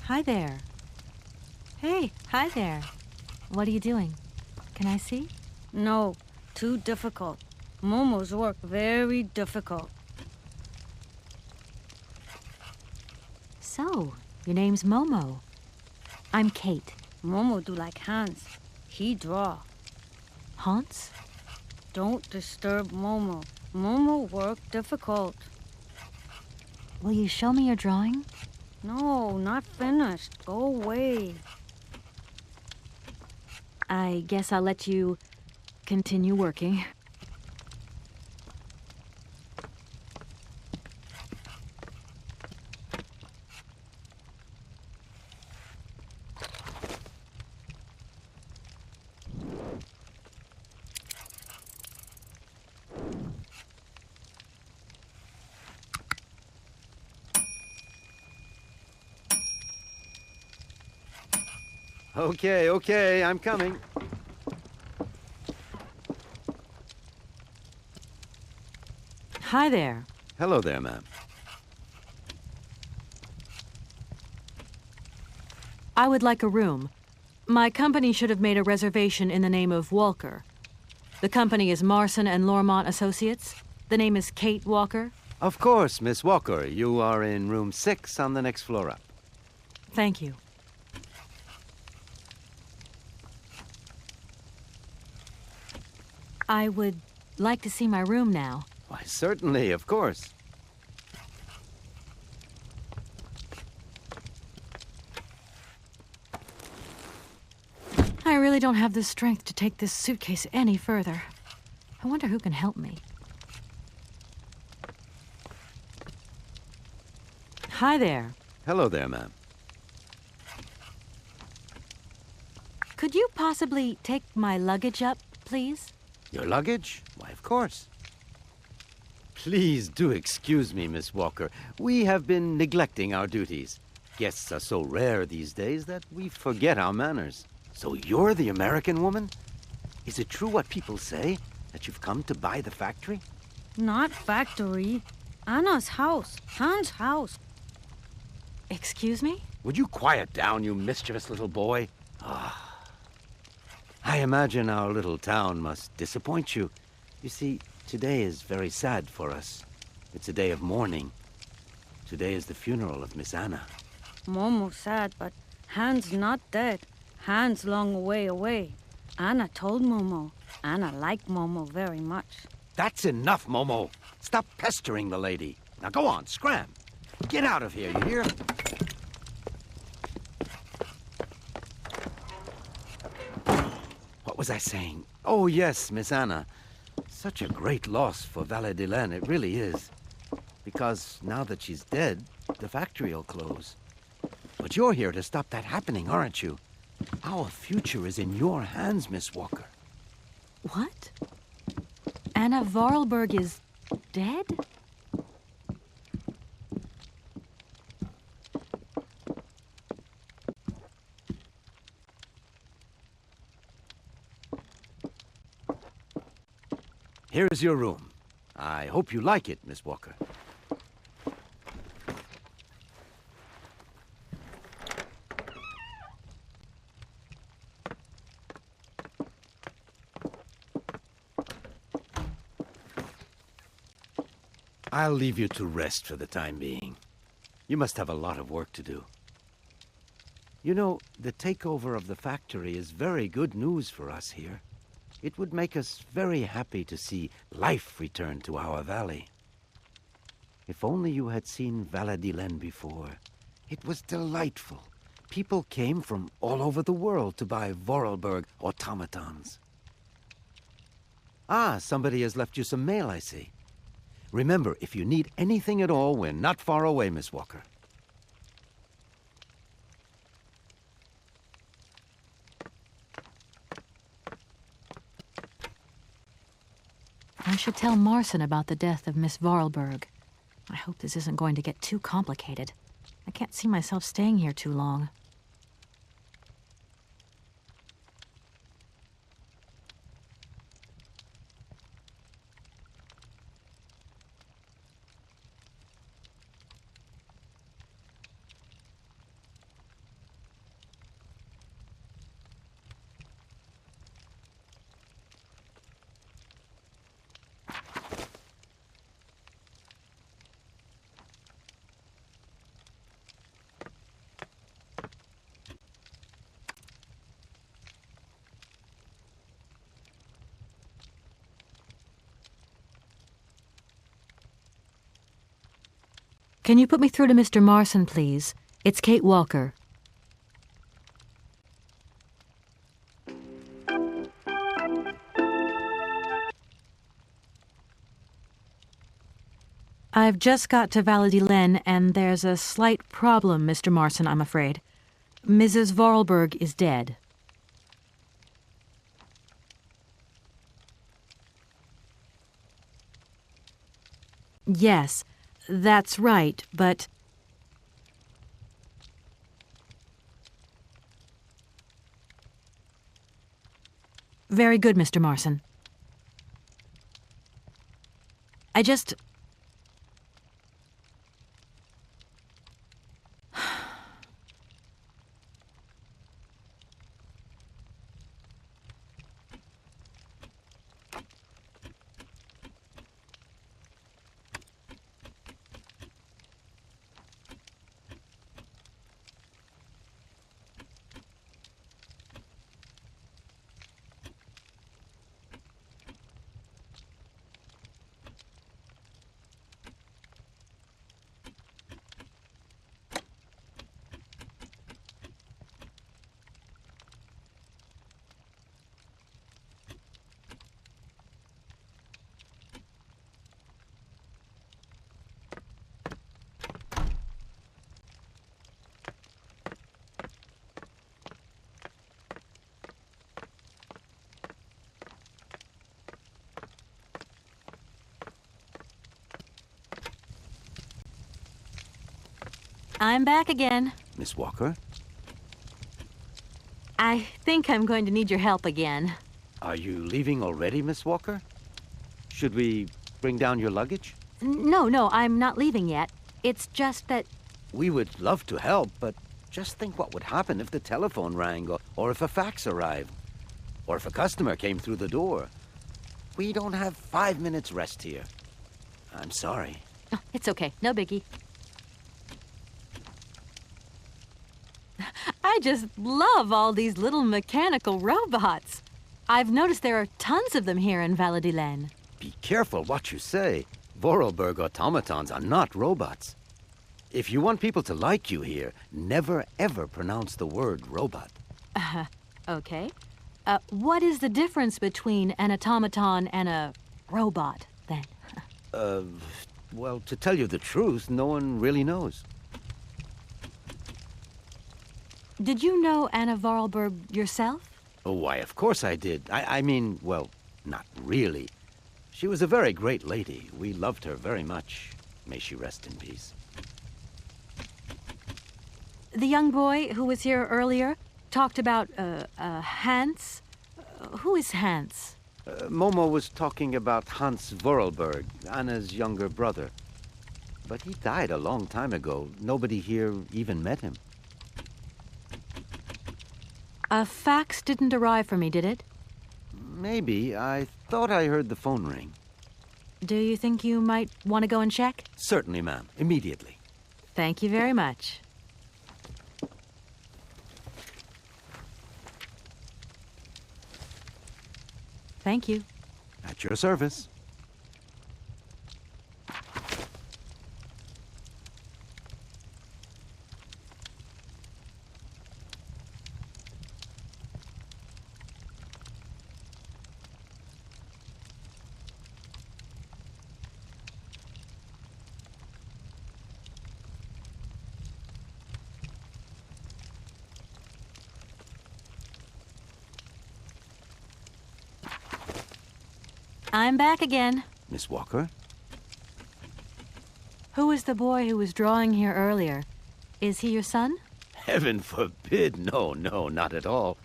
Hi there. Hey, hi there. What are you doing? Can I see? No, too difficult. Momo's work very difficult. So, your name's Momo. I'm Kate. Momo do like Hans. He draw. Hans? Don't disturb Momo. Momo work difficult. Will you show me your drawing? No, not finished. Go away. I guess I'll let you continue working. Okay, I'm coming. Hi there. Hello there, ma'am. I would like a room. My company should have made a reservation in the name of Walker. The company is Marson and Lormont Associates. The name is Kate Walker. Of course, Miss Walker. You are in room 6 on the next floor up. Thank you. I would like to see my room now. Why, certainly, of course. I really don't have the strength to take this suitcase any further. I wonder who can help me. Hi there. Hello there, ma'am. Could you possibly take my luggage up, please? Your luggage? Why, of course. Please do excuse me, Miss Walker. We have been neglecting our duties. Guests are so rare these days that we forget our manners. So you're the American woman? Is it true what people say, that you've come to buy the factory? Not factory. Anna's house. Hans' house. Excuse me? Would you quiet down, you mischievous little boy? I imagine our little town must disappoint you. You see, today is very sad for us. It's a day of mourning. Today is the funeral of Miss Anna. Momo sad, but Hans not dead. Hans long way away. Anna told Momo. Anna liked Momo very much. That's enough, Momo. Stop pestering the lady. Now go on, scram. Get out of here, you hear? What was I saying? Oh, yes, Miss Anna. Such a great loss for Valle-de-Laine, it really is. Because now that she's dead, the factory'll close. But you're here to stop that happening, aren't you? Our future is in your hands, Miss Walker. What? Anna Vorarlberg is dead? Here's your room. I hope you like it, Miss Walker. I'll leave you to rest for the time being. You must have a lot of work to do. You know, the takeover of the factory is very good news for us here. It would make us very happy to see life return to our valley. If only you had seen Valle-de-Laine before. It was delightful. People came from all over the world to buy Vorarlberg automatons. Ah, somebody has left you some mail, I see. Remember, if you need anything at all, we're not far away, Miss Walker. I should tell Marson about the death of Miss Vorarlberg. I hope this isn't going to get too complicated. I can't see myself staying here too long. Can you put me through to Mr. Marson, please? It's Kate Walker. I've just got to Valladolid, and there's a slight problem, Mr. Marson, I'm afraid. Mrs. Vorarlberg is dead. Yes, that's right, but... Very good, Mr. Marson. I just... I'm back again. Miss Walker? I think I'm going to need your help again. Are you leaving already, Miss Walker? Should we bring down your luggage? No, I'm not leaving yet. It's just that... We would love to help, but just think what would happen if the telephone rang, or if a fax arrived, or if a customer came through the door. We don't have 5 minutes rest here. I'm sorry. Oh, it's okay. No biggie. I just love all these little mechanical robots. I've noticed there are tons of them here in Valladolid. Be careful what you say. Vorarlberg automatons are not robots. If you want people to like you here, never ever pronounce the word robot. Okay. What is the difference between an automaton and a robot, then? Well, to tell you the truth, no one really knows. Did you know Anna Vorarlberg yourself? Oh, why, of course I did. I mean, well, not really. She was a very great lady. We loved her very much. May she rest in peace. The young boy who was here earlier talked about, Hans. Who is Hans? Momo was talking about Hans Vorarlberg, Anna's younger brother. But he died a long time ago. Nobody here even met him. A fax didn't arrive for me, did it? Maybe. I thought I heard the phone ring. Do you think you might want to go and check? Certainly, ma'am. Immediately. Thank you very much. Thank you. At your service. I'm back again. Miss Walker? Who is the boy who was drawing here earlier? Is he your son? Heaven forbid. No, not at all.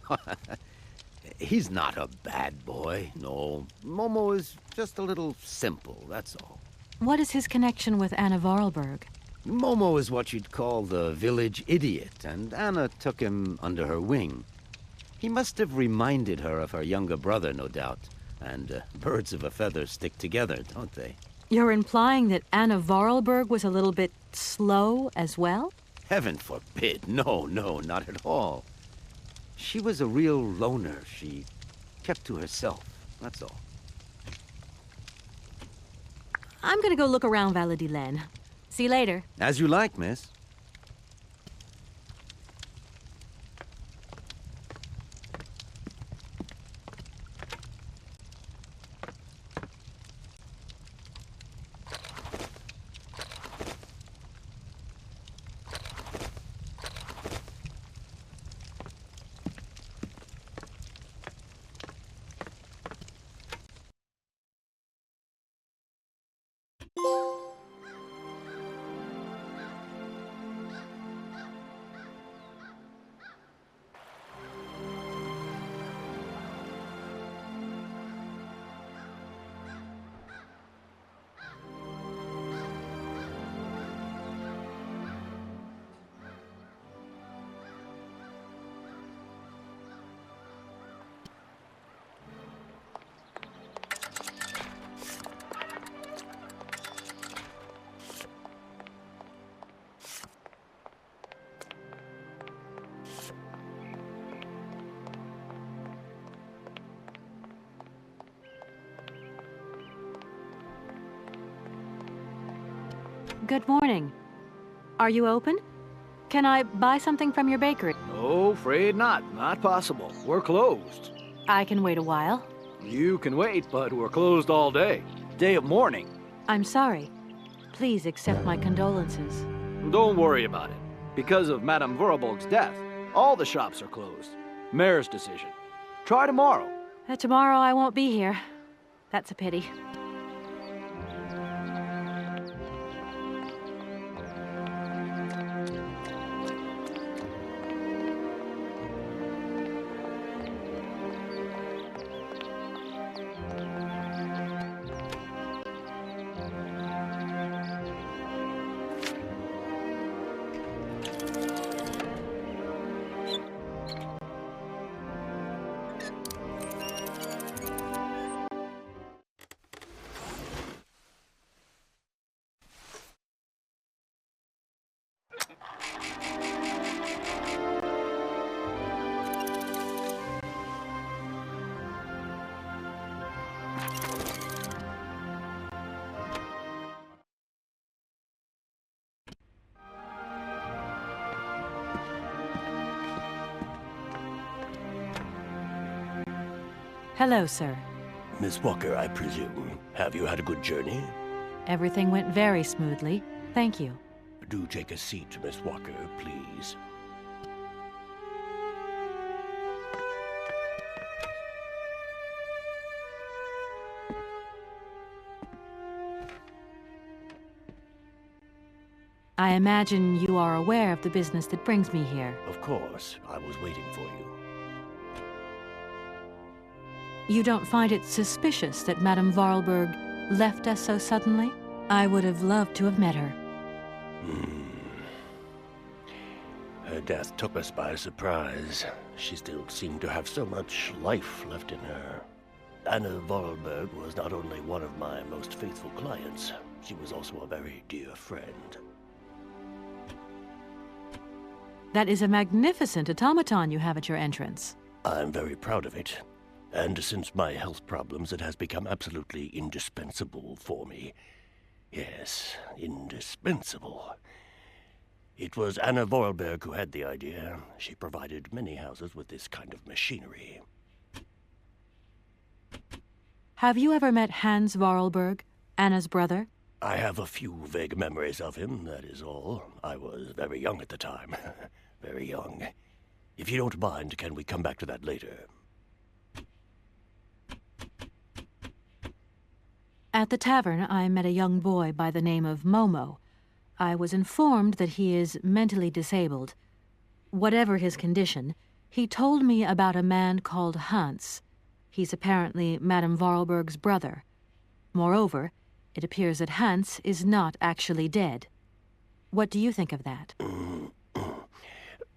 He's not a bad boy, no. Momo is just a little simple, that's all. What is his connection with Anna Vorarlberg? Momo is what you'd call the village idiot, and Anna took him under her wing. He must have reminded her of her younger brother, no doubt. And birds of a feather stick together, don't they? You're implying that Anna Vorarlberg was a little bit slow as well? Heaven forbid. No, not at all. She was a real loner. She kept to herself, that's all. I'm gonna go look around Valladolid. See you later. As you like, miss. Good morning. Are you open? Can I buy something from your bakery? No, afraid not. Not possible. We're closed. I can wait a while. You can wait, but we're closed all day. Day of mourning. I'm sorry. Please accept my condolences. Don't worry about it. Because of Madame Vorarlberg's death, all the shops are closed. Mayor's decision. Try tomorrow. Tomorrow I won't be here. That's a pity. Hello, sir. Miss Walker, I presume. Have you had a good journey? Everything went very smoothly. Thank you. Do take a seat, Miss Walker, please. I imagine you are aware of the business that brings me here. Of course. I was waiting for you. You don't find it suspicious that Madame Vorarlberg left us so suddenly? I would have loved to have met her. Her death took us by surprise. She still seemed to have so much life left in her. Anna Vorarlberg was not only one of my most faithful clients, she was also a very dear friend. That is a magnificent automaton you have at your entrance. I'm very proud of it. And since my health problems, it has become absolutely indispensable for me. Yes, indispensable. It was Anna Vorarlberg who had the idea. She provided many houses with this kind of machinery. Have you ever met Hans Vorarlberg, Anna's brother? I have a few vague memories of him, that is all. I was very young at the time. Very young. If you don't mind, can we come back to that later? At the tavern, I met a young boy by the name of Momo. I was informed that he is mentally disabled. Whatever his condition, he told me about a man called Hans. He's apparently Madame Vorarlberg's brother. Moreover, it appears that Hans is not actually dead. What do you think of that?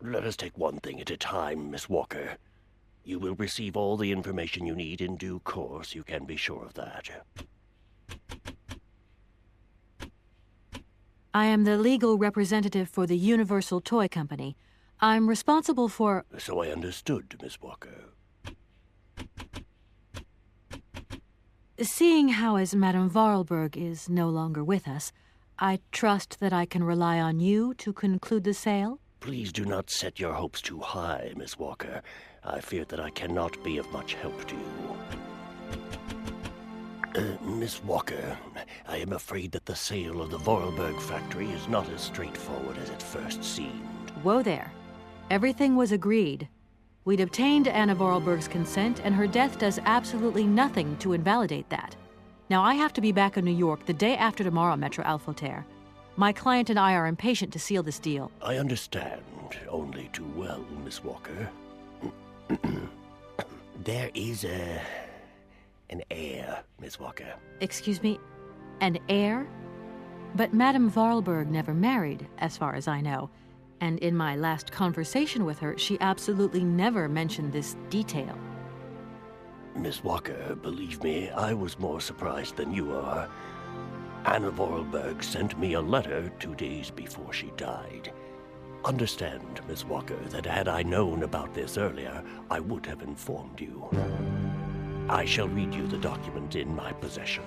Let us take one thing at a time, Miss Walker. You will receive all the information you need in due course, you can be sure of that. I am the legal representative for the Universal Toy Company. I'm responsible for... So I understood, Miss Walker. Seeing how as Madame Vorarlberg is no longer with us, I trust that I can rely on you to conclude the sale? Please do not set your hopes too high, Miss Walker. I fear that I cannot be of much help to you. Miss Walker, I am afraid that the sale of the Vorarlberg factory is not as straightforward as it first seemed. Whoa there. Everything was agreed. We'd obtained Anna Vorarlberg's consent, and her death does absolutely nothing to invalidate that. Now, I have to be back in New York the day after tomorrow, Metro Alphoter. My client and I are impatient to seal this deal. I understand only too well, Miss Walker. There is an heir, Miss Walker. Excuse me? An heir? But Madame Vorarlberg never married, as far as I know. And in my last conversation with her, she absolutely never mentioned this detail. Miss Walker, believe me, I was more surprised than you are. Anna Vorarlberg sent me a letter 2 days before she died. Understand, Miss Walker, that had I known about this earlier, I would have informed you. I shall read you the document in my possession.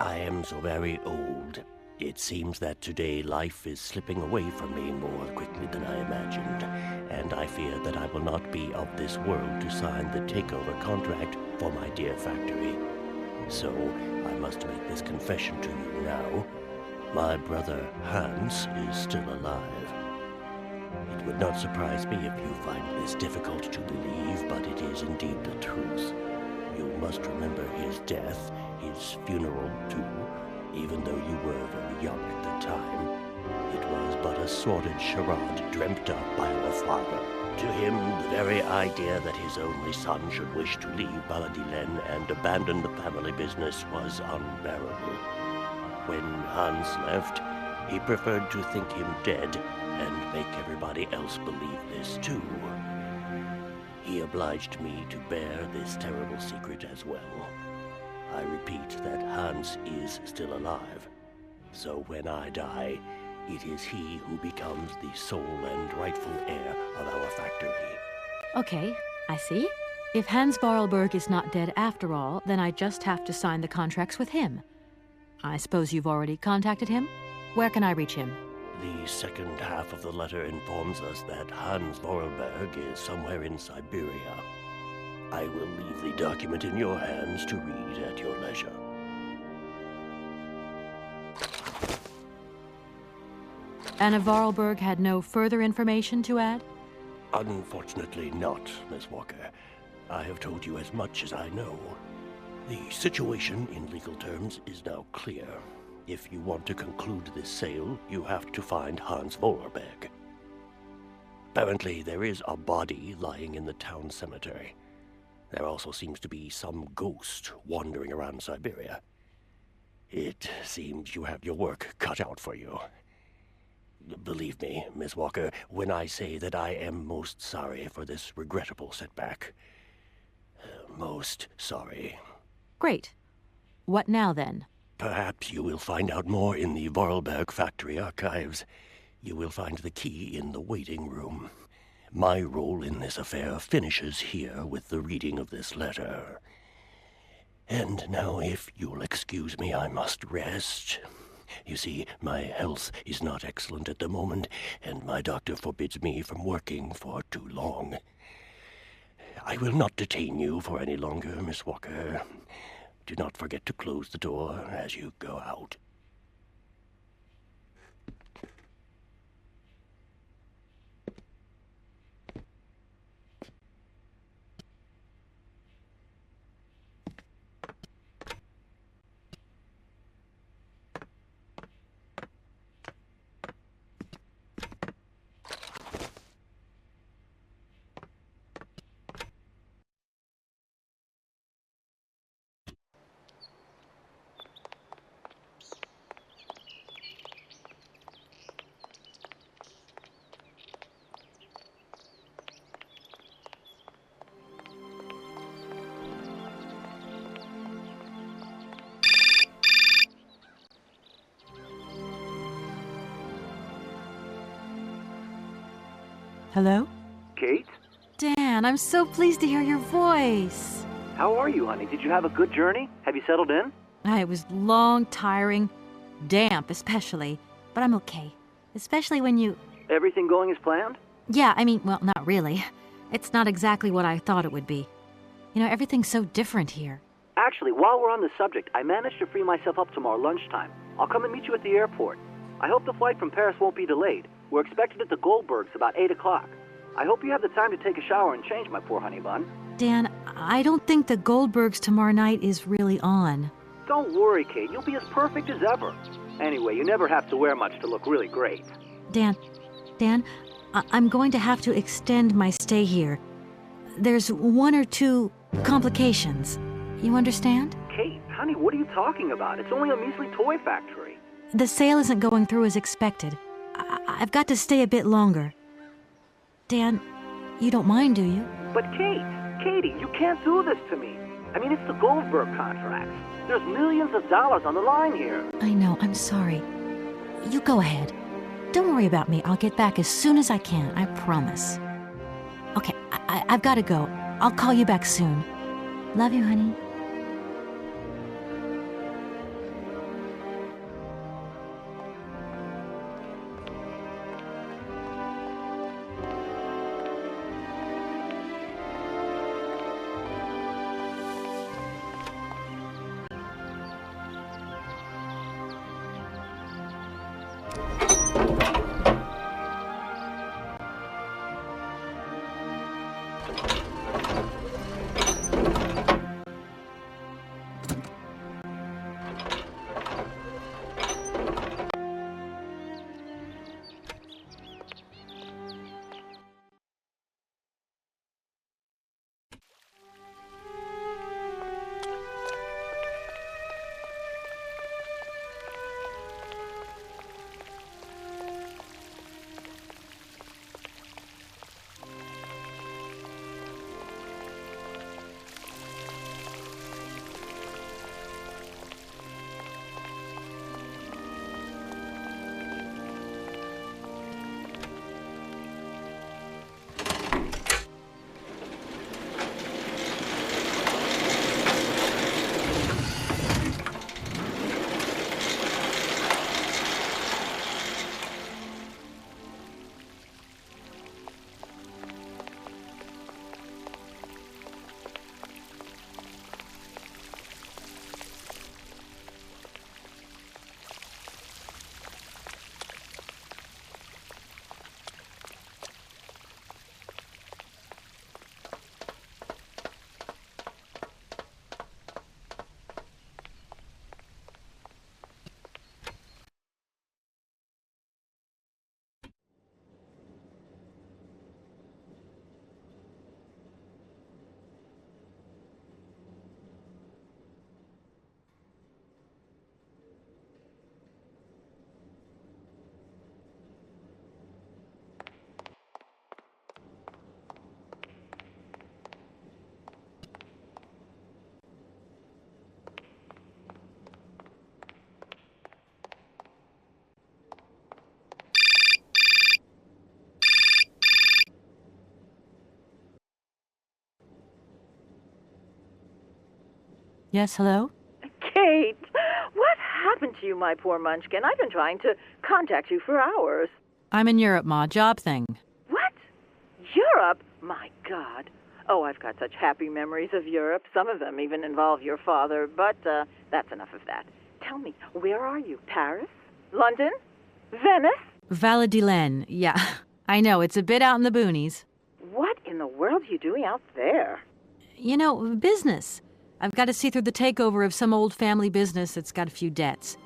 I am so very old. It seems that today life is slipping away from me more quickly than I imagined, and I fear that I will not be of this world to sign the takeover contract for my dear factory. So, I must make this confession to you now. My brother, Hans, is still alive. It would not surprise me if you find this difficult to believe, but it is indeed the truth. You must remember his death, his funeral, too. Even though you were very young at the time, it was but a sordid charade dreamt up by our father. To him, the very idea that his only son should wish to leave Baladilen and abandon the family business was unbearable. When Hans left, he preferred to think him dead and make everybody else believe this too. He obliged me to bear this terrible secret as well. I repeat that Hans is still alive. So when I die, it is he who becomes the sole and rightful heir of our factory. Okay, I see. If Hans Vorarlberg is not dead after all, then I just have to sign the contracts with him. I suppose you've already contacted him? Where can I reach him? The second half of the letter informs us that Hans Vorarlberg is somewhere in Syberia. I will leave the document in your hands to read at your leisure. Anna Vorarlberg had no further information to add? Unfortunately not, Miss Walker. I have told you as much as I know. The situation, in legal terms, is now clear. If you want to conclude this sale, you have to find Hans Vorarlberg. Apparently, there is a body lying in the town cemetery. There also seems to be some ghost wandering around Syberia. It seems you have your work cut out for you. Believe me, Miss Walker, when I say that I am most sorry for this regrettable setback. Most sorry. Great. What now, then? Perhaps you will find out more in the Vorarlberg factory archives. You will find the key in the waiting room. My role in this affair finishes here with the reading of this letter. And now, if you'll excuse me, I must rest. You see, my health is not excellent at the moment, and my doctor forbids me from working for too long. I will not detain you for any longer, Miss Walker. Do not forget to close the door as you go out. Hello? Kate? Dan, I'm so pleased to hear your voice. How are you, honey? Did you have a good journey? Have you settled in? It was long, tiring, damp especially, but I'm okay. Especially when you... Everything going as planned? Yeah, I mean, well, not really. It's not exactly what I thought it would be. You know, everything's so different here. Actually, while we're on the subject, I managed to free myself up tomorrow lunchtime. I'll come and meet you at the airport. I hope the flight from Paris won't be delayed. We're expected at the Goldbergs about 8 o'clock. I hope you have the time to take a shower and change, my poor honey bun. Dan, I don't think the Goldbergs tomorrow night is really on. Don't worry, Kate. You'll be as perfect as ever. Anyway, you never have to wear much to look really great. Dan, I'm going to have to extend my stay here. There's 1 or 2 complications. You understand? Kate, honey, what are you talking about? It's only a measly toy factory. The sale isn't going through as expected. I've got to stay a bit longer. Dan, you don't mind, do you? But Katie, you can't do this to me. I mean, it's the Goldberg contracts. There's millions of dollars on the line here. I know, I'm sorry. You go ahead. Don't worry about me. I'll get back as soon as I can, I promise. Okay, I've got to go. I'll call you back soon. Love you, honey. Yes, hello? Kate, what happened to you, my poor munchkin? I've been trying to contact you for hours. I'm in Europe, Ma. Job thing. What? Europe? My God. Oh, I've got such happy memories of Europe. Some of them even involve your father, but that's enough of that. Tell me, where are you? Paris? London? Venice? Valladolid, yeah. I know, it's a bit out in the boonies. What in the world are you doing out there? You know, business. I've got to see through the takeover of some old family business that's got a few debts.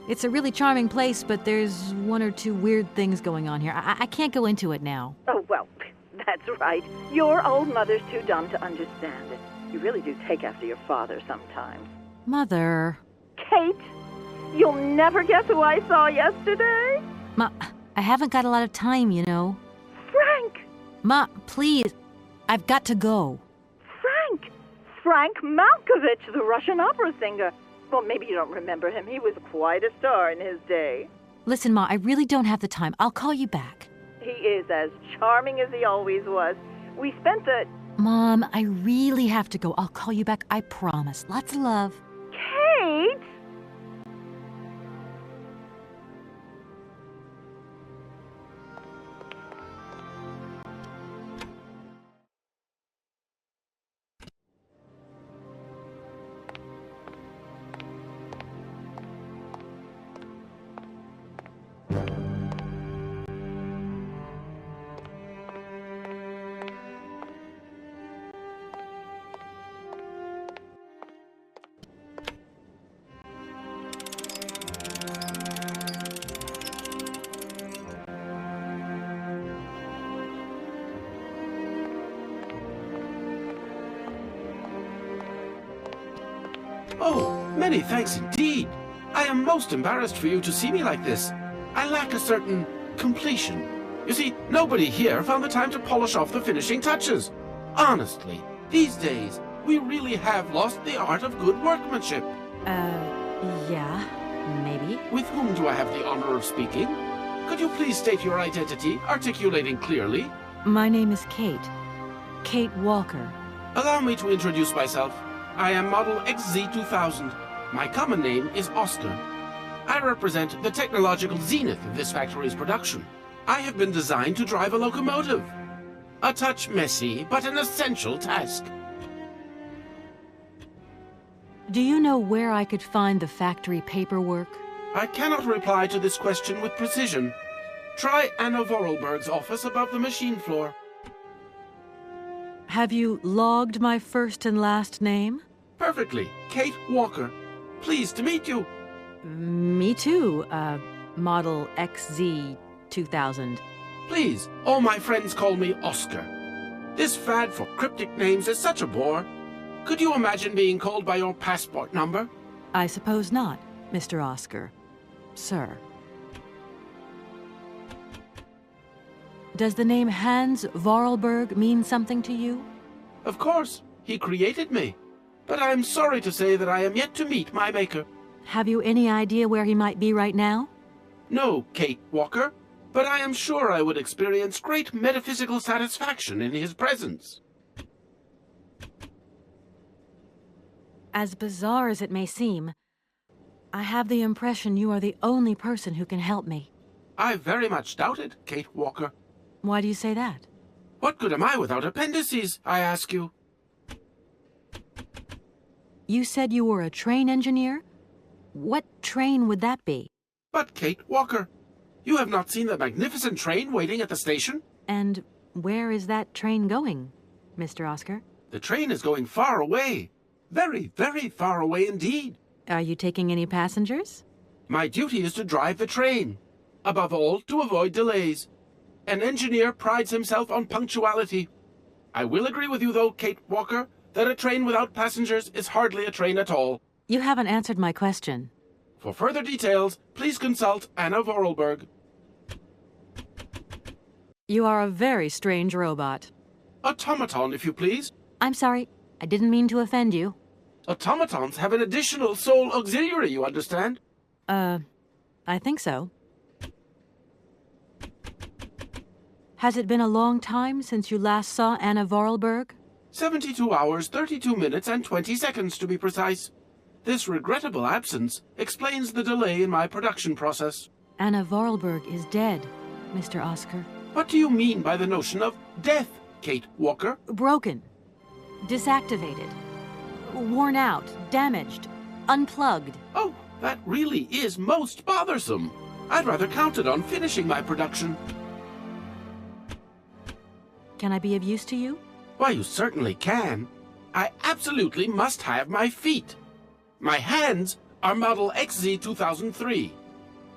It's a really charming place, but there's 1 or 2 weird things going on here. I can't go into it now. Oh, well, that's right. Your old mother's too dumb to understand it. You really do take after your father sometimes. Mother. Kate, you'll never guess who I saw yesterday? Ma, I haven't got a lot of time, you know. Frank! Ma, please. I've got to go. Frank Malkovich, the Russian opera singer. Well, maybe you don't remember him. He was quite a star in his day. Listen, Ma, I really don't have the time. I'll call you back. He is as charming as he always was. We spent the... Mom, I really have to go. I'll call you back, I promise. Lots of love. Kate! Oh, many thanks indeed. I am most embarrassed for you to see me like this. I lack a certain completion. You see, nobody here found the time to polish off the finishing touches. Honestly, these days, we really have lost the art of good workmanship. Yeah, maybe. With whom do I have the honor of speaking? Could you please state your identity, articulating clearly? My name is Kate. Kate Walker. Allow me to introduce myself. I am Model XZ2000. My common name is Oscar. I represent the technological zenith of this factory's production. I have been designed to drive a locomotive. A touch messy, but an essential task. Do you know where I could find the factory paperwork? I cannot reply to this question with precision. Try Anna Vorarlberg's office above the machine floor. Have you logged my first and last name? Perfectly. Kate Walker. Pleased to meet you. Me too, Model XZ2000. Please, all my friends call me Oscar. This fad for cryptic names is such a bore. Could you imagine being called by your passport number? I suppose not, Mr. Oscar. Sir. Does the name Hans Vorarlberg mean something to you? Of course, he created me. But I am sorry to say that I am yet to meet my maker. Have you any idea where he might be right now? No, Kate Walker, but I am sure I would experience great metaphysical satisfaction in his presence. As bizarre as it may seem, I have the impression you are the only person who can help me. I very much doubt it, Kate Walker. Why do you say that? What good am I without appendices, I ask you? You said you were a train engineer? What train would that be? But, Kate Walker, you have not seen the magnificent train waiting at the station? And where is that train going, Mr. Oscar? The train is going far away. Very, very far away indeed. Are you taking any passengers? My duty is to drive the train. Above all, to avoid delays. An engineer prides himself on punctuality. I will agree with you, though, Kate Walker, that a train without passengers is hardly a train at all. You haven't answered my question. For further details, please consult Anna Vorarlberg. You are a very strange robot. Automaton, if you please. I'm sorry. I didn't mean to offend you. Automatons have an additional soul auxiliary, you understand? I think so. Has it been a long time since you last saw Anna Vorarlberg? 72 hours, 32 minutes, and 20 seconds to be precise. This regrettable absence explains the delay in my production process. Anna Vorarlberg is dead, Mr. Oscar. What do you mean by the notion of death, Kate Walker? Broken. Disactivated. Worn out. Damaged. Unplugged. Oh, that really is most bothersome. I'd rather counted on finishing my production. Can I be of use to you? Why, you certainly can. I absolutely must have my feet. My hands are Model XZ2003.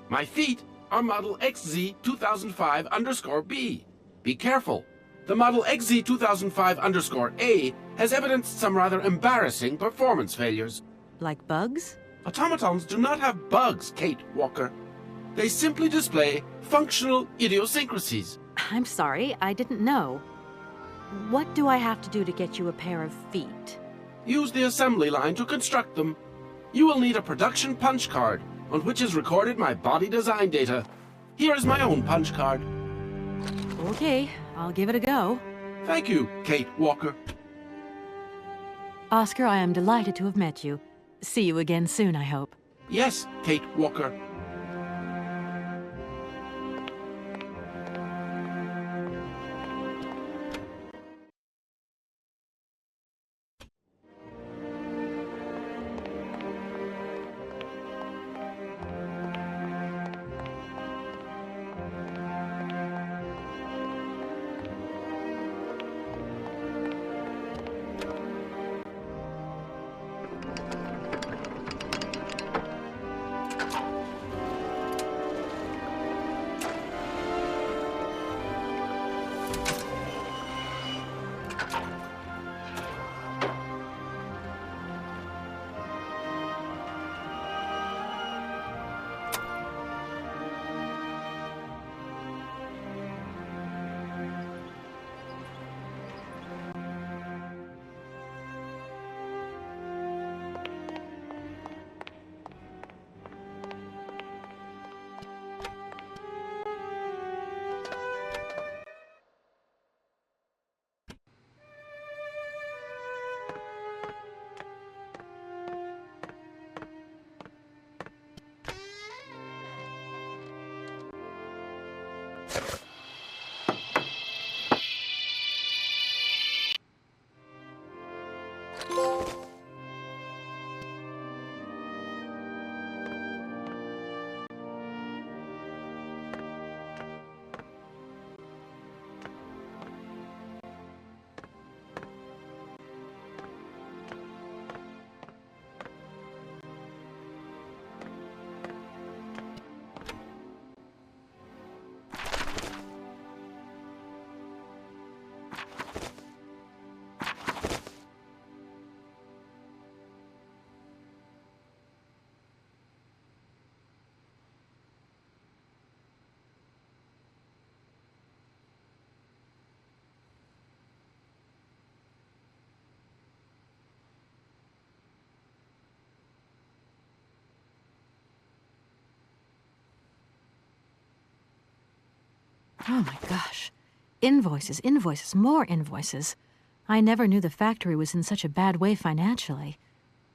My feet are Model XZ2005_B. Be careful. The Model XZ2005_A has evidenced some rather embarrassing performance failures. Like bugs? Automatons do not have bugs, Kate Walker. They simply display functional idiosyncrasies. I'm sorry, I didn't know. What do I have to do to get you a pair of feet? Use the assembly line to construct them. You will need a production punch card, on which is recorded my body design data. Here is my own punch card. Okay, I'll give it a go. Thank you, Kate Walker. Oscar, I am delighted to have met you. See you again soon, I hope. Yes, Kate Walker. Oh my gosh. Invoices, invoices, more invoices. I never knew the factory was in such a bad way financially.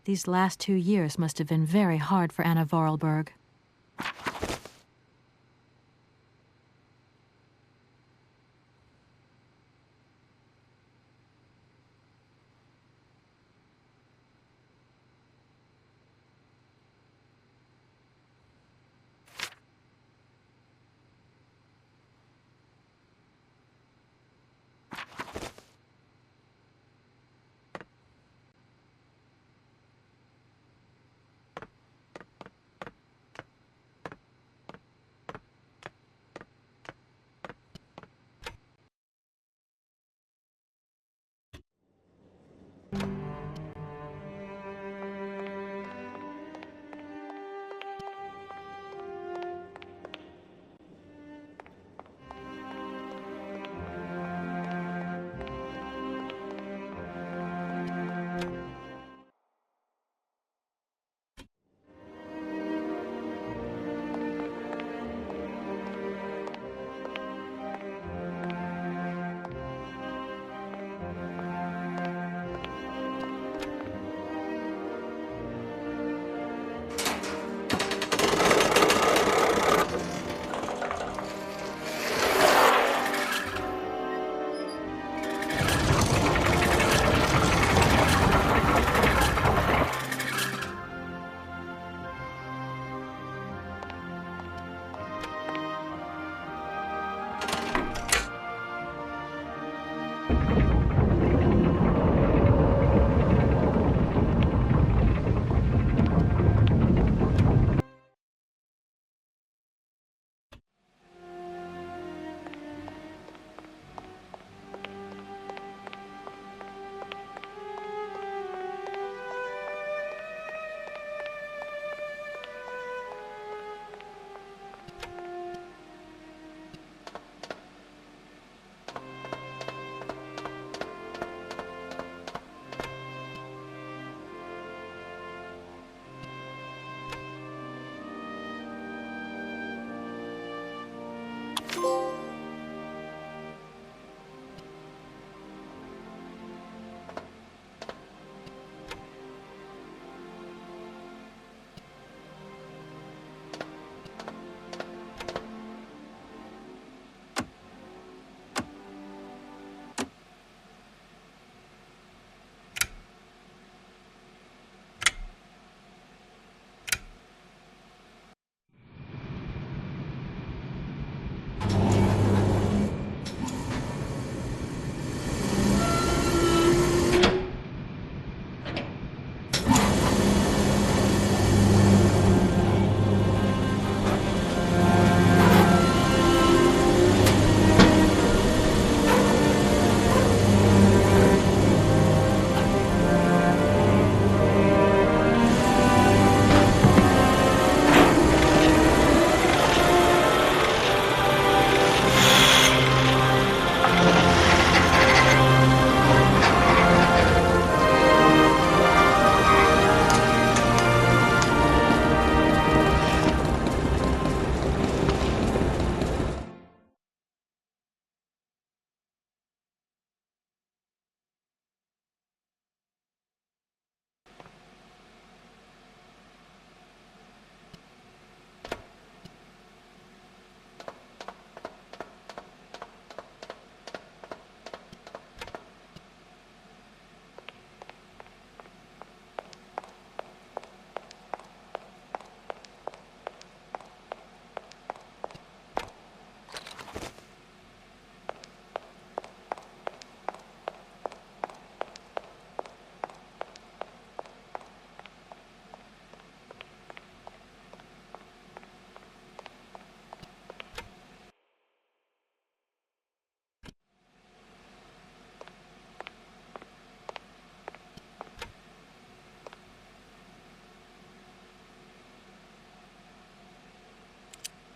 These last 2 years must have been very hard for Anna Vorarlberg.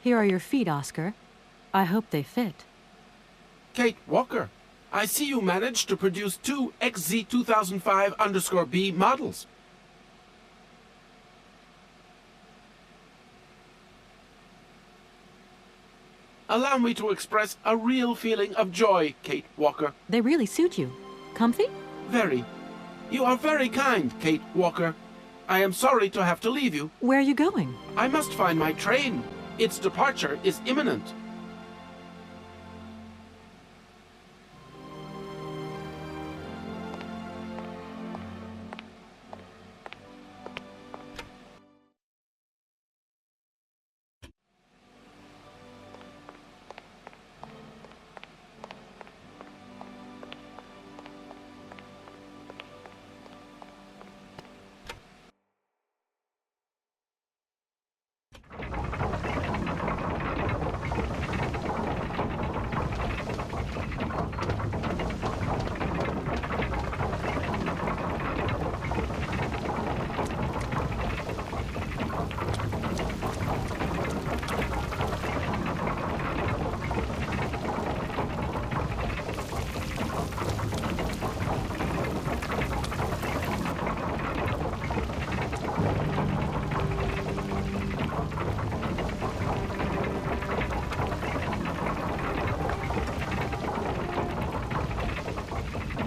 Here are your feet, Oscar. I hope they fit. Kate Walker, I see you managed to produce 2 XZ2005_B models. Allow me to express a real feeling of joy, Kate Walker. They really suit you. Comfy? Very. You are very kind, Kate Walker. I am sorry to have to leave you. Where are you going? I must find my train. Its departure is imminent.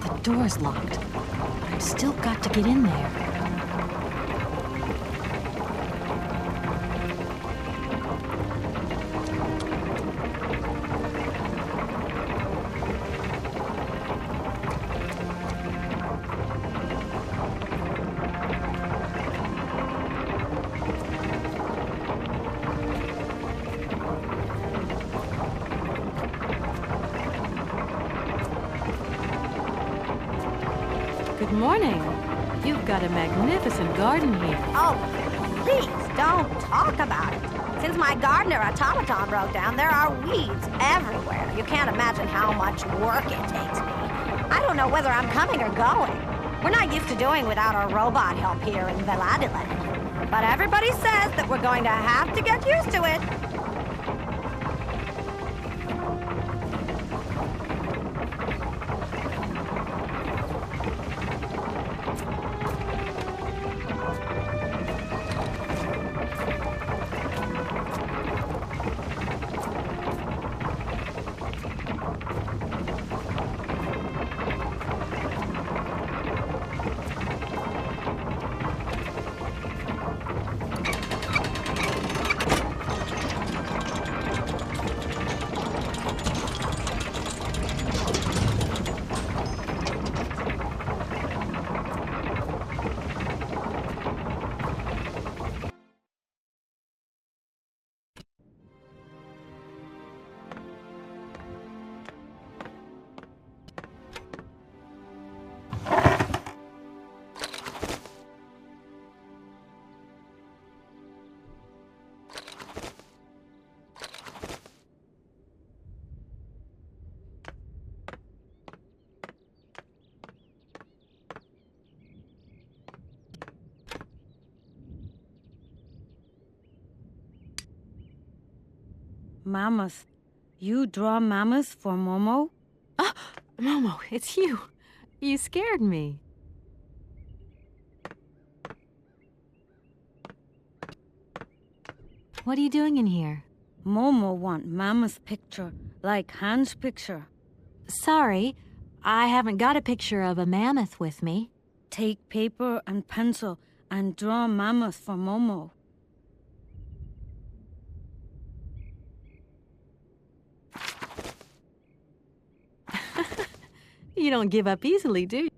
The door's locked. I've still got to get in there. Good morning. You've got a magnificent garden here. Oh, please don't talk about it. Since my gardener automaton broke down, there are weeds everywhere. You can't imagine how much work it takes me. I don't know whether I'm coming or going. We're not used to doing without our robot help here in Veladiland. But everybody says that we're going to have to get used to it. Mammoth. You draw mammoths for Momo? Ah, Momo, it's you. You scared me. What are you doing in here? Momo want mammoth picture, like Hans picture. Sorry, I haven't got a picture of a mammoth with me. Take paper and pencil and draw mammoth for Momo. You don't give up easily, do you?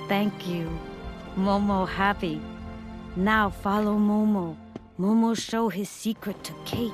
Thank you. Momo happy. Now follow Momo. Momo show his secret to Kate.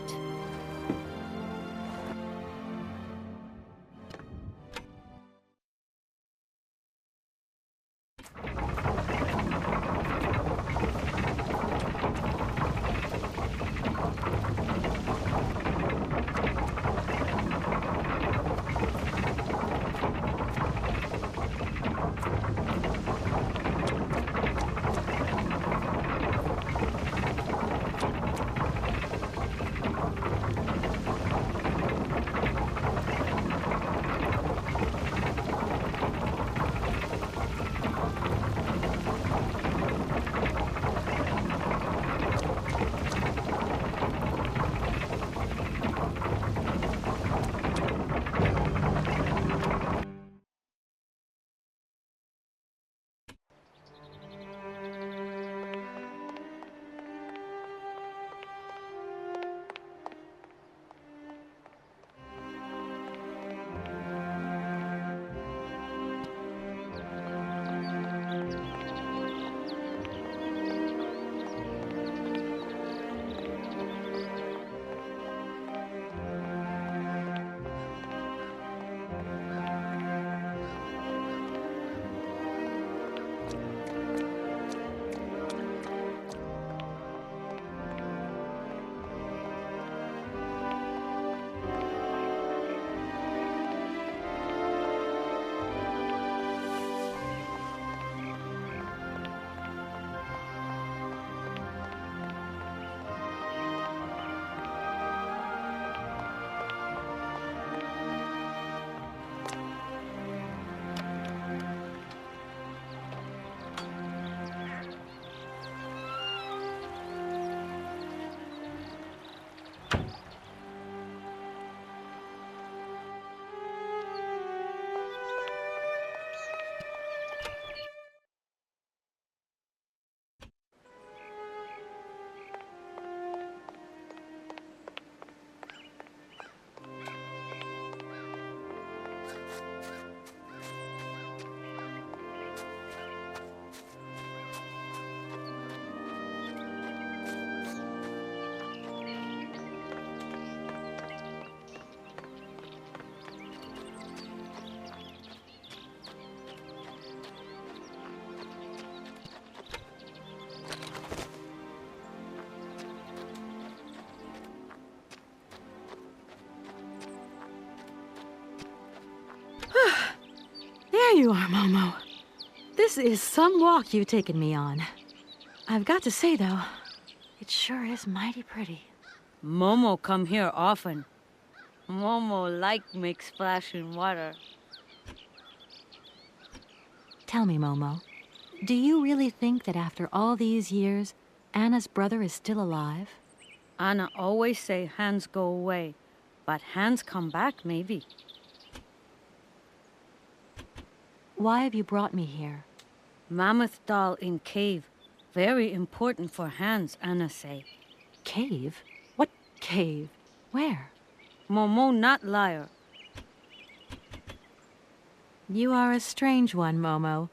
There you are, Momo. This is some walk you've taken me on. I've got to say, though, it sure is mighty pretty. Momo come here often. Momo like make splash in water. Tell me, Momo, do you really think that after all these years, Anna's brother is still alive? Anna always say hands go away, but hands come back maybe. Why have you brought me here? Mammoth doll in cave. Very important for hands, Anna say. Cave? What cave? Where? Momo not liar. You are a strange one, Momo.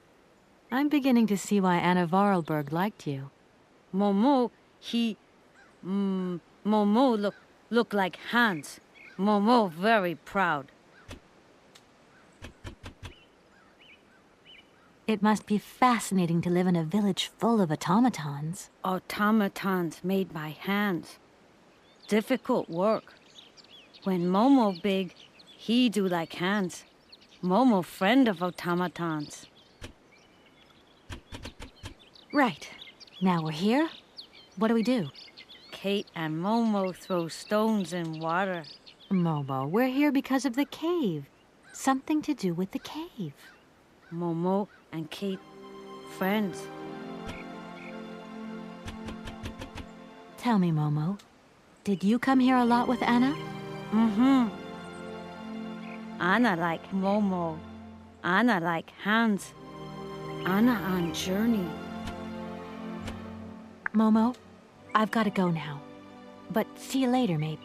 I'm beginning to see why Anna Vorarlberg liked you. Momo, Momo look like Hans. Momo very proud. It must be fascinating to live in a village full of automatons. Automatons made by hands. Difficult work. When Momo big, he do like hands. Momo friend of automatons. Right. Now we're here. What do we do? Kate and Momo throw stones in water. Momo, we're here because of the cave. Something to do with the cave. Momo and Kate, friends. Tell me, Momo, did you come here a lot with Anna? Mm-hmm. Anna like Momo. Anna like Hans. Anna on journey. Momo, I've got to go now. But see you later, maybe.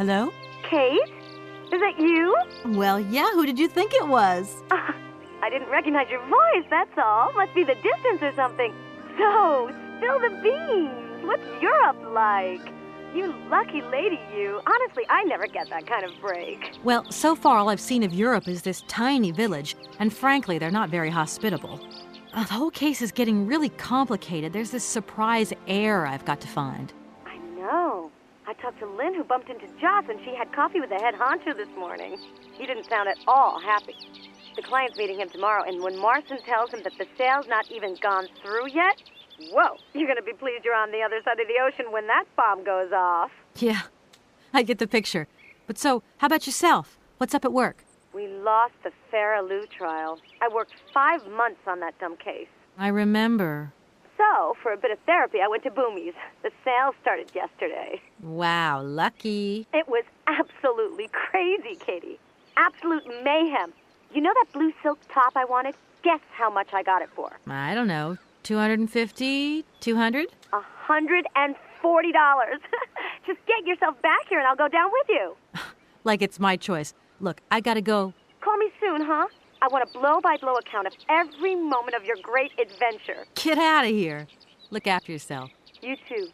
Hello? Kate? Is that you? Well, yeah, who did you think it was? I didn't recognize your voice, that's all. Must be the distance or something. So, spill the beans. What's Europe like? You lucky lady, you. Honestly, I never get that kind of break. Well, so far all I've seen of Europe is this tiny village, and frankly, they're not very hospitable. The whole case is getting really complicated. There's this surprise heir I've got to find. I know. I talked to Lynn, who bumped into Joss, and she had coffee with the head honcho this morning. He didn't sound at all happy. The client's meeting him tomorrow, and when Marston tells him that the sale's not even gone through yet, whoa, you're gonna be pleased you're on the other side of the ocean when that bomb goes off. Yeah, I get the picture. But so, how about yourself? What's up at work? We lost the Farah Lou trial. I worked 5 months on that dumb case. I remember. So, for a bit of therapy, I went to Boomy's. The sale started yesterday. Wow, lucky. It was absolutely crazy, Katie. Absolute mayhem. You know that blue silk top I wanted? Guess how much I got it for? I don't know, 250, 200? $140. Just get yourself back here and I'll go down with you. Like it's my choice. Look, I gotta go. Call me soon, huh? I want a blow-by-blow account of every moment of your great adventure. Get out of here. Look after yourself. You too.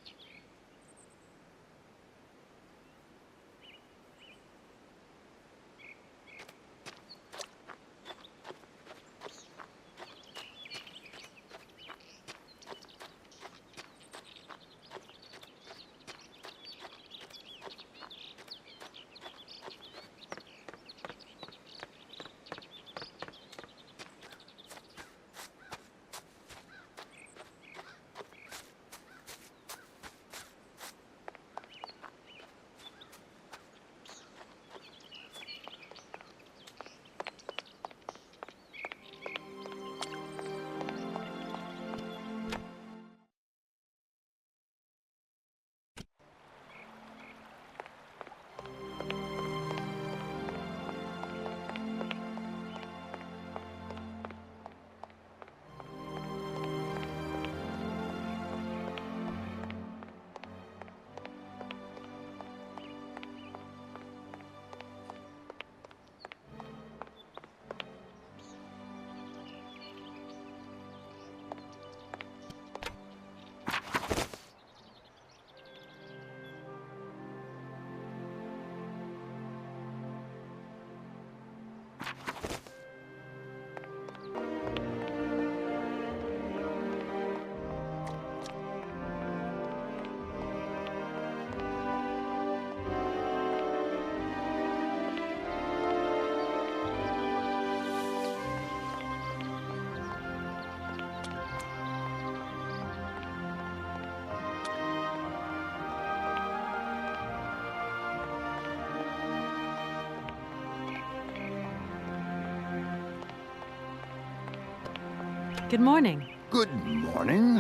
Good morning. Good morning.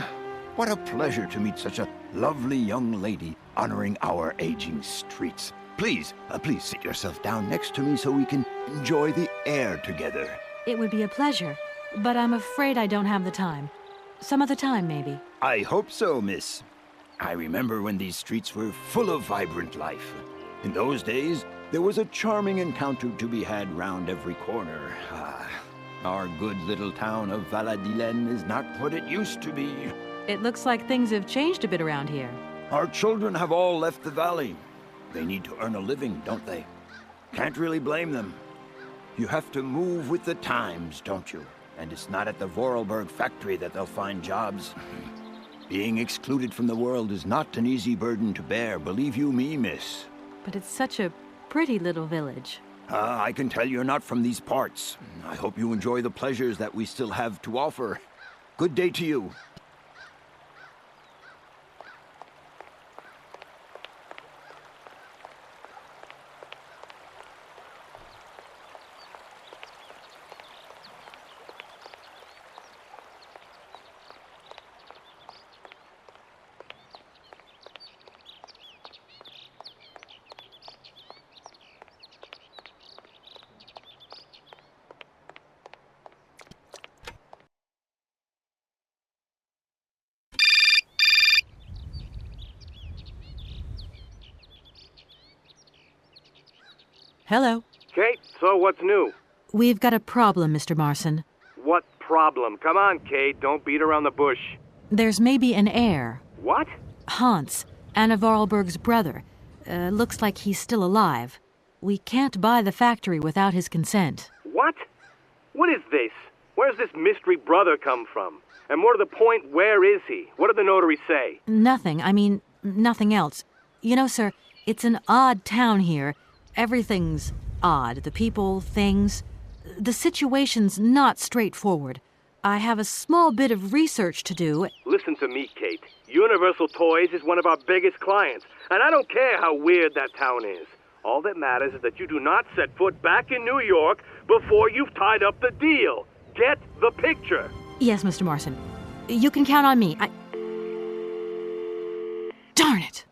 What a pleasure to meet such a lovely young lady honoring our aging streets. Please sit yourself down next to me so we can enjoy the air together. It would be a pleasure, but I'm afraid I don't have the time. Some other time, maybe. I hope so, miss. I remember when these streets were full of vibrant life. In those days, there was a charming encounter to be had round every corner. Our good little town of Valladolid is not what it used to be. It looks like things have changed a bit around here. Our children have all left the valley. They need to earn a living, don't they? Can't really blame them. You have to move with the times, don't you? And it's not at the Vorarlberg factory that they'll find jobs. Being excluded from the world is not an easy burden to bear, believe you me, miss. But it's such a pretty little village. I can tell you're not from these parts. I hope you enjoy the pleasures that we still have to offer. Good day to you. Hello. Kate, so what's new? We've got a problem, Mr. Marson. What problem? Come on, Kate, don't beat around the bush. There's maybe an heir. What? Hans, Anna Vorarlberg's brother. Looks like he's still alive. We can't buy the factory without his consent. What? What is this? Where's this mystery brother come from? And more to the point, where is he? What did the notary say? Nothing. I mean, nothing else. You know, sir, it's an odd town here. Everything's odd. The people, things. The situation's not straightforward. I have a small bit of research to do. Listen to me, Kate. Universal Toys is one of our biggest clients, and I don't care how weird that town is. All that matters is that you do not set foot back in New York before you've tied up the deal. Get the picture. Yes, Mr. Marson. You can count on me. Darn it!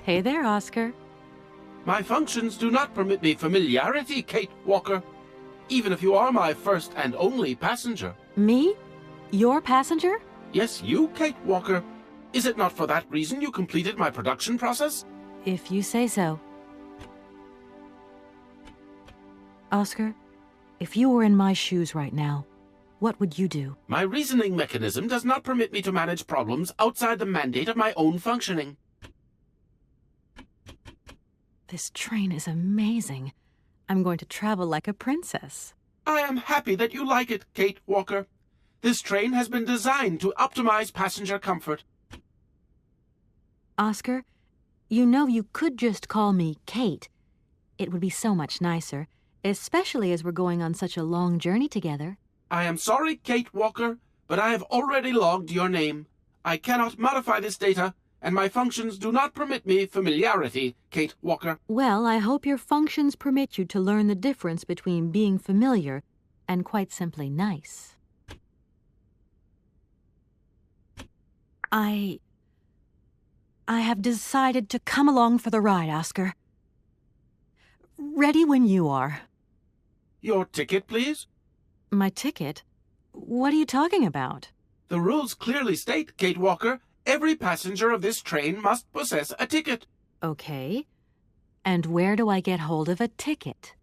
Hey there, Oscar. My functions do not permit me familiarity, Kate Walker. Even if you are my first and only passenger. Me? Your passenger? Yes, you, Kate Walker. Is it not for that reason you completed my production process? If you say so. Oscar, if you were in my shoes right now, what would you do? My reasoning mechanism does not permit me to manage problems outside the mandate of my own functioning. This train is amazing. I'm going to travel like a princess. I am happy that you like it, Kate Walker. This train has been designed to optimize passenger comfort. Oscar, you know you could just call me Kate. It would be so much nicer, especially as we're going on such a long journey together. I am sorry, Kate Walker, but I have already logged your name. I cannot modify this data, and my functions do not permit me familiarity, Kate Walker. Well, I hope your functions permit you to learn the difference between being familiar and quite simply nice. I have decided to come along for the ride, Oscar. Ready when you are. Your ticket, please? My ticket? What are you talking about? The rules clearly state, Kate Walker, every passenger of this train must possess a ticket. Okay. And where do I get hold of a ticket?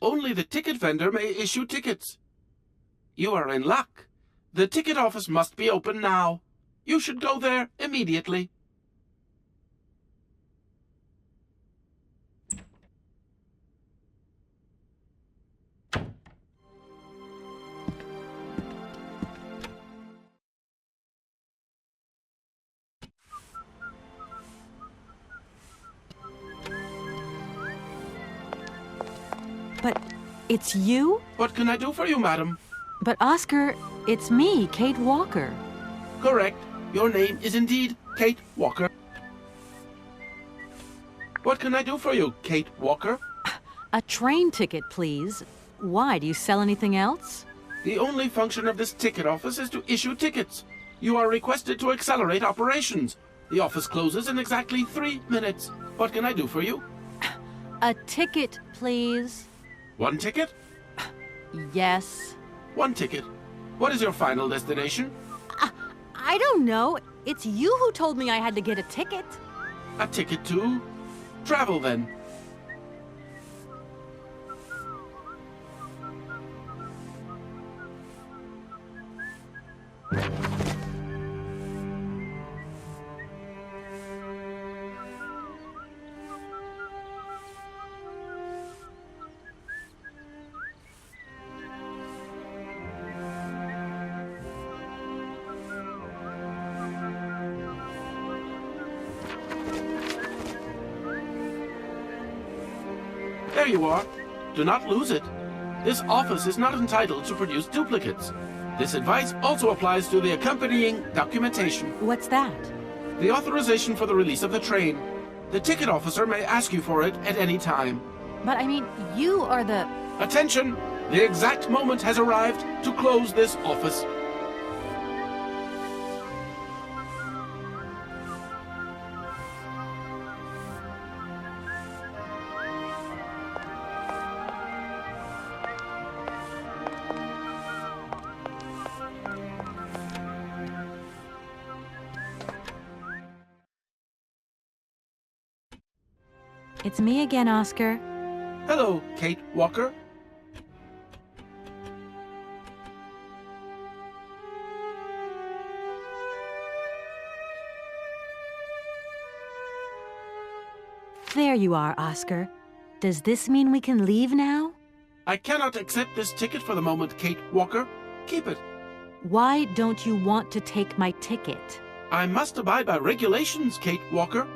Only the ticket vendor may issue tickets. You are in luck. The ticket office must be open now. You should go there immediately. But it's you? What can I do for you, madam? But Oscar, it's me, Kate Walker. Correct. Your name is indeed Kate Walker. What can I do for you, Kate Walker? A train ticket, please. Why, do you sell anything else? The only function of this ticket office is to issue tickets. You are requested to accelerate operations. The office closes in exactly 3 minutes. What can I do for you? A ticket, please. One ticket? Yes. One ticket. What is your final destination? I don't know. It's you who told me I had to get a ticket. A ticket to travel, then. There you are. Do not lose it. This office is not entitled to produce duplicates. This advice also applies to the accompanying documentation. What's that? The authorization for the release of the train. The ticket officer may ask you for it at any time. But I mean, you are the... Attention! The exact moment has arrived to close this office. It's me again, Oscar. Hello, Kate Walker. There you are, Oscar. Does this mean we can leave now? I cannot accept this ticket for the moment, Kate Walker. Keep it. Why don't you want to take my ticket? I must abide by regulations, Kate Walker.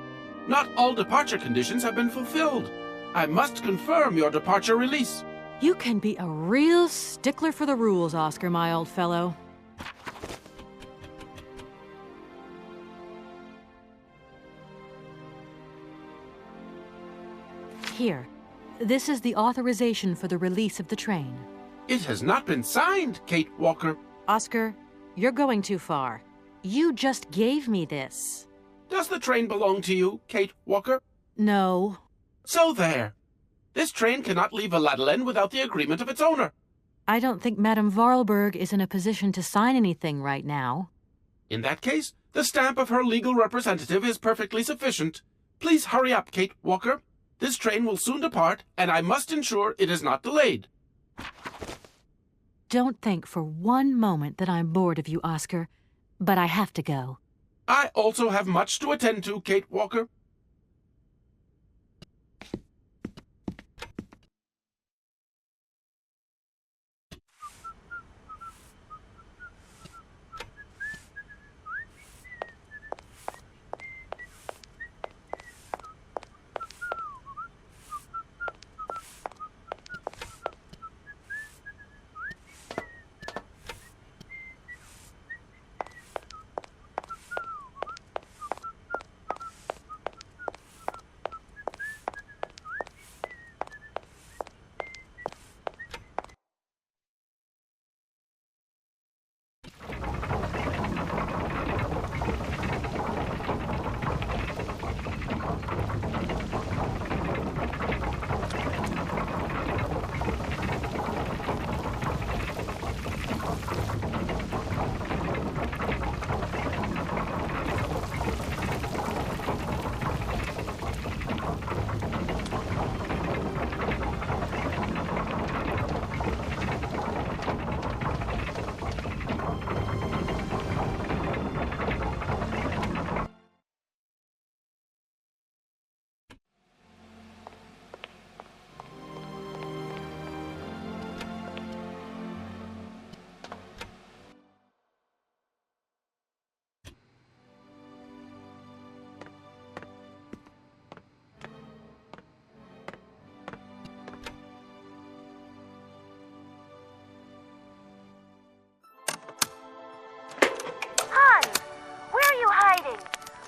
Not all departure conditions have been fulfilled. I must confirm your departure release. You can be a real stickler for the rules, Oscar, my old fellow. Here. This is the authorization for the release of the train. It has not been signed, Kate Walker. Oscar, you're going too far. You just gave me this. Does the train belong to you, Kate Walker? No. So there. This train cannot leave Aladdin without the agreement of its owner. I don't think Madame Vorarlberg is in a position to sign anything right now. In that case, the stamp of her legal representative is perfectly sufficient. Please hurry up, Kate Walker. This train will soon depart, and I must ensure it is not delayed. Don't think for one moment that I'm bored of you, Oscar, but I have to go. I also have much to attend to, Kate Walker.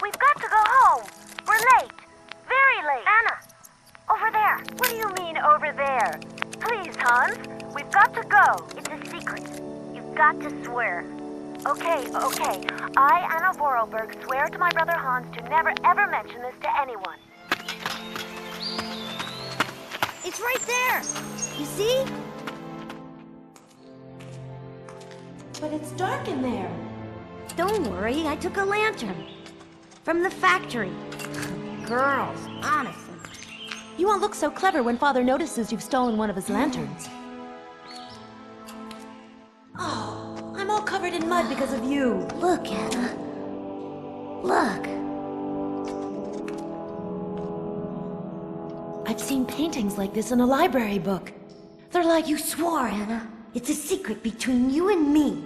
We've got to go home. We're late. Very late. Anna, over there. What do you mean, over there? Please, Hans, we've got to go. It's a secret. You've got to swear. Okay. I, Anna Vorarlberg, swear to my brother Hans to never, ever mention this to anyone. It's right there! You see? But it's dark in there. Don't worry, I took a lantern. From the factory. Girls, honestly. You won't look so clever when Father notices you've stolen one of his lanterns. Oh, I'm all covered in mud because of you. Look, Anna. Look. I've seen paintings like this in a library book. They're like... You swore, Anna. It's a secret between you and me.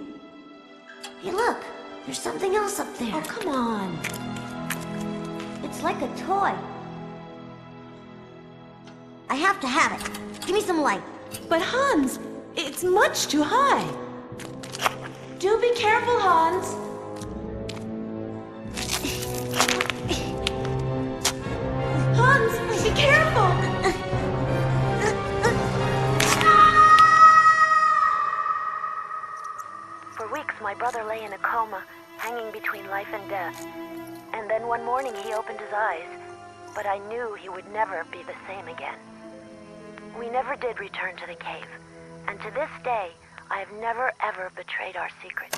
Hey, look. There's something else up there. Oh, come on. It's like a toy. I have to have it. Give me some light. But Hans, it's much too high. Do be careful, Hans. Hans, be careful! For weeks, my brother lay in a coma, hanging between life and death. And then one morning he opened his eyes, but I knew he would never be the same again. We never did return to the cave, and to this day, I have never ever betrayed our secret.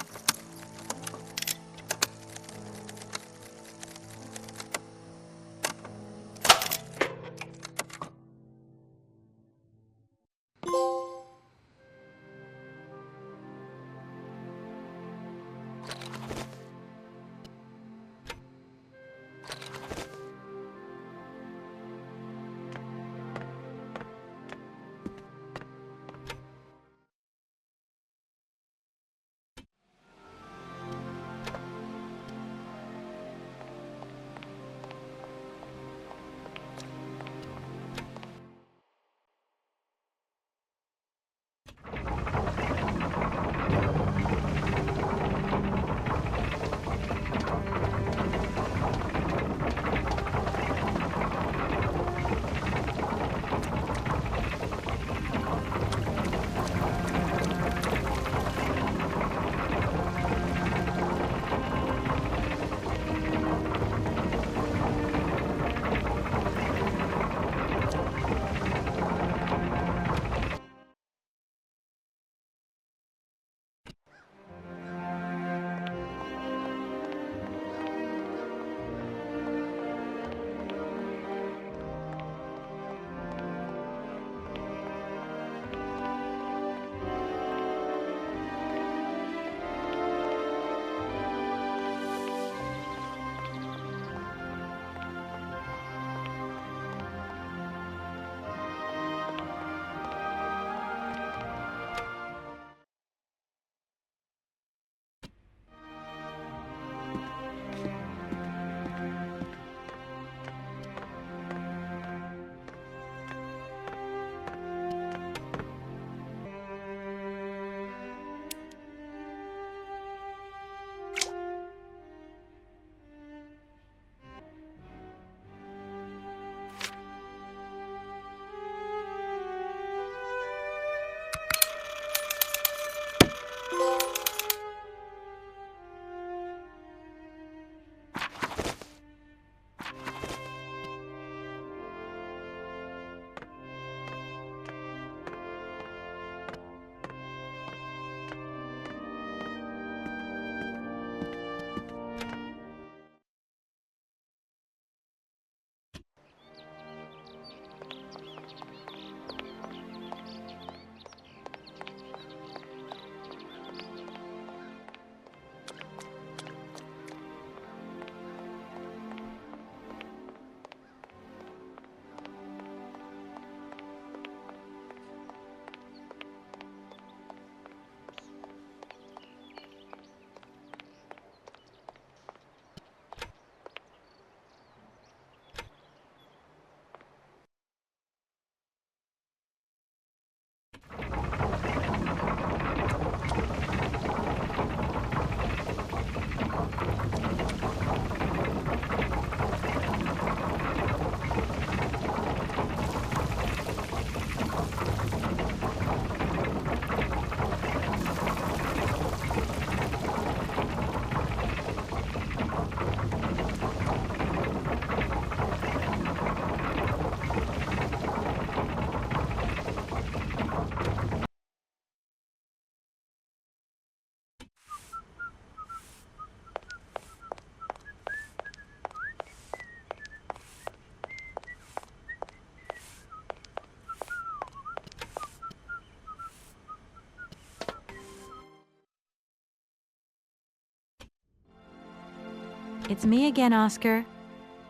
It's me again, Oscar.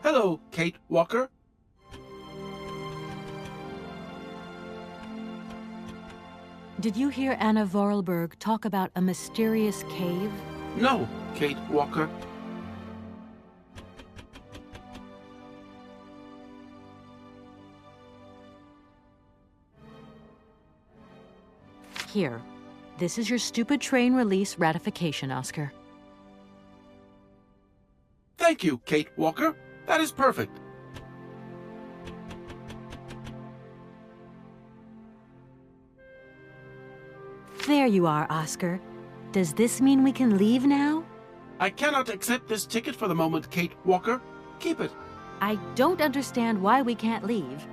Hello, Kate Walker. Did you hear Anna Vorarlberg talk about a mysterious cave? No, Kate Walker. Here. This is your stupid train release ratification, Oscar. Thank you, Kate Walker. That is perfect. There you are, Oscar. Does this mean we can leave now? I cannot accept this ticket for the moment, Kate Walker. Keep it. I don't understand why we can't leave.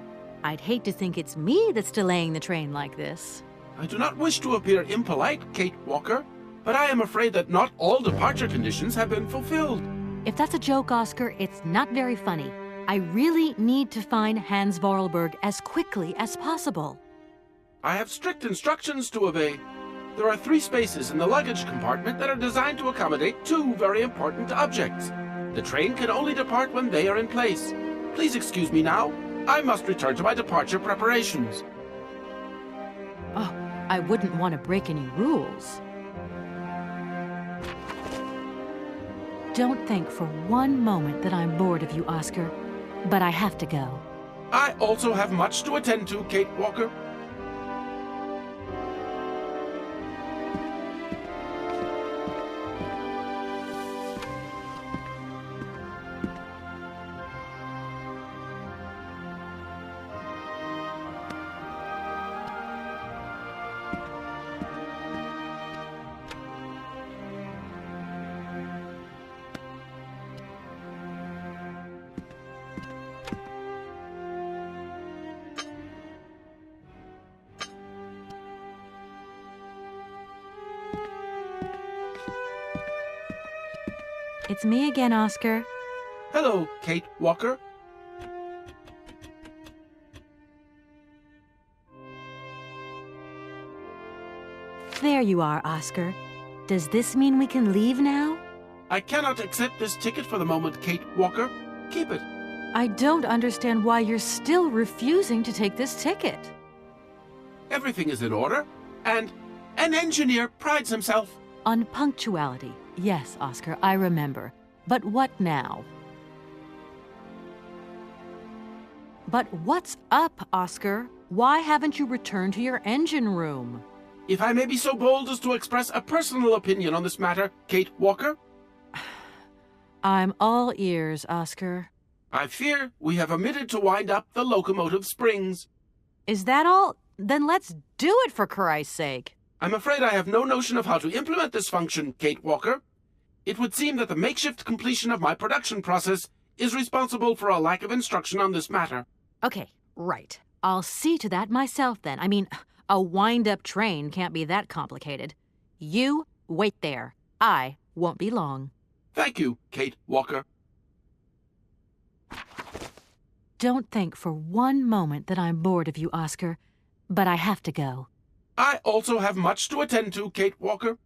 I'd hate to think it's me that's delaying the train like this. I do not wish to appear impolite, Kate Walker, but I am afraid that not all departure conditions have been fulfilled. If that's a joke, Oscar, it's not very funny. I really need to find Hans Vorarlberg as quickly as possible. I have strict instructions to obey. There are 3 spaces in the luggage compartment that are designed to accommodate 2 very important objects. The train can only depart when they are in place. Please excuse me now. I must return to my departure preparations. Oh, I wouldn't want to break any rules. Don't think for one moment that I'm bored of you, Oscar, but I have to go. I also have much to attend to, Kate Walker. It's me again, Oscar. Hello, Kate Walker. There you are, Oscar. Does this mean we can leave now? I cannot accept this ticket for the moment, Kate Walker. Keep it. I don't understand why you're still refusing to take this ticket. Everything is in order, and an engineer prides himself on punctuality. Yes, Oscar, I remember. But what now? But what's up, Oscar? Why haven't you returned to your engine room? If I may be so bold as to express a personal opinion on this matter, Kate Walker? I'm all ears, Oscar. I fear we have omitted to wind up the locomotive springs. Is that all? Then let's do it, for Christ's sake. I'm afraid I have no notion of how to implement this function, Kate Walker. It would seem that the makeshift completion of my production process is responsible for a lack of instruction on this matter. Okay, right. I'll see to that myself then. I mean, a wind-up train can't be that complicated. You wait there. I won't be long. Thank you, Kate Walker. Don't think for one moment that I'm bored of you, Oscar, but I have to go. I also have much to attend to, Kate Walker.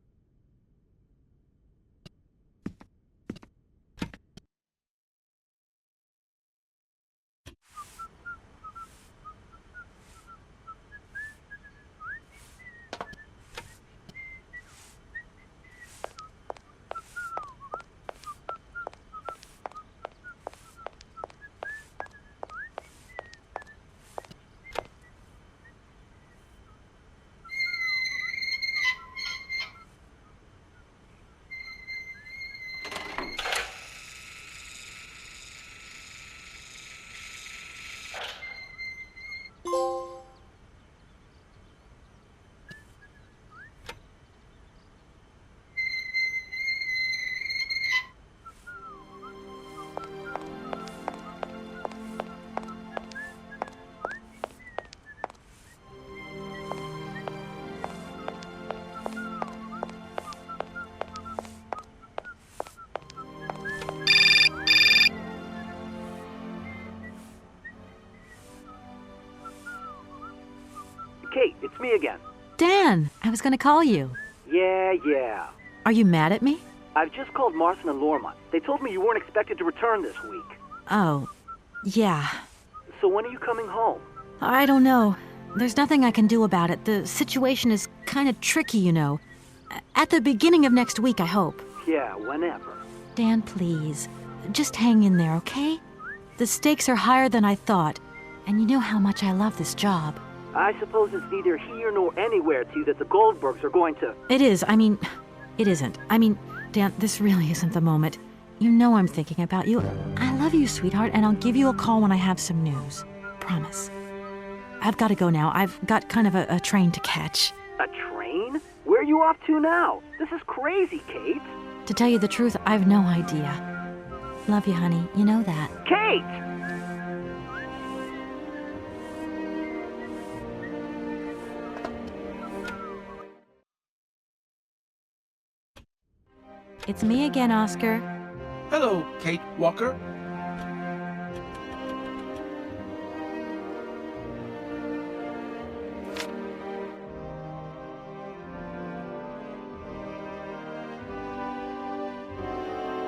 Kate, it's me again. Dan, I was going to call you. Yeah. Are you mad at me? I've just called Marson and Lorma. They told me you weren't expected to return this week. Oh, yeah. So when are you coming home? I don't know. There's nothing I can do about it. The situation is kind of tricky, you know. At the beginning of next week, I hope. Yeah, whenever. Dan, please. Just hang in there, okay? The stakes are higher than I thought, and you know how much I love this job. I suppose it's neither here nor anywhere to you that the Goldbergs are going to... It is. It isn't. Dan, this really isn't the moment. You know I'm thinking about you. I love you, sweetheart, and I'll give you a call when I have some news. Promise. I've got to go now. I've got kind of a train to catch. A train? Where are you off to now? This is crazy, Kate. To tell you the truth, I've no idea. Love you, honey. You know that. Kate! It's me again, Oscar. Hello, Kate Walker.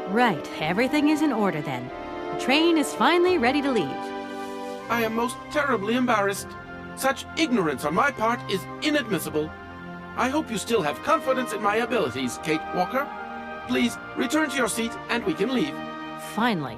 Right, everything is in order then. The train is finally ready to leave. I am most terribly embarrassed. Such ignorance on my part is inadmissible. I hope you still have confidence in my abilities, Kate Walker. Please, return to your seat and we can leave. Finally.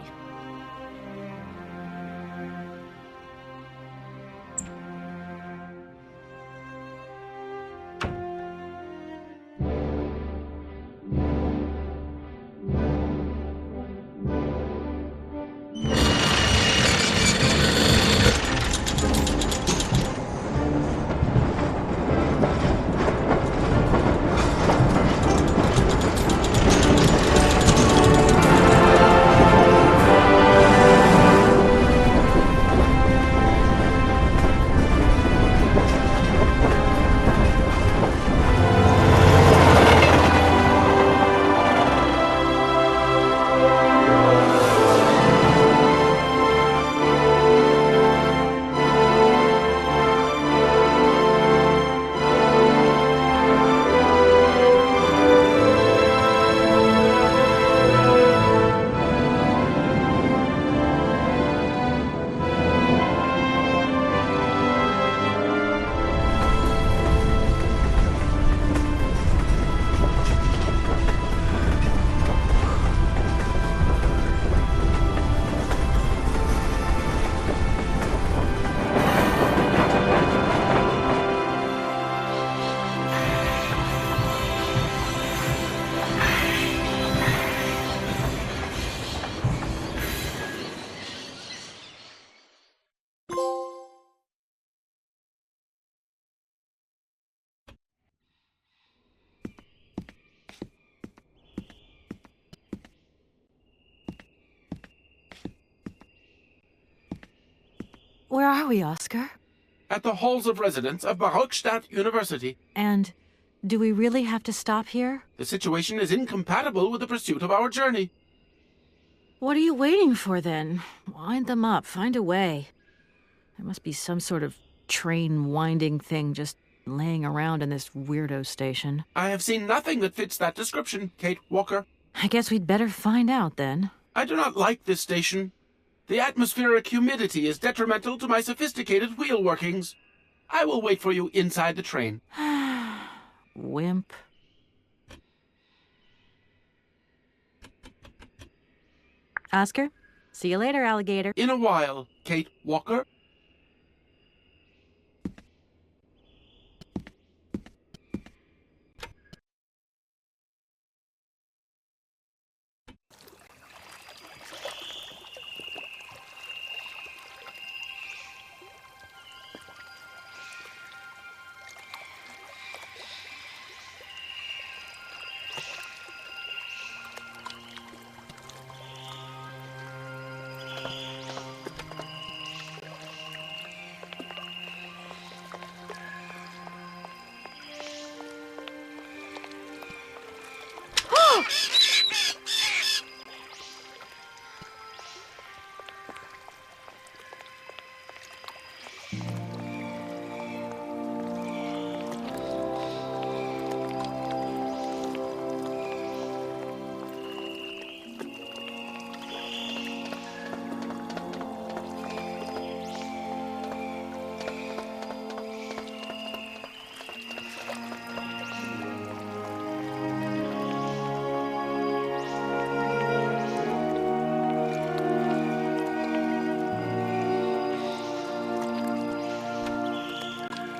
Where are we, Oscar? At the halls of residence of Barockstadt University. And do we really have to stop here? The situation is incompatible with the pursuit of our journey. What are you waiting for, then? Wind them up. Find a way. There must be some sort of train winding thing just laying around in this weirdo station. I have seen nothing that fits that description, Kate Walker. I guess we'd better find out, then. I do not like this station. The atmospheric humidity is detrimental to my sophisticated wheel workings. I will wait for you inside the train. Wimp. Oscar, see you later, alligator. In a while, Kate Walker.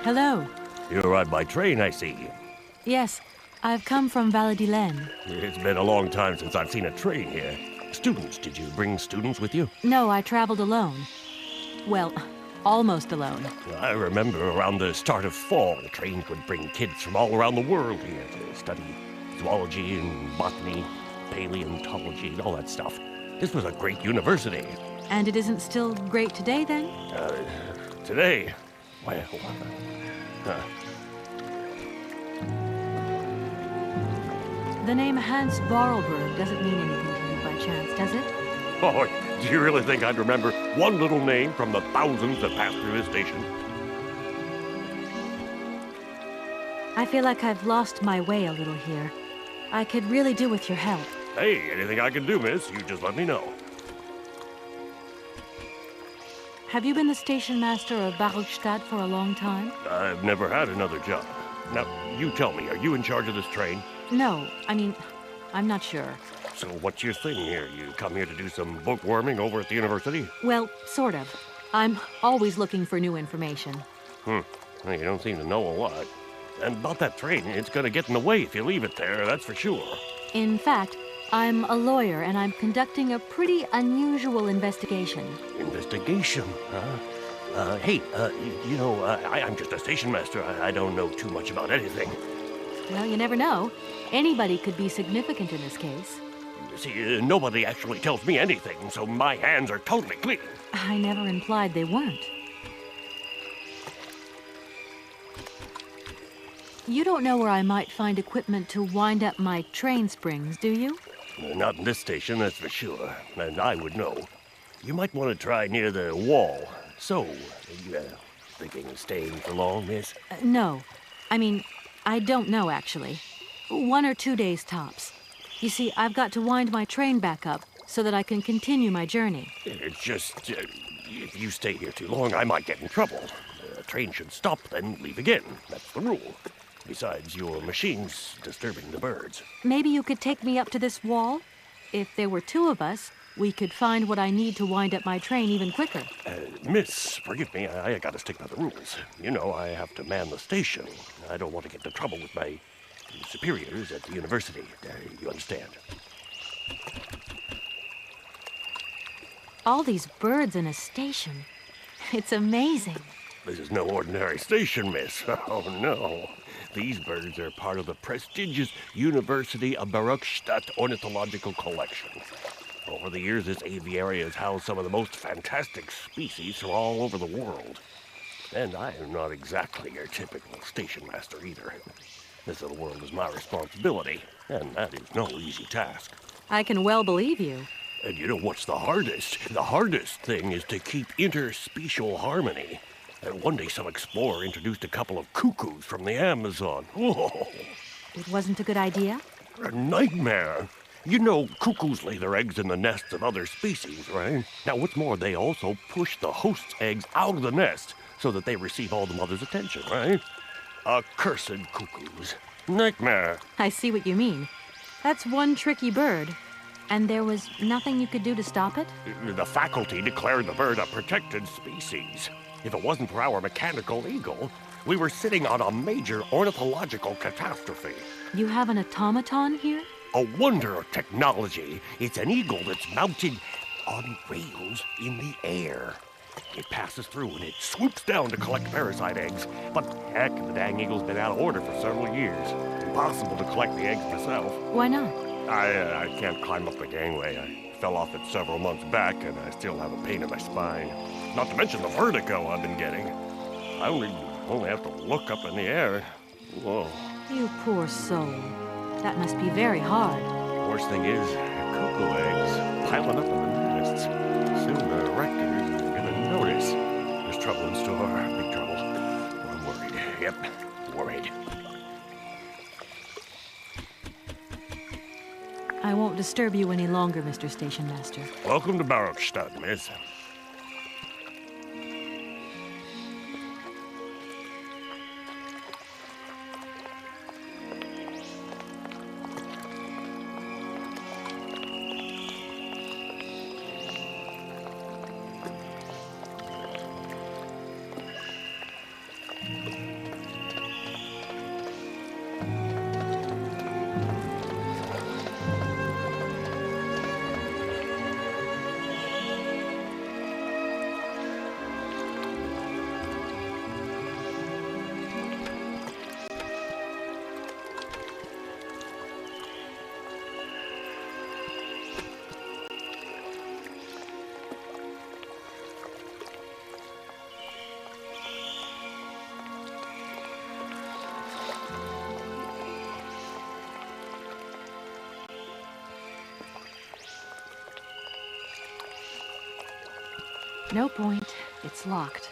Hello. You arrived by train, I see. Yes, I've come from Valladolid. It's been a long time since I've seen a train here. Students, did you bring students with you? No, I traveled alone. Well, almost alone. I remember around the start of fall, trains would bring kids from all around the world here to study zoology and botany, paleontology, and all that stuff. This was a great university. And it isn't still great today, then? Today? Well, The name Hans Vorarlberg doesn't mean anything to you by chance, does it? Oh, do you really think I'd remember one little name from the thousands that pass through this station? I feel like I've lost my way a little here. I could really do with your help. Hey, anything I can do, miss, you just let me know. Have you been the station master of Barokstadt for a long time? I've never had another job. Now, you tell me, are you in charge of this train? No, I mean, I'm not sure. So what's your thing here? You come here to do some bookworming over at the university? Well, sort of. I'm always looking for new information. Well, you don't seem to know a lot. And about that train, it's gonna get in the way if you leave it there, that's for sure. In fact, I'm a lawyer and I'm conducting a pretty unusual investigation. Investigation, huh? I'm just a station master. I don't know too much about anything. Well, you never know. Anybody could be significant in this case. See, nobody actually tells me anything, so my hands are totally clean. I never implied they weren't. You don't know where I might find equipment to wind up my train springs, do you? Not in this station, that's for sure. And I would know. You might want to try near the wall. So, you thinking of staying for long, miss? No. I mean, I don't know, actually. 1 or 2 days tops. You see, I've got to wind my train back up so that I can continue my journey. It's just, if you stay here too long, I might get in trouble. The train should stop, then leave again. That's the rule. Besides, your machine's disturbing the birds. Maybe you could take me up to this wall? If there were 2 of us, we could find what I need to wind up my train even quicker. Miss, forgive me, I gotta stick by the rules. You know, I have to man the station. I don't want to get into trouble with my superiors at the university. You understand? All these birds in a station. It's amazing. This is no ordinary station, miss. Oh, no. These birds are part of the prestigious University of Barokstadt Ornithological Collection. Over the years, this aviary has housed some of the most fantastic species from all over the world. And I am not exactly your typical station master either. This little world is my responsibility, and that is no easy task. I can well believe you. And you know what's the hardest? The hardest thing is to keep interspecial harmony. And one day some explorer introduced a couple of cuckoos from the Amazon. Whoa! It wasn't a good idea? A nightmare. You know, cuckoos lay their eggs in the nests of other species, right? Now, what's more, they also push the host's eggs out of the nest so that they receive all the mother's attention, right? Accursed cuckoos. Nightmare. I see what you mean. That's one tricky bird. And there was nothing you could do to stop it? The faculty declared the bird a protected species. If it wasn't for our mechanical eagle, we were sitting on a major ornithological catastrophe. You have an automaton here? A wonder of technology. It's an eagle that's mounted on rails in the air. It passes through and it swoops down to collect parasite eggs. But heck, the dang eagle's been out of order for several years. Impossible to collect the eggs myself. Why not? I can't climb up the gangway. I fell off it several months back and I still have a pain in my spine. Not to mention the vertigo I've been getting. I only have to look up in the air. Whoa. You poor soul. That must be very hard. Worst thing is, cuckoo eggs piling up in the nests. Soon the rectors are gonna notice. There's trouble in store, big trouble. I'm worried. Yep, worried. I won't disturb you any longer, Mr. Station Master. Welcome to Barokstadt, miss. No point. It's locked.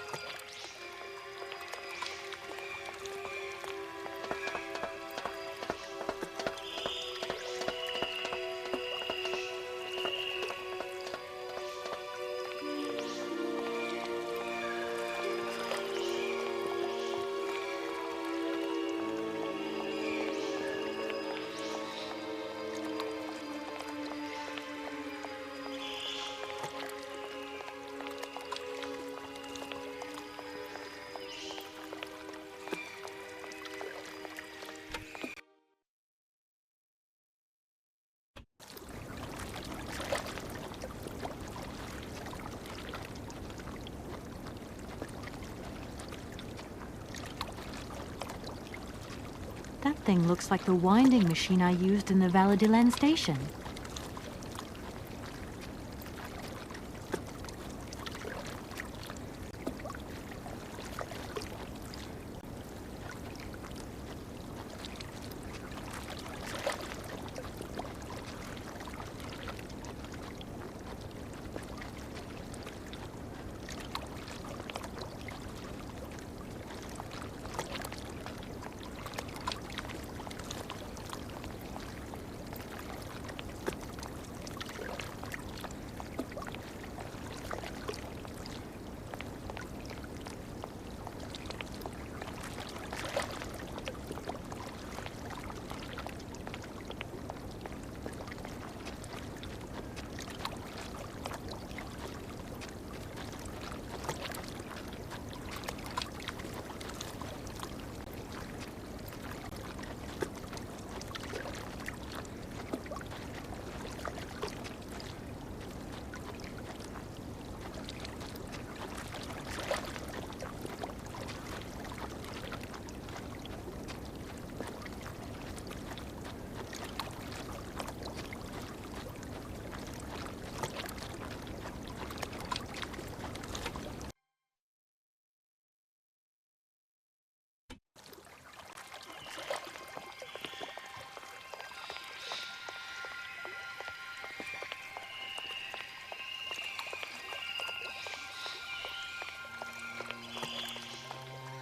That thing looks like the winding machine I used in the Valladolid station.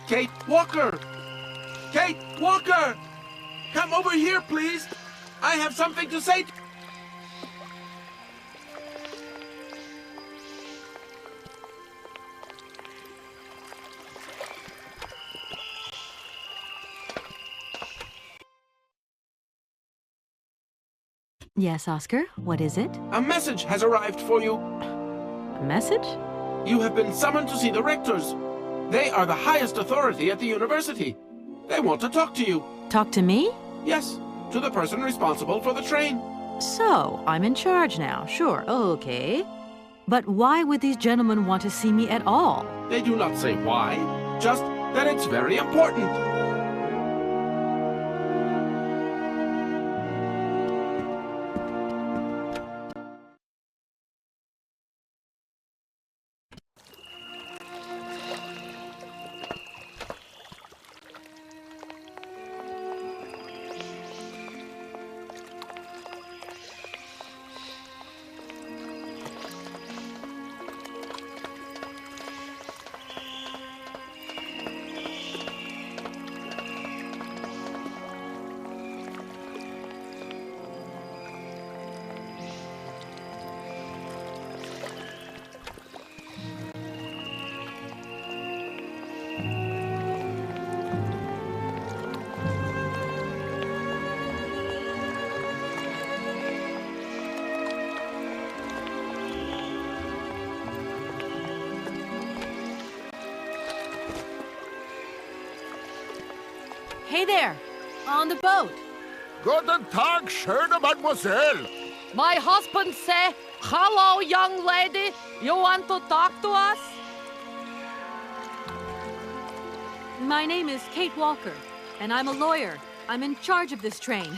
Kate Walker! Kate Walker! Come over here, please! I have something to say. Yes, Oscar, what is it? A message has arrived for you. A message? You have been summoned to see the rectors. They are the highest authority at the university. They want to talk to you. Talk to me? Yes, to the person responsible for the train. So, I'm in charge now. Sure, okay. But why would these gentlemen want to see me at all? They do not say why, just that it's very important. Hey there! On the boat! Guten Tag, schöne Mademoiselle! My husband say, hello, young lady. You want to talk to us? My name is Kate Walker, and I'm a lawyer. I'm in charge of this train.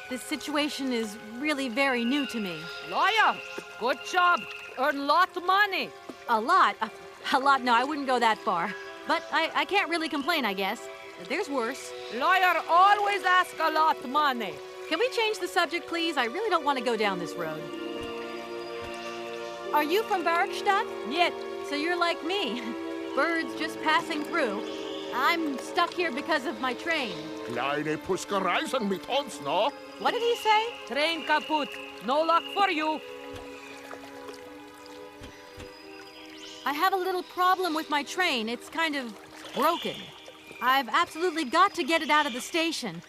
This situation is really very new to me. Lawyer, good job. Earn lot of money. A lot? A lot? No, I wouldn't go that far. But I can't really complain, I guess. There's worse. Lawyer always ask a lot of money. Can we change the subject, please? I really don't want to go down this road. Are you from Bergstadt? Yet, So you're like me. Birds just passing through. I'm stuck here because of my train. Kleine Puskereisen mit uns, no? What did he say? Train kaput. No luck for you. I have a little problem with my train. It's kind of broken. I've absolutely got to get it out of the station.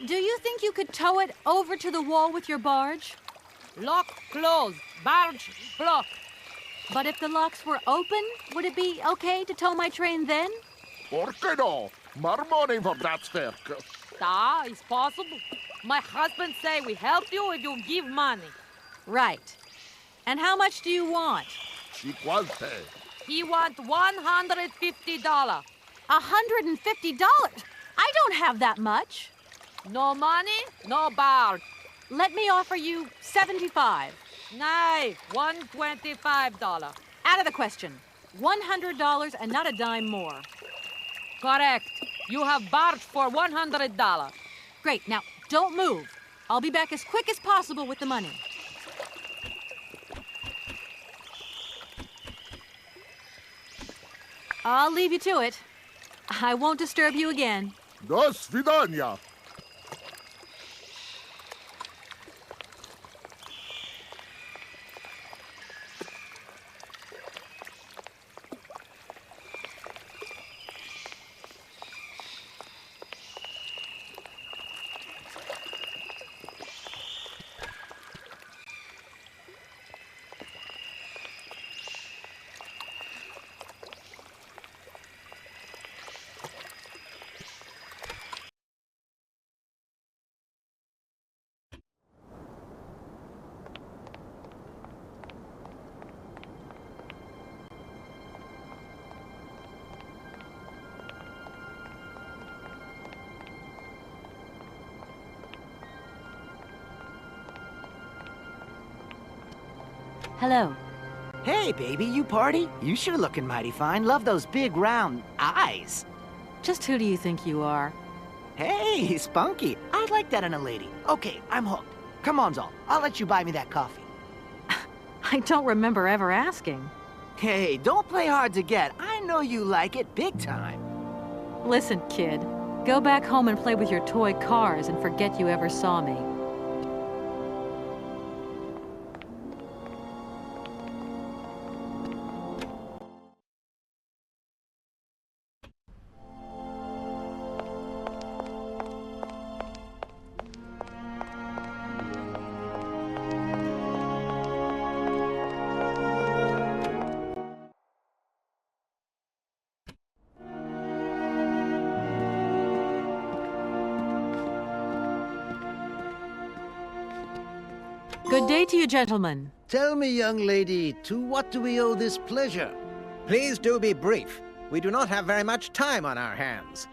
Do you think you could tow it over to the wall with your barge? Lock closed. Barge blocked. But if the locks were open, would it be okay to tow my train then? Por qué no? More money for that werk. Ah, it's possible. My husband say we help you if you give money. Right. And how much do you want? Cinquante. He want $150. $150? I don't have that much. No money, no barge. Let me offer you $75. Nay, $125. Out of the question. $100 and not a dime more. Correct. You have barge for $100. Great. Now, don't move. I'll be back as quick as possible with the money. I'll leave you to it. I won't disturb you again. До свидания. Hello. Hey, baby, you party? You sure looking mighty fine. Love those big, round eyes. Just who do you think you are? Hey, spunky. I like that in a lady. Okay, I'm hooked. Come on, Zol. I'll let you buy me that coffee. I don't remember ever asking. Hey, don't play hard to get. I know you like it big time. Listen, kid. Go back home and play with your toy cars and forget you ever saw me. Good day to you, gentlemen. Tell me, young lady, to what do we owe this pleasure? Please do be brief. We do not have very much time on our hands.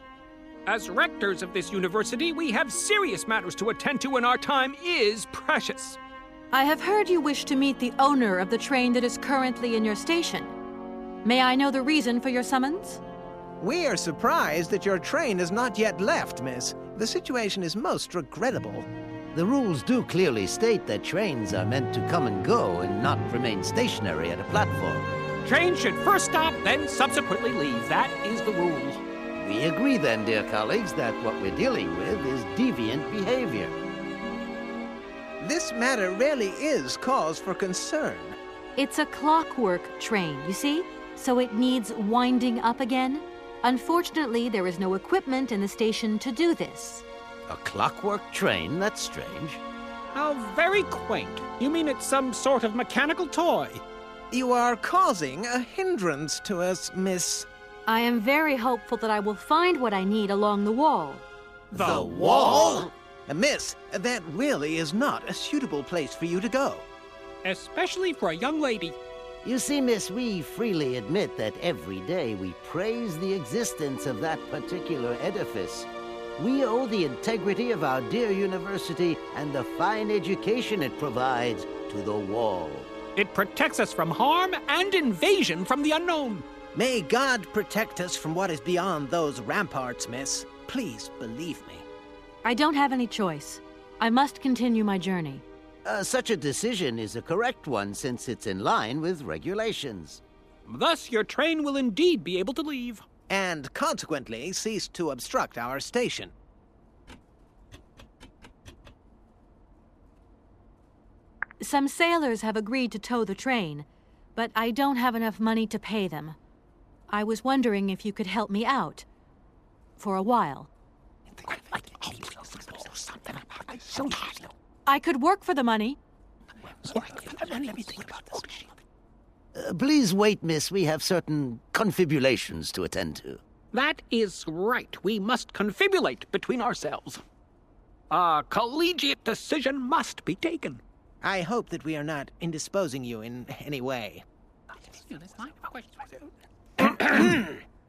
As rectors of this university, we have serious matters to attend to, and our time is precious. I have heard you wish to meet the owner of the train that is currently in your station. May I know the reason for your summons? We are surprised that your train has not yet left, miss. The situation is most regrettable. The rules do clearly state that trains are meant to come and go and not remain stationary at a platform. Trains should first stop, then subsequently leave. That is the rule. We agree then, dear colleagues, that what we're dealing with is deviant behavior. This matter really is cause for concern. It's a clockwork train, you see? So it needs winding up again. Unfortunately, there is no equipment in the station to do this. A clockwork train? That's strange. How very quaint. You mean it's some sort of mechanical toy? You are causing a hindrance to us, miss. I am very hopeful that I will find what I need along the wall. The wall? Miss, that really is not a suitable place for you to go. Especially for a young lady. You see, miss, we freely admit that every day we praise the existence of that particular edifice. We owe the integrity of our dear university and the fine education it provides to the wall. It protects us from harm and invasion from the unknown. May God protect us from what is beyond those ramparts, miss. Please believe me. I don't have any choice. I must continue my journey. Such a decision is a correct one since it's in line with regulations. Thus, your train will indeed be able to leave. And consequently cease to obstruct our station. Some sailors have agreed to tow the train, but I don't have enough money to pay them. I was wondering if you could help me out. For a while. I could work for the money. Please wait, miss. We have certain confibulations to attend to. That is right. We must confibulate between ourselves. A collegiate decision must be taken. I hope that we are not indisposing you in any way.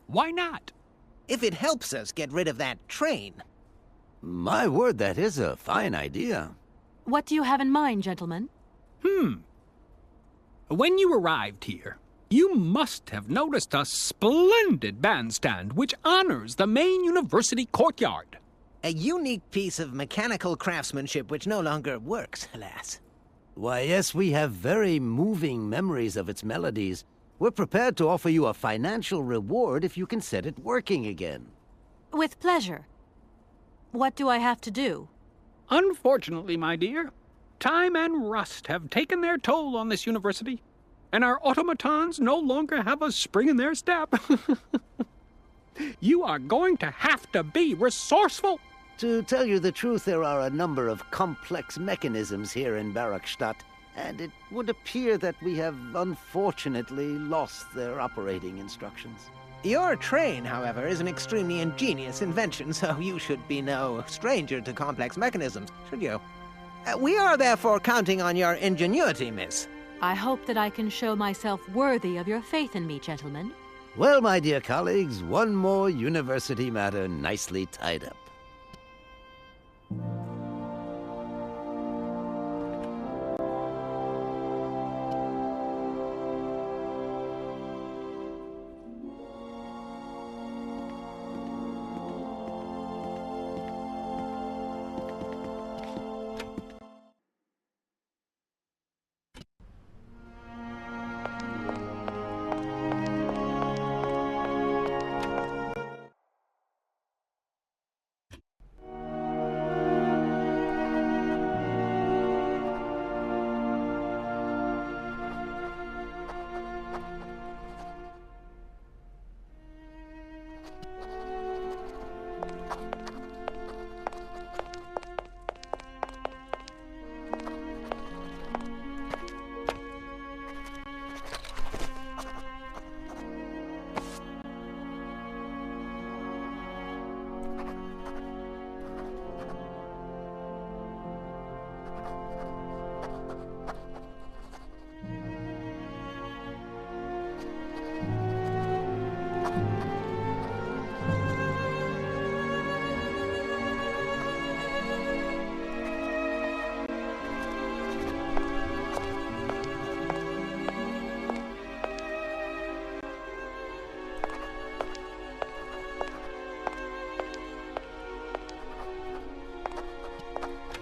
Why not? If it helps us get rid of that train. My word, that is a fine idea. What do you have in mind, gentlemen? When you arrived here, you must have noticed a splendid bandstand which honors the main university courtyard. A unique piece of mechanical craftsmanship which no longer works, alas. Why, yes, we have very moving memories of its melodies. We're prepared to offer you a financial reward if you can set it working again. With pleasure. What do I have to do? Unfortunately, my dear, time and rust have taken their toll on this university, and our automatons no longer have a spring in their step. You are going to have to be resourceful. To tell you the truth, there are a number of complex mechanisms here in Barakstadt, and it would appear that we have unfortunately lost their operating instructions. Your train, however, is an extremely ingenious invention, so you should be no stranger to complex mechanisms, should you? We are therefore counting on your ingenuity, miss. I hope that I can show myself worthy of your faith in me, gentlemen. Well, my dear colleagues, one more university matter nicely tied up.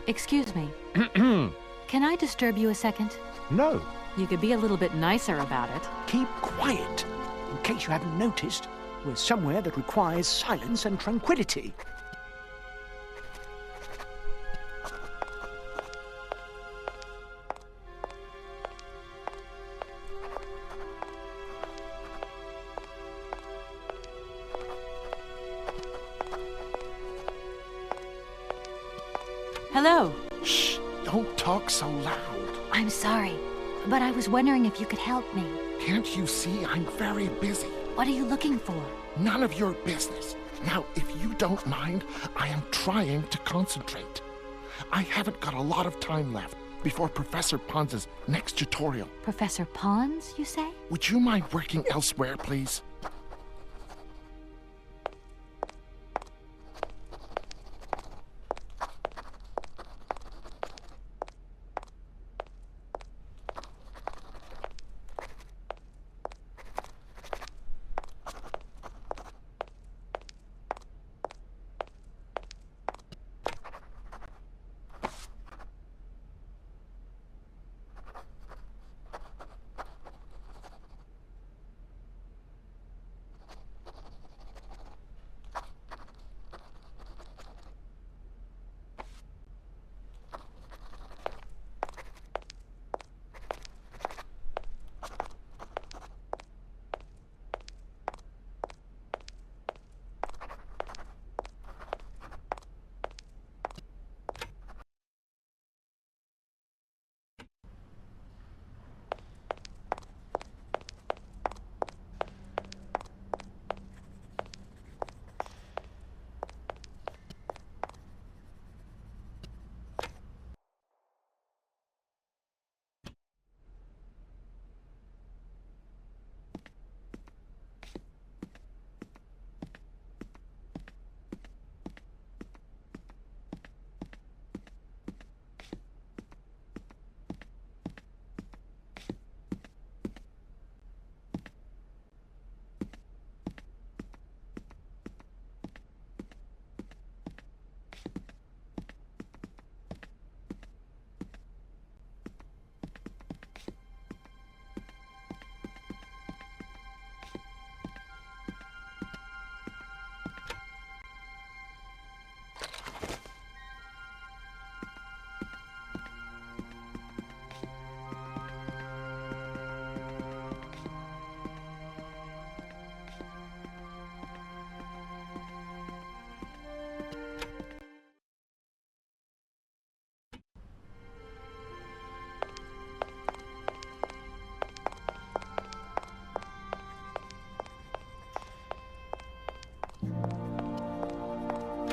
Excuse me. Can I disturb you a second? No. You could be a little bit nicer about it. Keep quiet. In case you haven't noticed, we're somewhere that requires silence and tranquility. Hello. Shh! Don't talk so loud. I'm sorry, but I was wondering if you could help me. Can't you see I'm very busy? What are you looking for? None of your business. Now, if you don't mind, I am trying to concentrate. I haven't got a lot of time left before Professor Pons' next tutorial. Professor Pons, you say? Would you mind working elsewhere, please?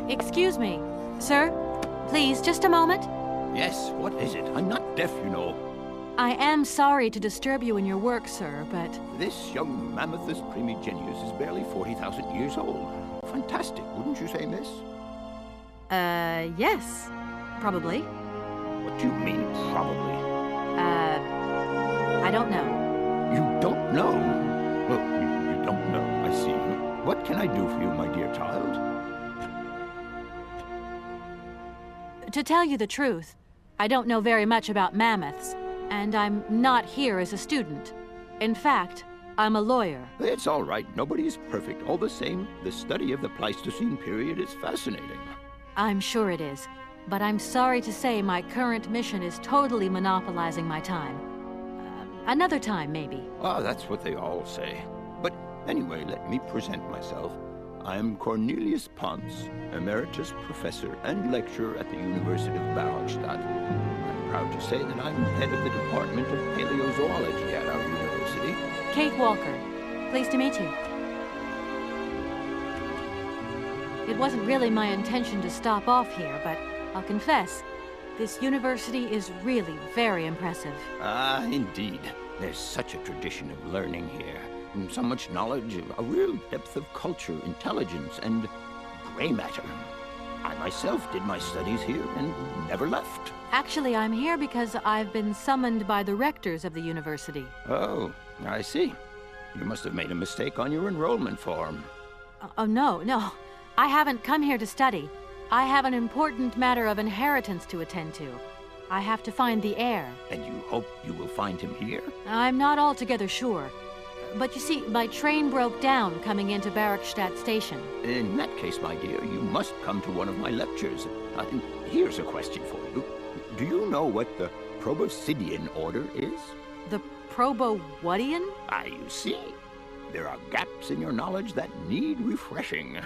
Excuse me. Sir, please, just a moment. Yes, what is it? I'm not deaf, you know. I am sorry to disturb you in your work, sir, but... This young Mammothus primigenius is barely 40,000 years old. Fantastic, wouldn't you say, miss? Yes. Probably. What do you mean, probably? I don't know. You don't know? Well, you don't know, I see. What can I do for you, my dear child? To tell you the truth, I don't know very much about mammoths, and I'm not here as a student. In fact, I'm a lawyer. It's all right. Nobody is perfect. All the same, the study of the Pleistocene period is fascinating. I'm sure it is, but I'm sorry to say my current mission is totally monopolizing my time. Another time, maybe. Ah, that's what they all say. But anyway, let me present myself. I am Cornelius Ponce, Emeritus Professor and Lecturer at the University of Barogstadt. I'm proud to say that I'm head of the Department of Paleozoology at our university. Kate Walker. Pleased to meet you. It wasn't really my intention to stop off here, but I'll confess, this university is really very impressive. Ah, indeed. There's such a tradition of learning here. And so much knowledge, a real depth of culture, intelligence, and gray matter. I myself did my studies here and never left. Actually, I'm here because I've been summoned by the rectors of the university. Oh, I see. You must have made a mistake on your enrollment form. Oh, no. I haven't come here to study. I have an important matter of inheritance to attend to. I have to find the heir. And you hope you will find him here? I'm not altogether sure. But you see, my train broke down coming into Barogstadt Station. In that case, my dear, you must come to one of my lectures. Here's a question for you. Do you know what the Proboscidean order is? The Probo-whatian? Ah, you see. There are gaps in your knowledge that need refreshing.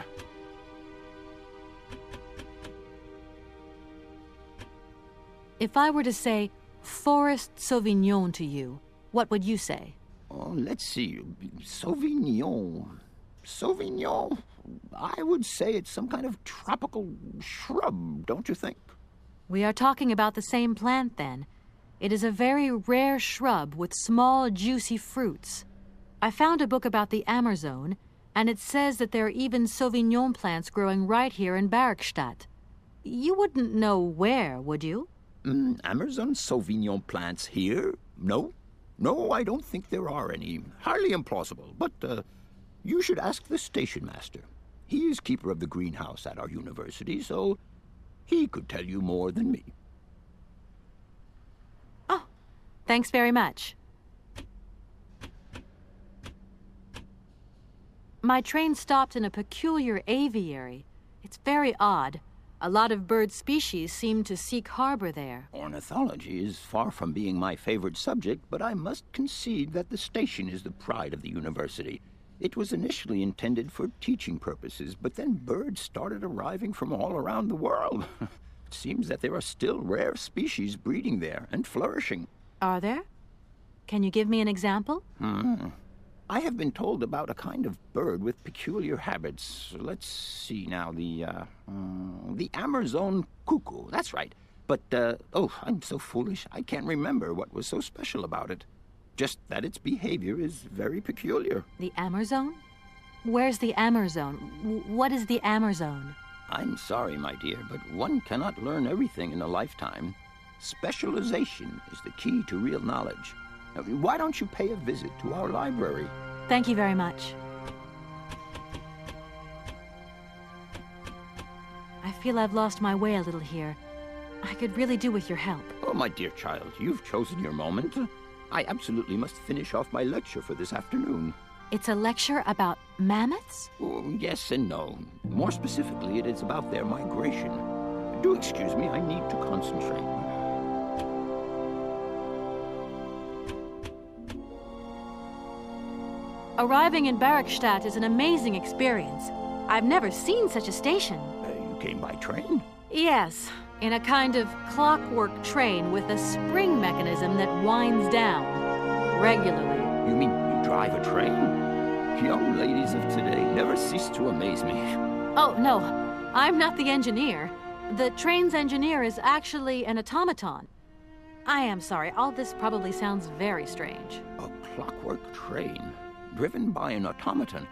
If I were to say Forest Sauvignon to you, what would you say? Oh, let's see. Sauvignon. Sauvignon? I would say it's some kind of tropical shrub, don't you think? We are talking about the same plant, then. It is a very rare shrub with small, juicy fruits. I found a book about the Amazon, and it says that there are even Sauvignon plants growing right here in Barogstadt. You wouldn't know where, would you? Amazon Sauvignon plants here? No. No, I don't think there are any. Hardly implausible. But you should ask the station master. He is keeper of the greenhouse at our university, so he could tell you more than me. Oh, thanks very much. My train stopped in a peculiar aviary. It's very odd. A lot of bird species seem to seek harbor there. Ornithology is far from being my favorite subject, but I must concede that the station is the pride of the university. It was initially intended for teaching purposes, but then birds started arriving from all around the world. It seems that there are still rare species breeding there and flourishing. Are there? Can you give me an example? I have been told about a kind of bird with peculiar habits. Let's see now, the Amazon cuckoo, that's right. But, I'm so foolish, I can't remember what was so special about it. Just that its behavior is very peculiar. The Amazon? Where's the Amazon? What is the Amazon? I'm sorry, my dear, but one cannot learn everything in a lifetime. Specialization is the key to real knowledge. Why don't you pay a visit to our library? Thank you very much. I feel I've lost my way a little here. I could really do with your help. Oh, my dear child, you've chosen your moment. I absolutely must finish off my lecture for this afternoon. It's a lecture about mammoths? Oh, yes and no. More specifically, it is about their migration. Do excuse me, I need to concentrate. Arriving in Barogstadt is an amazing experience. I've never seen such a station. You came by train? Yes, in a kind of clockwork train with a spring mechanism that winds down regularly. You mean you drive a train? Young ladies of today never cease to amaze me. Oh, no. I'm not the engineer. The train's engineer is actually an automaton. I am sorry, all this probably sounds very strange. A clockwork train, driven by an automaton.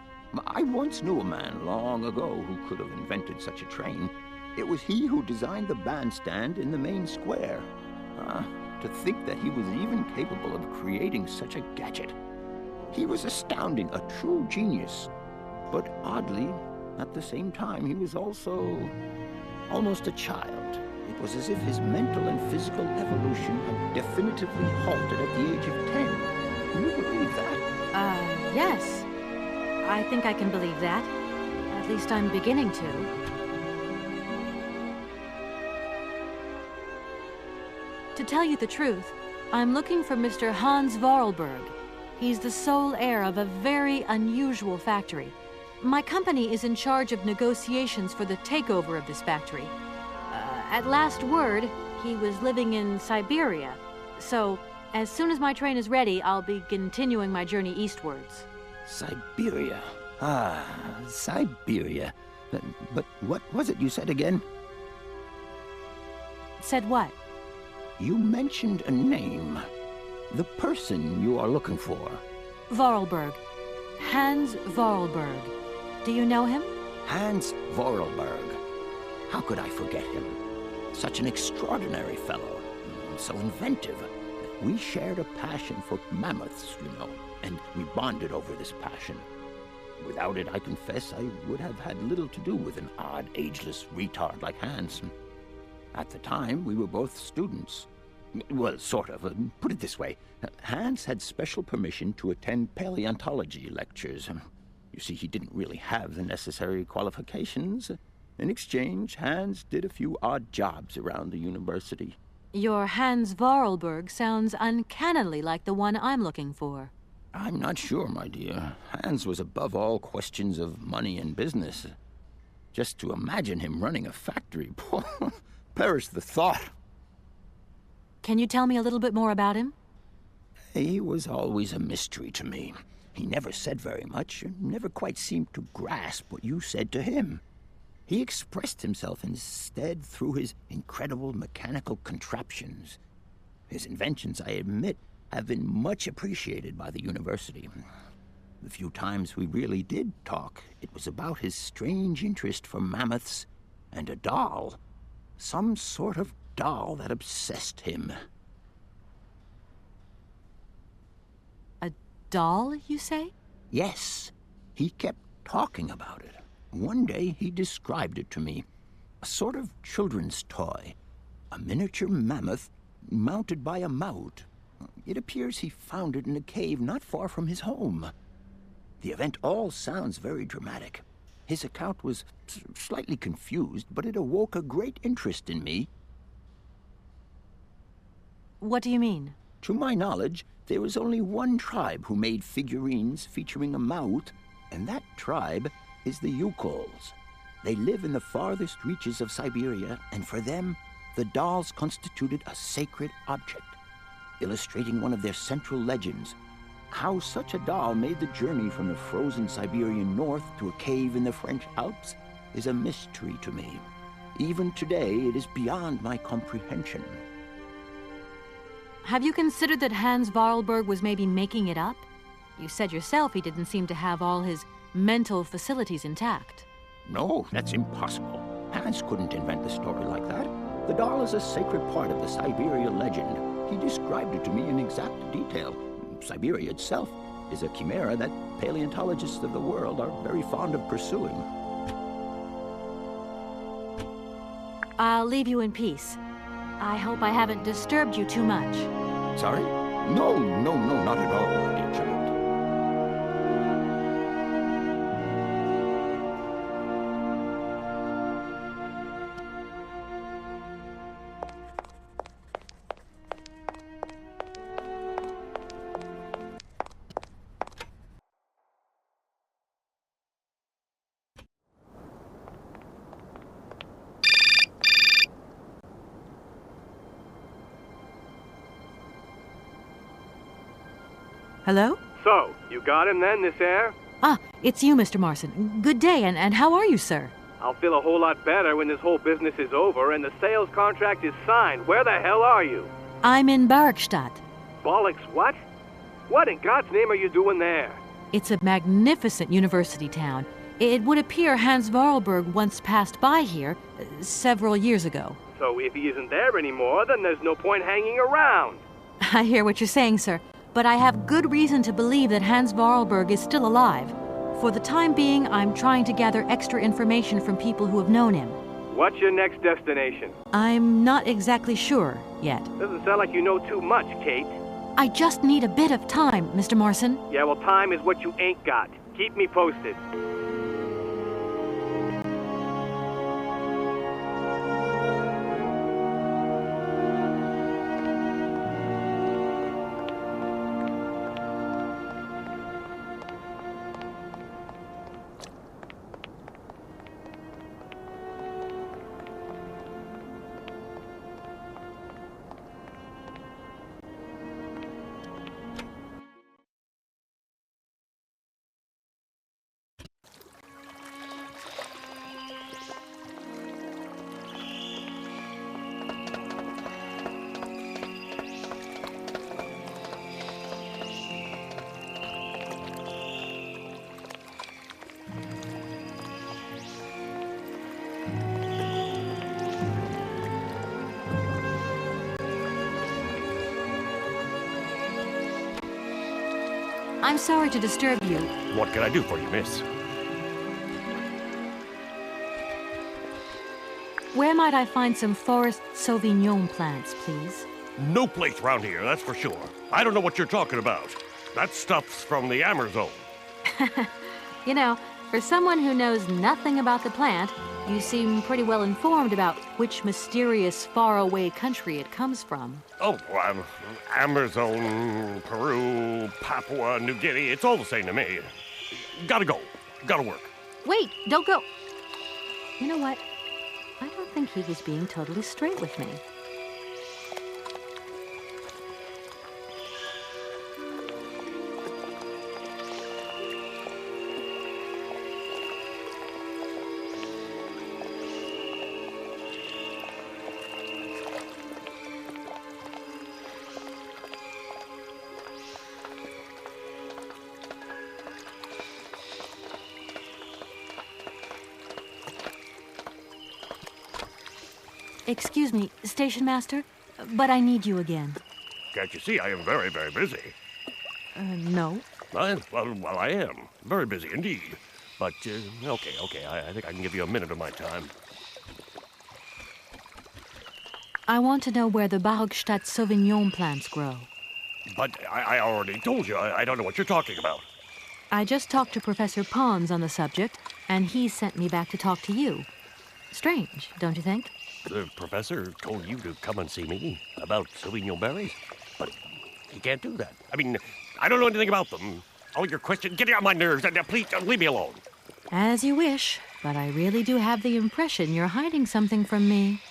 I once knew a man long ago who could have invented such a train. It was he who designed the bandstand in the main square. To think that he was even capable of creating such a gadget. He was astounding, a true genius. But oddly, at the same time, he was also almost a child. It was as if his mental and physical evolution had definitively halted at the age of 10. Can you believe that? Yes. I think I can believe that. At least I'm beginning to. To tell you the truth, I'm looking for Mr. Hans Vorarlberg. He's the sole heir of a very unusual factory. My company is in charge of negotiations for the takeover of this factory. At last word, he was living in Syberia. So, as soon as my train is ready, I'll be continuing my journey eastwards. Syberia. Syberia. But what was it you said again? Said what? You mentioned a name. The person you are looking for. Vorarlberg. Hans Vorarlberg. Do you know him? Hans Vorarlberg. How could I forget him? Such an extraordinary fellow. So inventive. We shared a passion for mammoths, you know, and we bonded over this passion. Without it, I confess, I would have had little to do with an odd, ageless retard like Hans. At the time, we were both students. Well, sort of. Put it this way. Hans had special permission to attend paleontology lectures. You see, he didn't really have the necessary qualifications. In exchange, Hans did a few odd jobs around the university. Your Hans Vorarlberg sounds uncannily like the one I'm looking for. I'm not sure, my dear. Hans was above all questions of money and business. Just to imagine him running a factory, perish the thought. Can you tell me a little bit more about him? He was always a mystery to me. He never said very much, and never quite seemed to grasp what you said to him. He expressed himself instead through his incredible mechanical contraptions. His inventions, I admit, have been much appreciated by the university. The few times we really did talk, it was about his strange interest for mammoths and a doll. Some sort of doll that obsessed him. A doll, you say? Yes. He kept talking about it. One day he described it to me. A sort of children's toy. A miniature mammoth mounted by a mount. It appears he found it in a cave not far from his home. The event all sounds very dramatic. His account was slightly confused, but it awoke a great interest in me. What do you mean? To my knowledge, there is only one tribe who made figurines featuring a mouth, and that tribe is the Yukols. They live in the farthest reaches of Syberia, and for them, the dolls constituted a sacred object, illustrating one of their central legends. How such a doll made the journey from the frozen Siberian north to a cave in the French Alps is a mystery to me. Even today, it is beyond my comprehension. Have you considered that Hans Vorarlberg was maybe making it up? You said yourself he didn't seem to have all his mental facilities intact. No, that's impossible. Hans couldn't invent a story like that. The doll is a sacred part of the Syberia legend. He described it to me in exact detail. Syberia itself is a chimera that paleontologists of the world are very fond of pursuing. I'll leave you in peace. I hope I haven't disturbed you too much. Sorry? No, not at all, dear child. Hello? So, you got him then, this air? Ah, it's you, Mr. Marson. Good day, and how are you, sir? I'll feel a whole lot better when this whole business is over and the sales contract is signed. Where the hell are you? I'm in Barkstadt. Bollocks, what? What in God's name are you doing there? It's a magnificent university town. It would appear Hans Vorarlberg once passed by here several years ago. So if he isn't there anymore, then there's no point hanging around. I hear what you're saying, sir, but I have good reason to believe that Hans Vorarlberg is still alive. For the time being, I'm trying to gather extra information from people who have known him. What's your next destination? I'm not exactly sure yet. Doesn't sound like you know too much, Kate. I just need a bit of time, Mr. Morrison. Yeah, well, time is what you ain't got. Keep me posted. I'm sorry to disturb you. What can I do for you, miss? Where might I find some forest Sauvignon plants, please? No place around here, that's for sure. I don't know what you're talking about. That stuff's from the Ammerzone. You know, for someone who knows nothing about the plant, you seem pretty well informed about which mysterious faraway country it comes from. Oh, Ammerzone, Peru, Papua New Guinea, it's all the same to me. Gotta go. Gotta work. Wait, don't go. You know what? I don't think he was being totally straight with me. Excuse me, Station Master, but I need you again. Can't you see I am very, very busy? No. Well, I am. Very busy indeed. But, okay, I think I can give you a minute of my time. I want to know where the Barkstadt Sauvignon plants grow. But I already told you, I don't know what you're talking about. I just talked to Professor Pons on the subject, and he sent me back to talk to you. Strange, don't you think? The professor told you to come and see me about Sauvignon berries, but he can't do that. I mean, I don't know anything about them. All your questions, get on my nerves, and please leave me alone. As you wish, but I really do have the impression you're hiding something from me.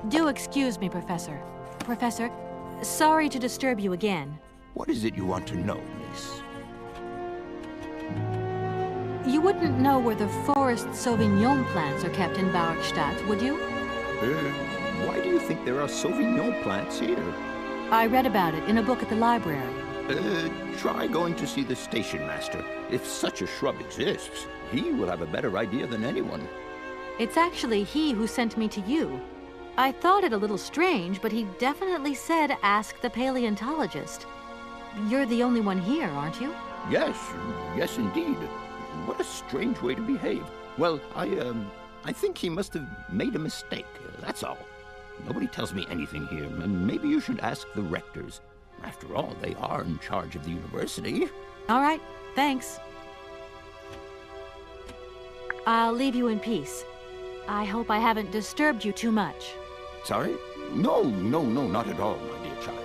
Do excuse me, Professor. Professor, sorry to disturb you again. What is it you want to know, miss? You wouldn't know where the forest Sauvignon plants are kept in Barkstadt, would you? Why do you think there are Sauvignon plants here? I read about it in a book at the library. Try going to see the station master. If such a shrub exists, he will have a better idea than anyone. It's actually he who sent me to you. I thought it a little strange, but he definitely said ask the paleontologist. You're the only one here, aren't you? Yes indeed. What a strange way to behave. Well, I think he must have made a mistake, that's all. Nobody tells me anything here, and maybe you should ask the rectors. After all, they are in charge of the university. All right, thanks. I'll leave you in peace. I hope I haven't disturbed you too much. Sorry? No, not at all, my dear child.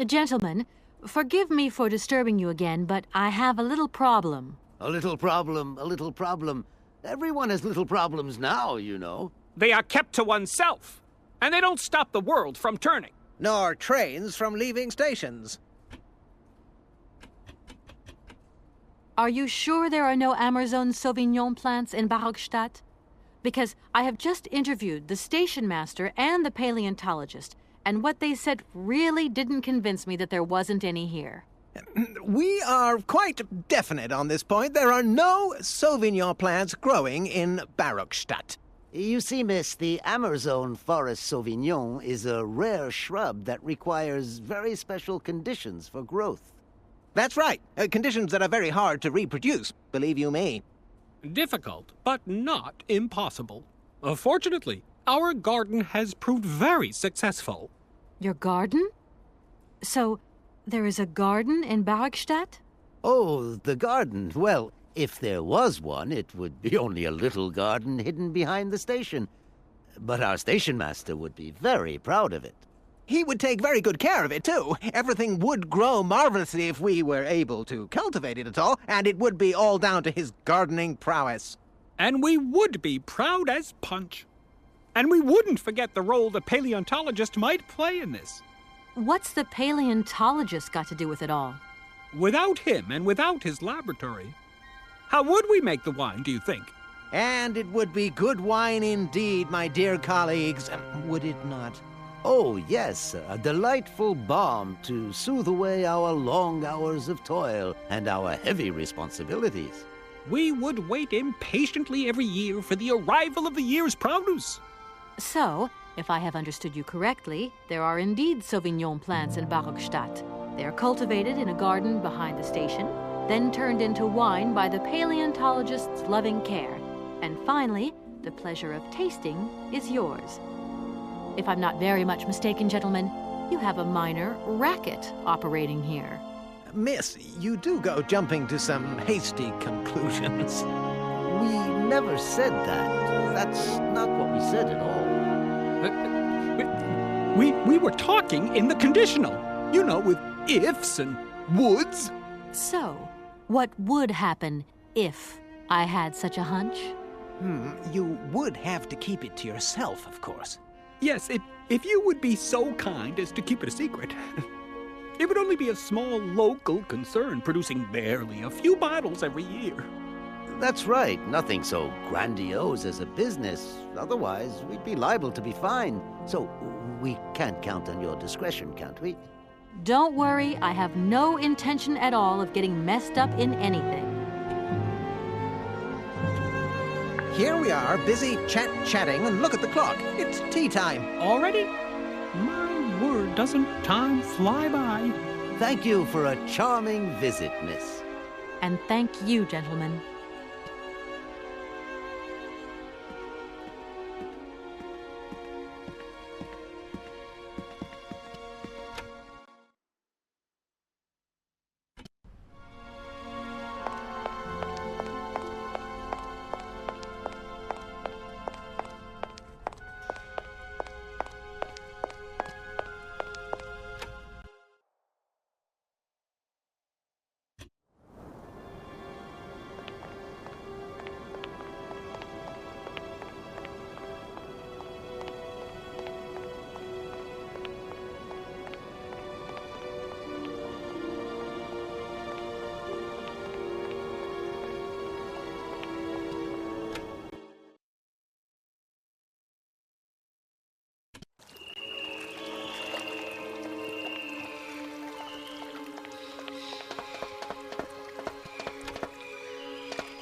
Gentlemen, forgive me for disturbing you again, but I have a little problem. A little problem, a little problem. Everyone has little problems now, you know. They are kept to oneself, and they don't stop the world from turning. Nor trains from leaving stations. Are you sure there are no Amazon Sauvignon plants in Barockstadt? Because I have just interviewed the station master and the paleontologist, and what they said really didn't convince me that there wasn't any here. We are quite definite on this point. There are no Sauvignon plants growing in Barockstadt. You see, miss, the Amazon Forest Sauvignon is a rare shrub that requires very special conditions for growth. That's right. Conditions that are very hard to reproduce, believe you me. Difficult, but not impossible. Fortunately, our garden has proved very successful. Your garden? So, there is a garden in Barockstadt? Oh, the garden. Well, if there was one, it would be only a little garden hidden behind the station. But our station master would be very proud of it. He would take very good care of it, too. Everything would grow marvelously if we were able to cultivate it at all, and it would be all down to his gardening prowess. And we would be proud as punch. And we wouldn't forget the role the paleontologist might play in this. What's the paleontologist got to do with it all? Without him and without his laboratory, how would we make the wine, do you think? And it would be good wine indeed, my dear colleagues, would it not? Oh, yes, a delightful balm to soothe away our long hours of toil and our heavy responsibilities. We would wait impatiently every year for the arrival of the year's produce. So, if I have understood you correctly, there are indeed Sauvignon plants in Barockstadt. They are cultivated in a garden behind the station, then turned into wine by the paleontologist's loving care. And finally, the pleasure of tasting is yours. If I'm not very much mistaken, gentlemen, you have a minor racket operating here. Miss, you do go jumping to some hasty conclusions. We never said that. That's not what we said at all. We were talking in the conditional. You know, with ifs and woulds. So, what would happen if I had such a hunch? You would have to keep it to yourself, of course. Yes, if you would be so kind as to keep it a secret. It would only be a small local concern, producing barely a few bottles every year. That's right. Nothing so grandiose as a business. Otherwise, we'd be liable to be fined. So, we can't count on your discretion, can't we? Don't worry, I have no intention at all of getting messed up in anything. Here we are, busy chatting, and look at the clock. It's tea time. Already? My word, doesn't time fly by? Thank you for a charming visit, miss. And thank you, gentlemen.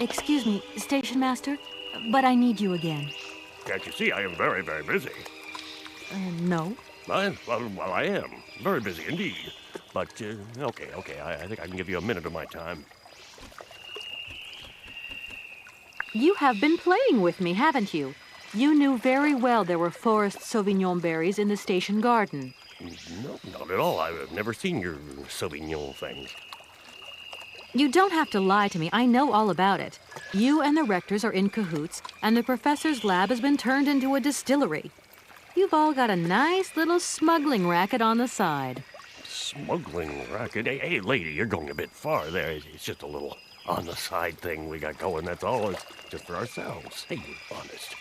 Excuse me, Station Master, but I need you again. Can't you see I am very, very busy? No. Well, I am. Very busy indeed. But, okay, I think I can give you a minute of my time. You have been playing with me, haven't you? You knew very well there were forest Sauvignon berries in the station garden. No, not at all. I've never seen your Sauvignon things. You don't have to lie to me. I know all about it. You and the rectors are in cahoots, and the professor's lab has been turned into a distillery. You've all got a nice little smuggling racket on the side. Smuggling racket? Hey, lady, you're going a bit far there. It's just a little on-the-side thing we got going, that's all. It's just for ourselves. Hey, you're honest.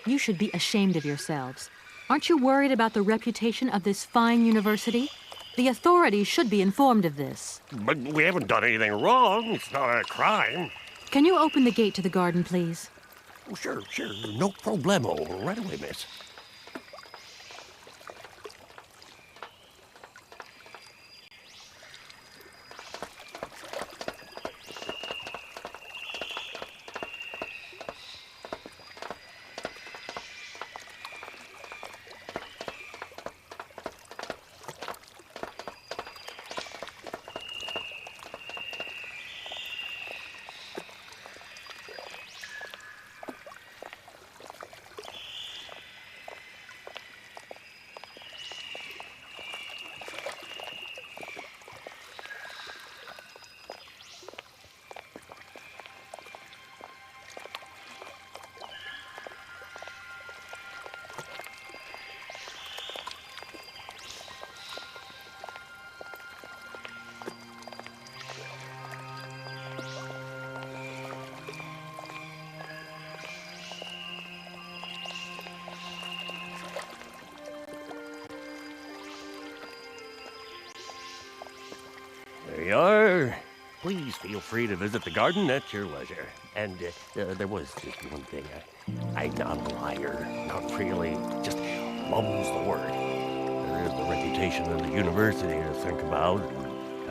You should be ashamed of yourselves. Aren't you worried about the reputation of this fine university? The authorities should be informed of this. But we haven't done anything wrong. It's not a crime. Can you open the gate to the garden, please? Oh, sure. No problemo. Right away, miss. There you are. Please feel free to visit the garden at your leisure. And there was just one thing. I'm not a liar. Not really. Just mum's the word. There is the reputation of the university to think about.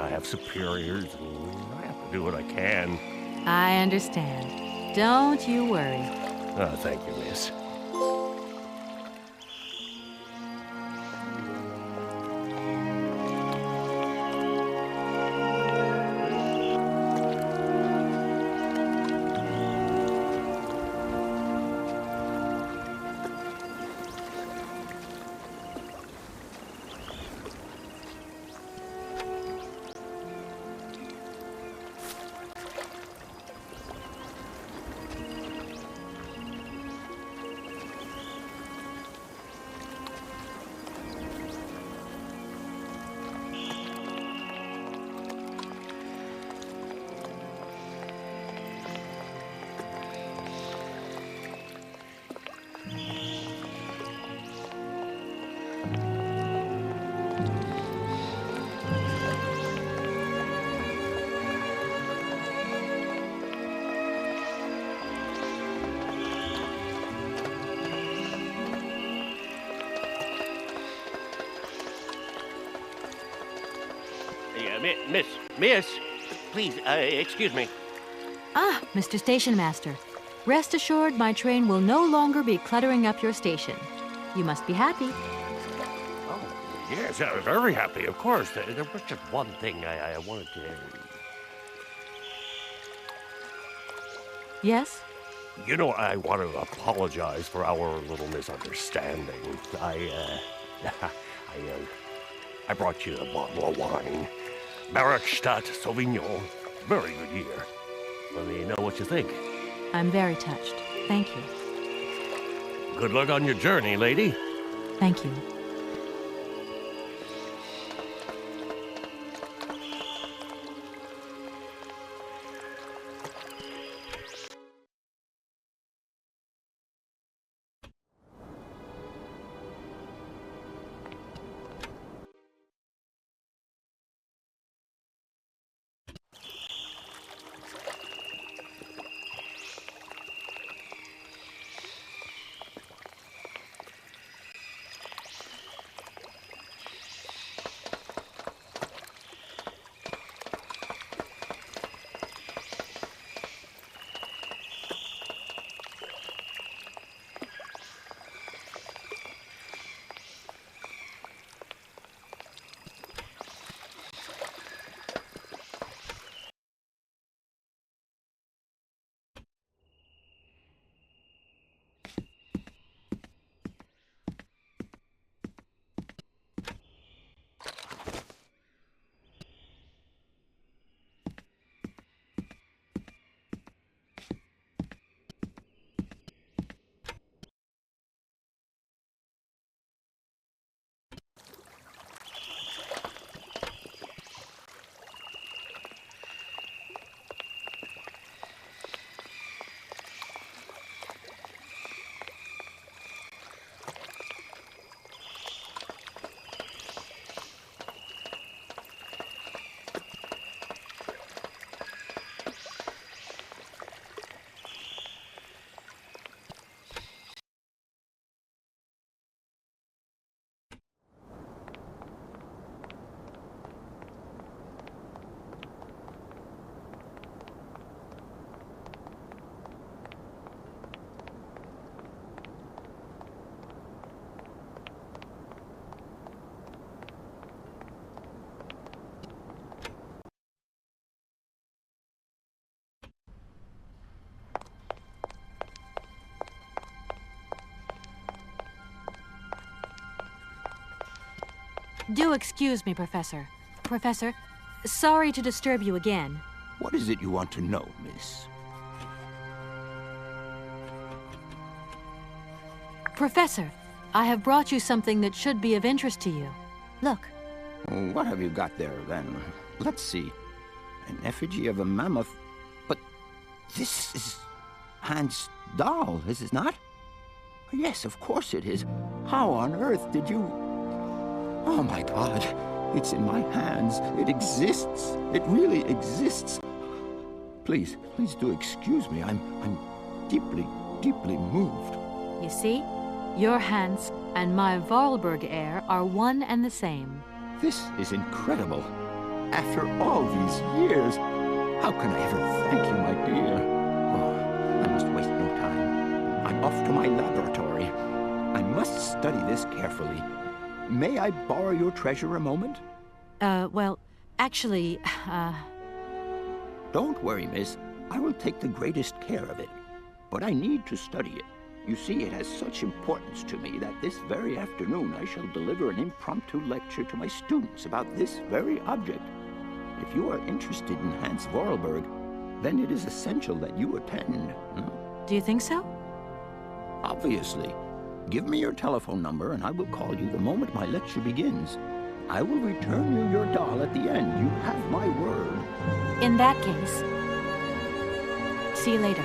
I have superiors, and I have to do what I can. I understand. Don't you worry. Oh, thank you, miss. Miss, please, excuse me. Ah, Mr. Station Master. Rest assured my train will no longer be cluttering up your station. You must be happy. Oh, yes, very happy, of course. There was just one thing I wanted to... Yes? You know, I want to apologize for our little misunderstanding. I brought you a bottle of wine. Markstadt Sauvignon. Very good year. Let me know what you think. I'm very touched. Thank you. Good luck on your journey, lady. Thank you. Do excuse me, Professor. Professor, sorry to disturb you again. What is it you want to know, miss? Professor, I have brought you something that should be of interest to you. Look. What have you got there, then? Let's see. An effigy of a mammoth. But this is Hans' doll, is it not? Yes, of course it is. How on earth did you... Oh, my God. It's in my hands. It exists. It really exists. Please do excuse me. I'm deeply, deeply moved. You see? Your Hans and my Vorarlberg heir are one and the same. This is incredible. After all these years, how can I ever thank you, my dear? Oh, I must waste no time. I'm off to my laboratory. I must study this carefully. May I borrow your treasure a moment? Well, actually, Don't worry, miss. I will take the greatest care of it. But I need to study it. You see, it has such importance to me that this very afternoon I shall deliver an impromptu lecture to my students about this very object. If you are interested in Hans Vorarlberg, then it is essential that you attend. Do you think so? Obviously. Give me your telephone number and I will call you the moment my lecture begins. I will return you your doll at the end. You have my word. In that case, see you later.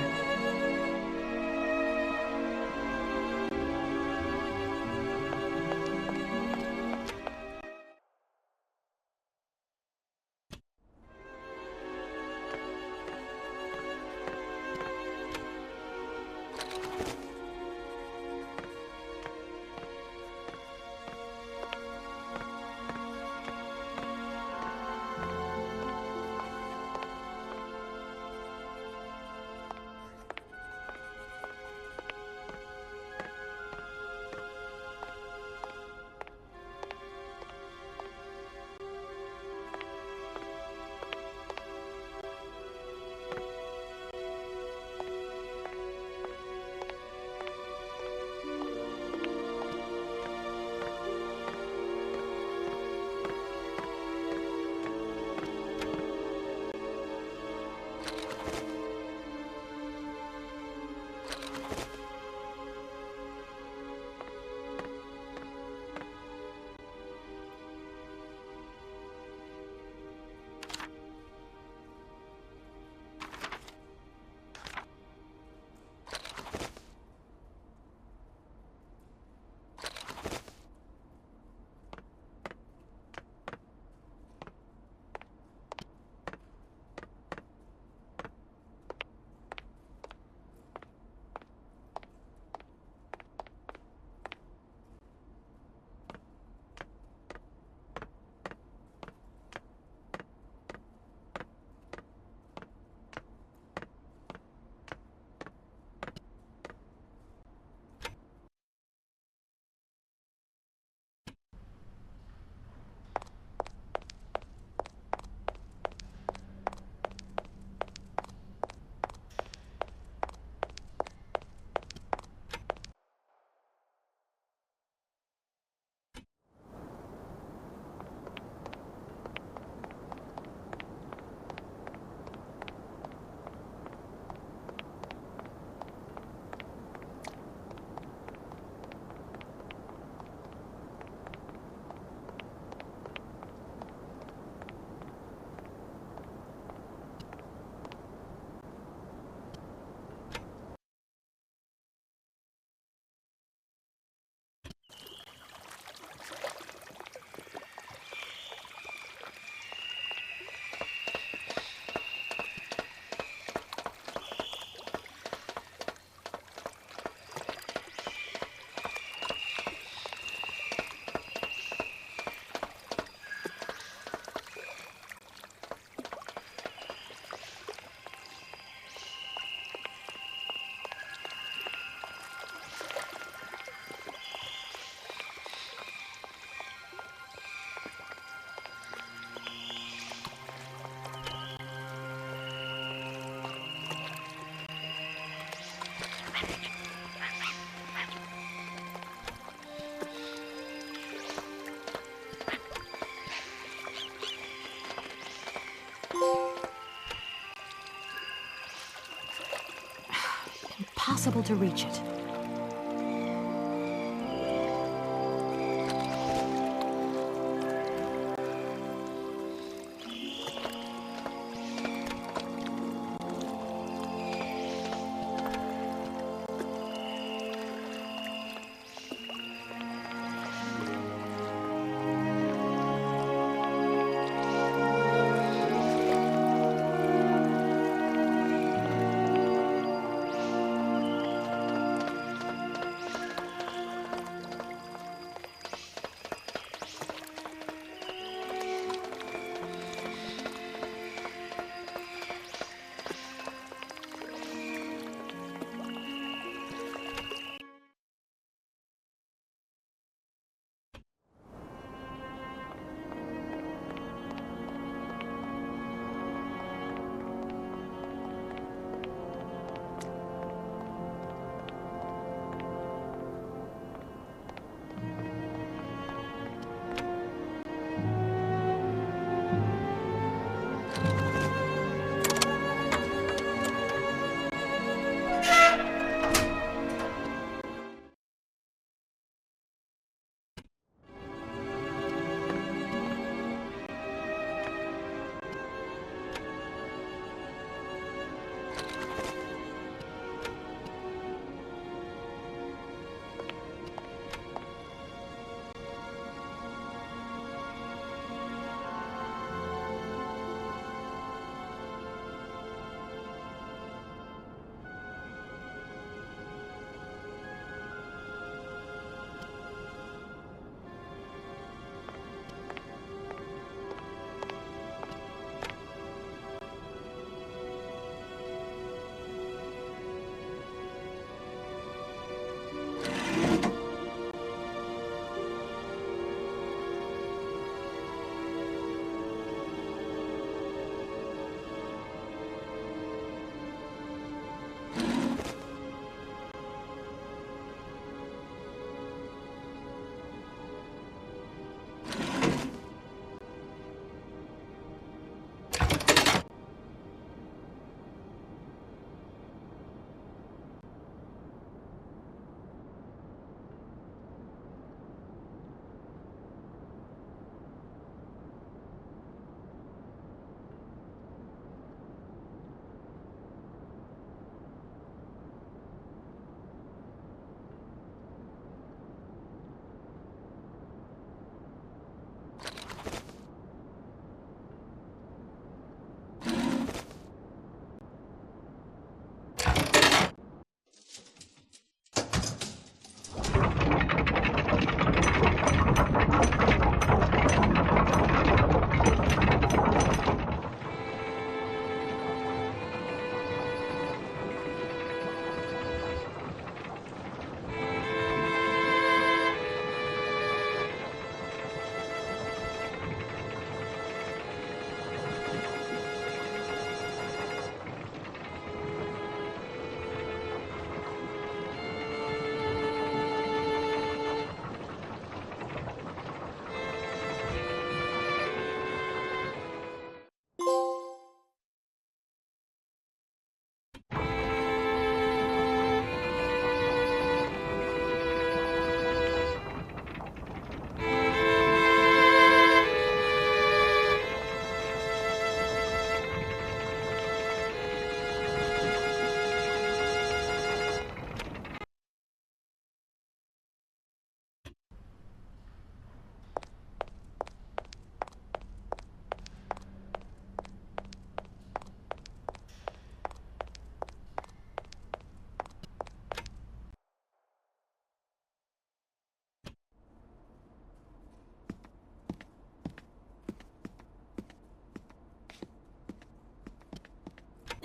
impossible to reach it.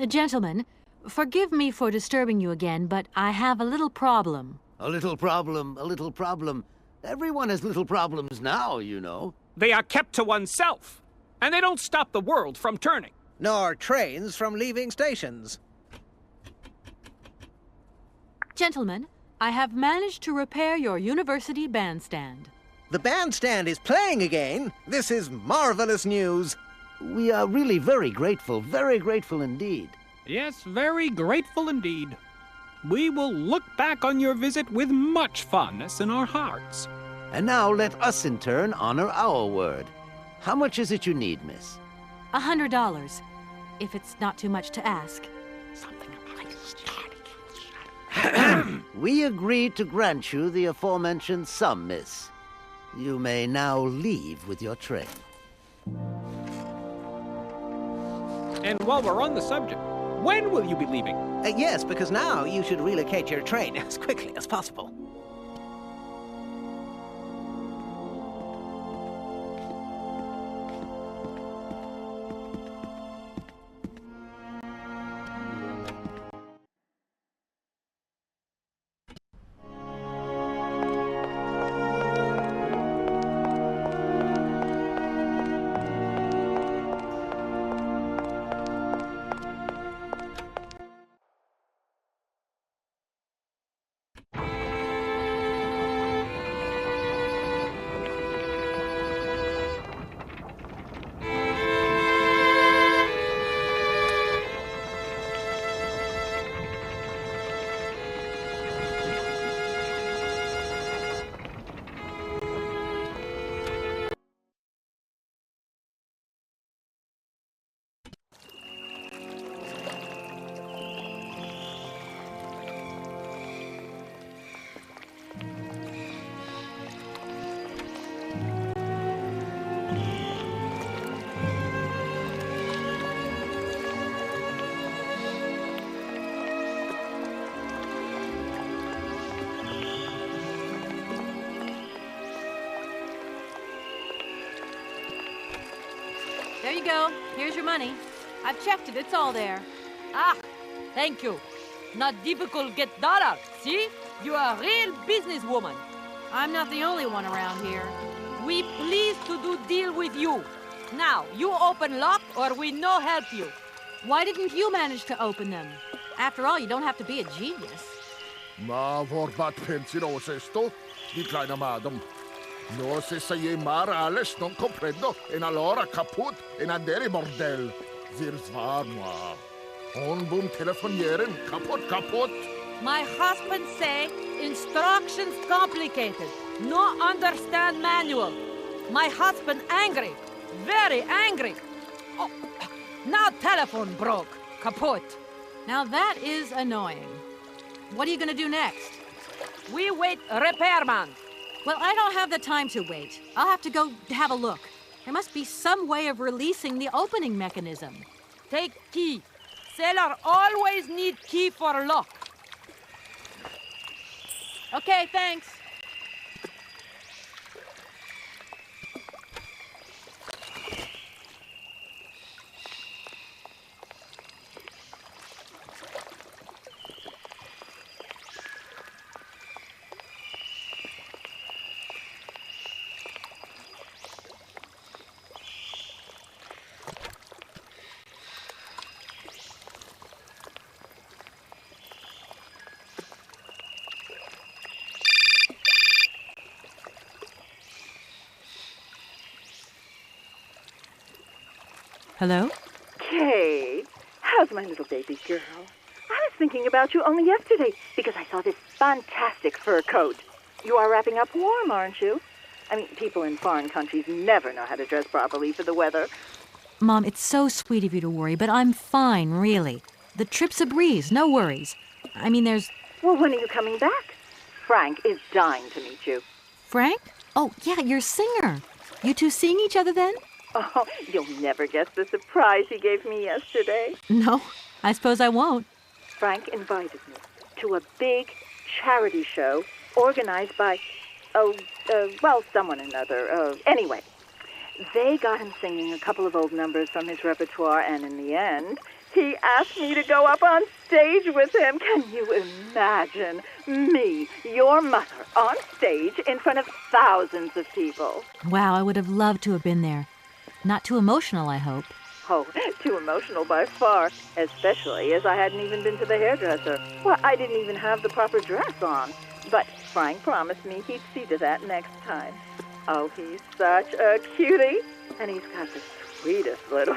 Gentlemen, forgive me for disturbing you again, but I have a little problem. A little problem, a little problem. Everyone has little problems now, you know. They are kept to oneself, and they don't stop the world from turning. Nor trains from leaving stations. Gentlemen, I have managed to repair your university bandstand. The bandstand is playing again? This is marvelous news. We are really very grateful indeed. Yes, very grateful indeed. We will look back on your visit with much fondness in our hearts. And now let us in turn honor our word. How much is it you need, miss? $100, if it's not too much to ask. We agree to grant you the aforementioned sum, miss. You may now leave with your train. And while we're on the subject, when will you be leaving? Yes, because now you should relocate your train as quickly as possible. There you go. Here's your money. I've checked it. It's all there. Ah, thank you. Not difficult get dollar. See? You are a real businesswoman. I'm not the only one around here. We pleased to do deal with you. Now, you open lock or we no help you. Why didn't you manage to open them? After all, you don't have to be a genius. Ma vorbat pensiero esto, di kleiner madam. No se sai mar alles non comprendo, en allora kaput, en andere bordel. Wir zwar moi. On boom telefonieren, kaput. My husband say instructions complicated. No understand manual. My husband angry. Very angry. Oh, now telephone broke. Kaput. Now that is annoying. What are you gonna do next? We wait repairman. Well, I don't have the time to wait. I'll have to go have a look. There must be some way of releasing the opening mechanism. Take key. Sailor always need key for lock. Okay, thanks. Hello? Kate, how's my little baby girl? I was thinking about you only yesterday because I saw this fantastic fur coat. You are wrapping up warm, aren't you? I mean, people in foreign countries never know how to dress properly for the weather. Mom, it's so sweet of you to worry, but I'm fine, really. The trip's a breeze, no worries. I mean, there's... Well, when are you coming back? Frank is dying to meet you. Frank? Oh, yeah, your singer. You two seeing each other then? Oh, you'll never guess the surprise he gave me yesterday. No, I suppose I won't. Frank invited me to a big charity show organized by, someone or another. Anyway, they got him singing a couple of old numbers from his repertoire, and in the end, he asked me to go up on stage with him. Can you imagine me, your mother, on stage in front of thousands of people? Wow, I would have loved to have been there. Not too emotional, I hope. Oh, too emotional by far, especially as I hadn't even been to the hairdresser. Well, I didn't even have the proper dress on. But Frank promised me he'd see to that next time. Oh, he's such a cutie, and he's got the sweetest little...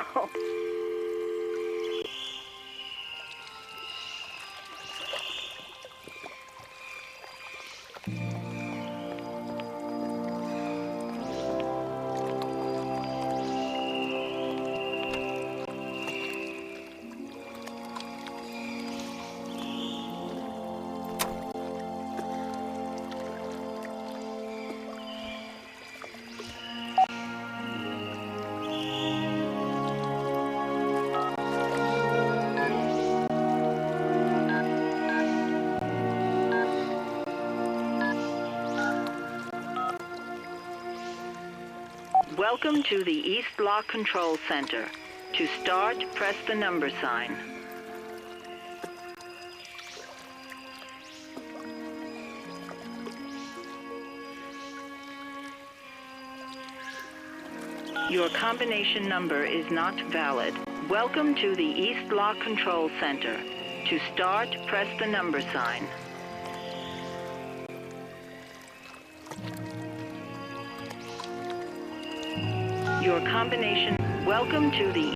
Welcome to the East Lock Control Center. To start, press the number sign. Your combination number is not valid. Welcome to the East Lock Control Center. To start, press the number sign. Your combination, welcome to the,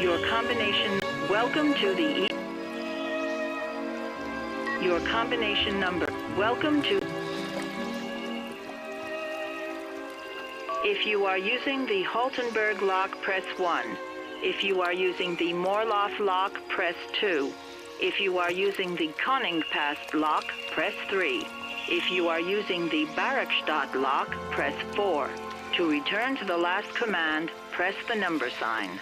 your combination, welcome to the, your combination number, welcome to, if you are using the Haltenberg lock, press 1. If you are using the Morloff lock, press 2. If you are using the Koningpass lock, press 3. If you are using the Barakstadt lock, press 4. To return to the last command, press the number sign.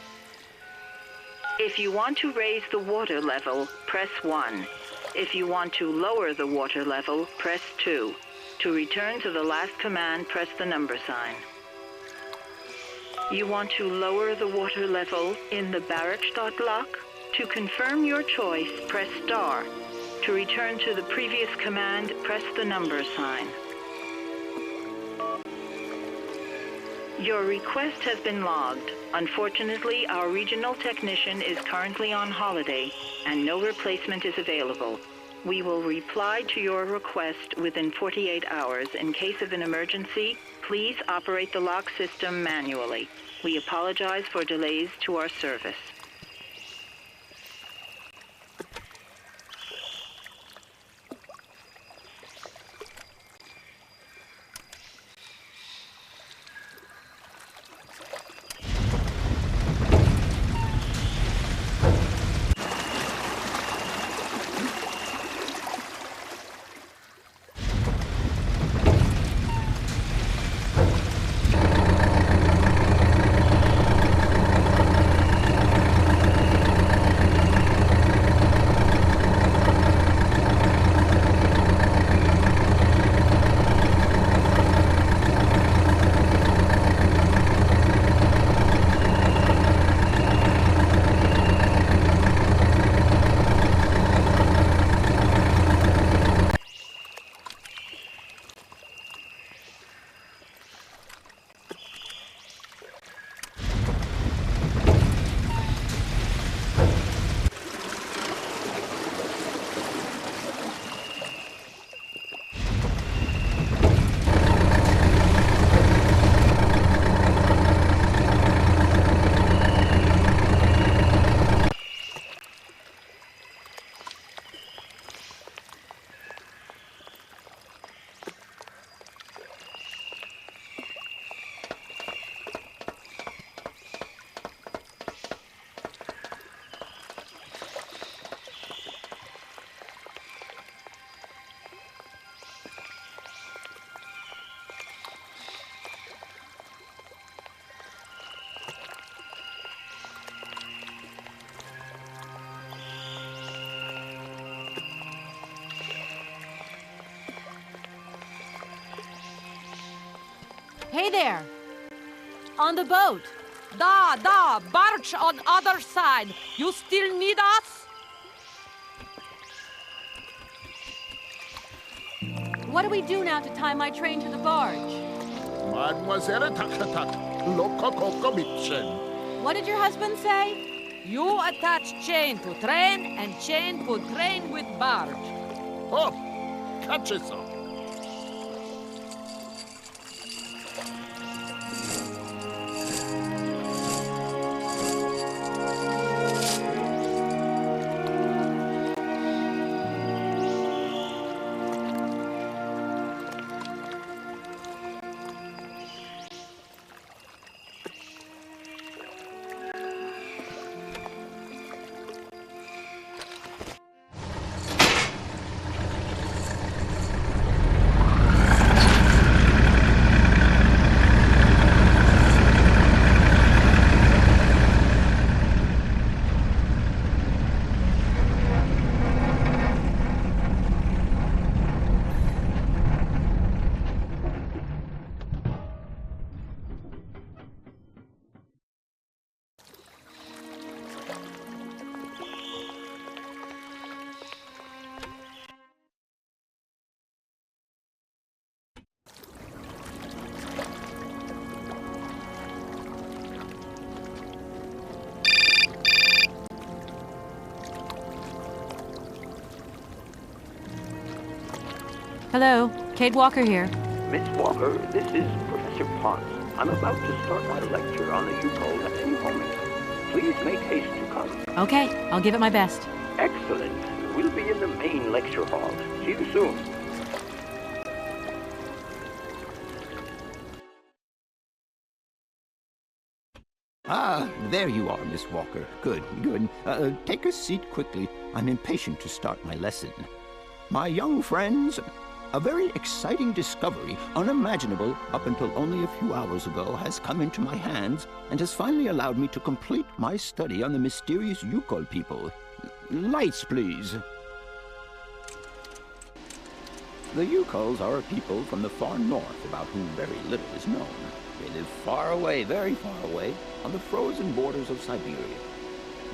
If you want to raise the water level, press 1. If you want to lower the water level, press 2. To return to the last command, press the number sign. You want to lower the water level in the Barakstadt lock? To confirm your choice, press star. To return to the previous command, press the number sign. Your request has been logged. Unfortunately, our regional technician is currently on holiday, and no replacement is available. We will reply to your request within 48 hours. In case of an emergency, please operate the lock system manually. We apologize for delays to our service. Hey there! On the boat! Barge on other side! You still need us? What do we do now to tie my train to the barge? Mademoiselle Takatak, Lokokokomitsen. What did your husband say? You attach chain to train and chain to train with barge. Oh, catch it so. Hello, Kate Walker here. Miss Walker, this is Professor Potts. I'm about to start my lecture on the Yukol at any moment. Please make haste to come. Okay, I'll give it my best. Excellent. We'll be in the main lecture hall. See you soon. Ah, there you are, Miss Walker. Good, good. Take a seat quickly. I'm impatient to start my lesson. My young friends, a very exciting discovery, unimaginable up until only a few hours ago, has come into my hands and has finally allowed me to complete my study on the mysterious Yukol people. Lights, please. The Yukols are a people from the far north about whom very little is known. They live far away, very far away, on the frozen borders of Syberia.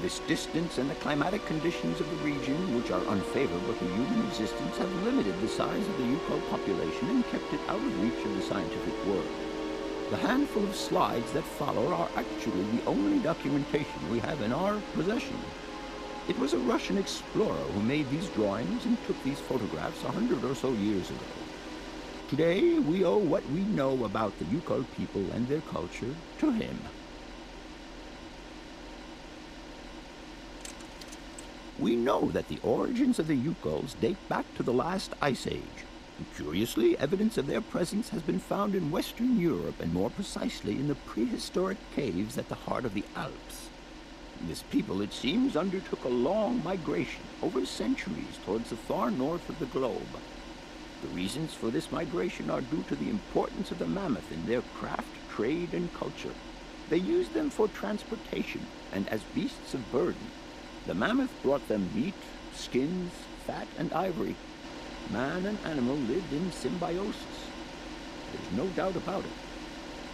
This distance and the climatic conditions of the region, which are unfavorable to human existence, have limited the size of the Yukol population and kept it out of reach of the scientific world. The handful of slides that follow are actually the only documentation we have in our possession. It was a Russian explorer who made these drawings and took these photographs 100 or so years ago. Today, we owe what we know about the Yukol people and their culture to him. We know that the origins of the Yukols date back to the last ice age. Curiously, evidence of their presence has been found in Western Europe, and more precisely in the prehistoric caves at the heart of the Alps. This people, it seems, undertook a long migration over centuries towards the far north of the globe. The reasons for this migration are due to the importance of the mammoth in their craft, trade, and culture. They used them for transportation and as beasts of burden. The mammoth brought them meat, skins, fat, and ivory. Man and animal lived in symbiosis. There's no doubt about it.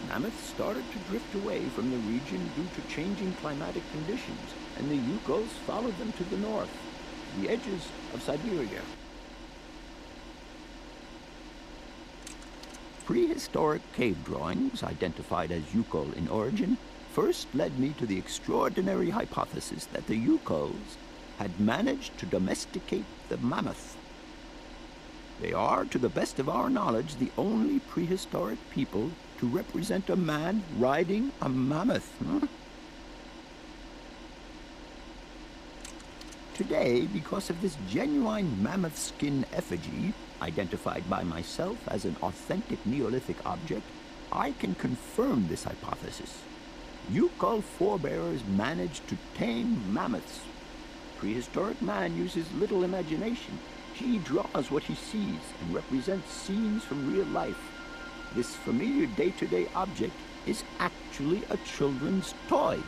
Mammoths started to drift away from the region due to changing climatic conditions, and the Yukols followed them to the north, to the edges of Syberia. Prehistoric cave drawings, identified as Yukol in origin, first led me to the extraordinary hypothesis that the Yukols had managed to domesticate the mammoth. They are, to the best of our knowledge, the only prehistoric people to represent a man riding a mammoth. Today, because of this genuine mammoth skin effigy, identified by myself as an authentic Neolithic object, I can confirm this hypothesis. Yukol forebears managed to tame mammoths. Prehistoric man uses little imagination. He draws what he sees and represents scenes from real life. This familiar day-to-day object is actually a children's toy.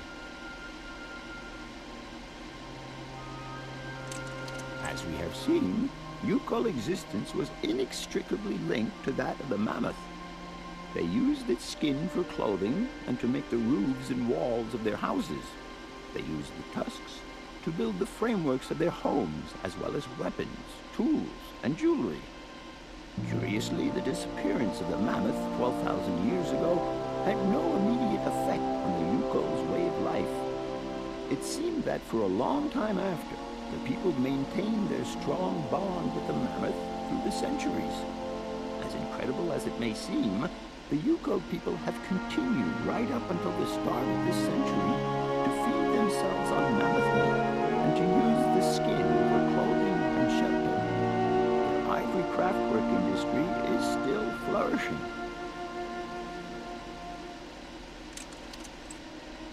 As we have seen, Yukol existence was inextricably linked to that of the mammoth. They used its skin for clothing and to make the roofs and walls of their houses. They used the tusks to build the frameworks of their homes, as well as weapons, tools, and jewelry. Curiously, the disappearance of the mammoth 12,000 years ago had no immediate effect on the Yukol's way of life. It seemed that for a long time after, the people maintained their strong bond with the mammoth through the centuries. As incredible as it may seem, the Yukol people have continued right up until the start of this century to feed themselves on mammoth meat and to use the skin for clothing and shelter. The ivory craftwork industry is still flourishing.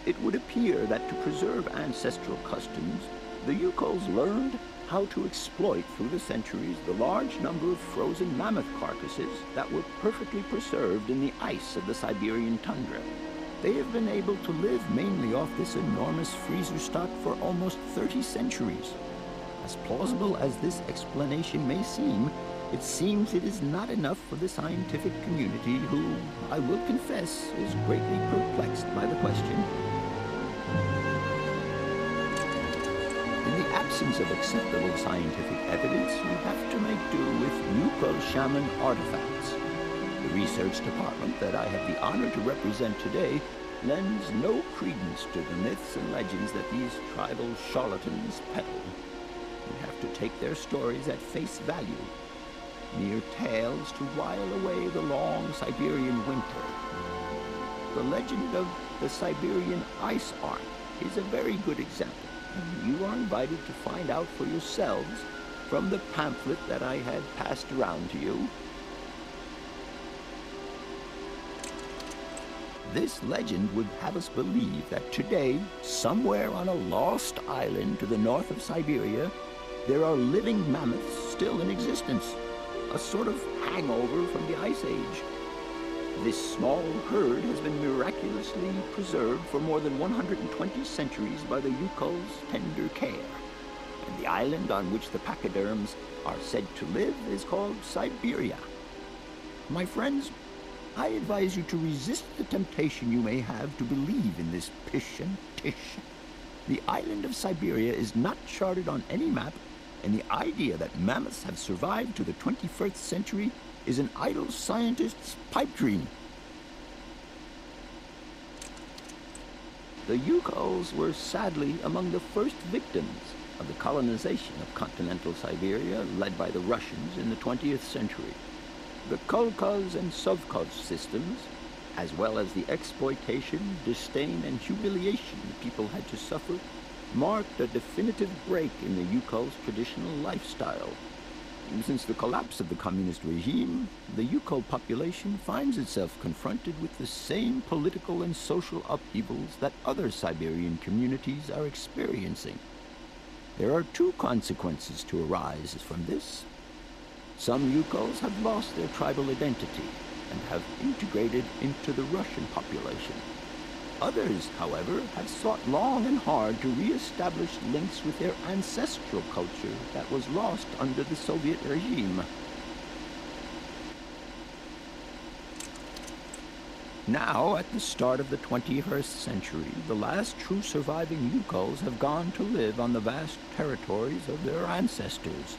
It would appear that to preserve ancestral customs, the Yukols learned how to exploit through the centuries the large number of frozen mammoth carcasses that were perfectly preserved in the ice of the Siberian tundra. They have been able to live mainly off this enormous freezer stock for almost 30 centuries. As plausible as this explanation may seem, it seems it is not enough for the scientific community who, I will confess, is greatly perplexed by the question. In the absence of acceptable scientific evidence, we have to make do with Yukol shaman artifacts. The research department that I have the honor to represent today lends no credence to the myths and legends that these tribal charlatans peddle. We have to take their stories at face value. mere tales to while away the long Siberian winter. The legend of the Siberian Ice Ark is a very good example, and you are invited to find out for yourselves from the pamphlet that I had passed around to you. This legend would have us believe that today, somewhere on a lost island to the north of Siberia, there are living mammoths still in existence, a sort of hangover from the Ice Age. This small herd has been miraculously preserved for more than 120 centuries by the Yukol's tender care, and the island on which the pachyderms are said to live is called Syberia. My friends, I advise you to resist the temptation you may have to believe in this pish and tish. The island of Syberia is not charted on any map, and the idea that mammoths have survived to the 21st century is an idle scientist's pipe dream. The Yukols were sadly among the first victims of the colonization of continental Siberia led by the Russians in the 20th century. The Kolkhoz and Sovkhoz systems, as well as the exploitation, disdain, and humiliation the people had to suffer, marked a definitive break in the Yukol's traditional lifestyle. Since the collapse of the communist regime, the Yukol population finds itself confronted with the same political and social upheavals that other Siberian communities are experiencing. There are two consequences to arise from this. Some Yukols have lost their tribal identity and have integrated into the Russian population. Others, however, have sought long and hard to re-establish links with their ancestral culture that was lost under the Soviet regime. Now, at the start of the 21st century, the last true surviving Yukols have gone to live on the vast territories of their ancestors.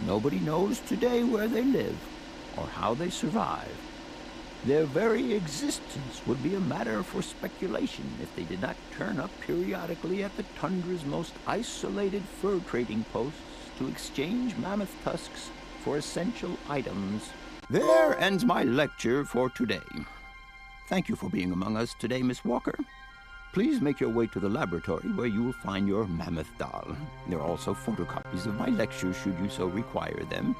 Nobody knows today where they live or how they survive. Their very existence would be a matter for speculation if they did not turn up periodically at the tundra's most isolated fur trading posts to exchange mammoth tusks for essential items. There ends my lecture for today. Thank you for being among us today, Miss Walker. Please make your way to the laboratory where you will find your mammoth doll. There are also photocopies of my lectures should you so require them.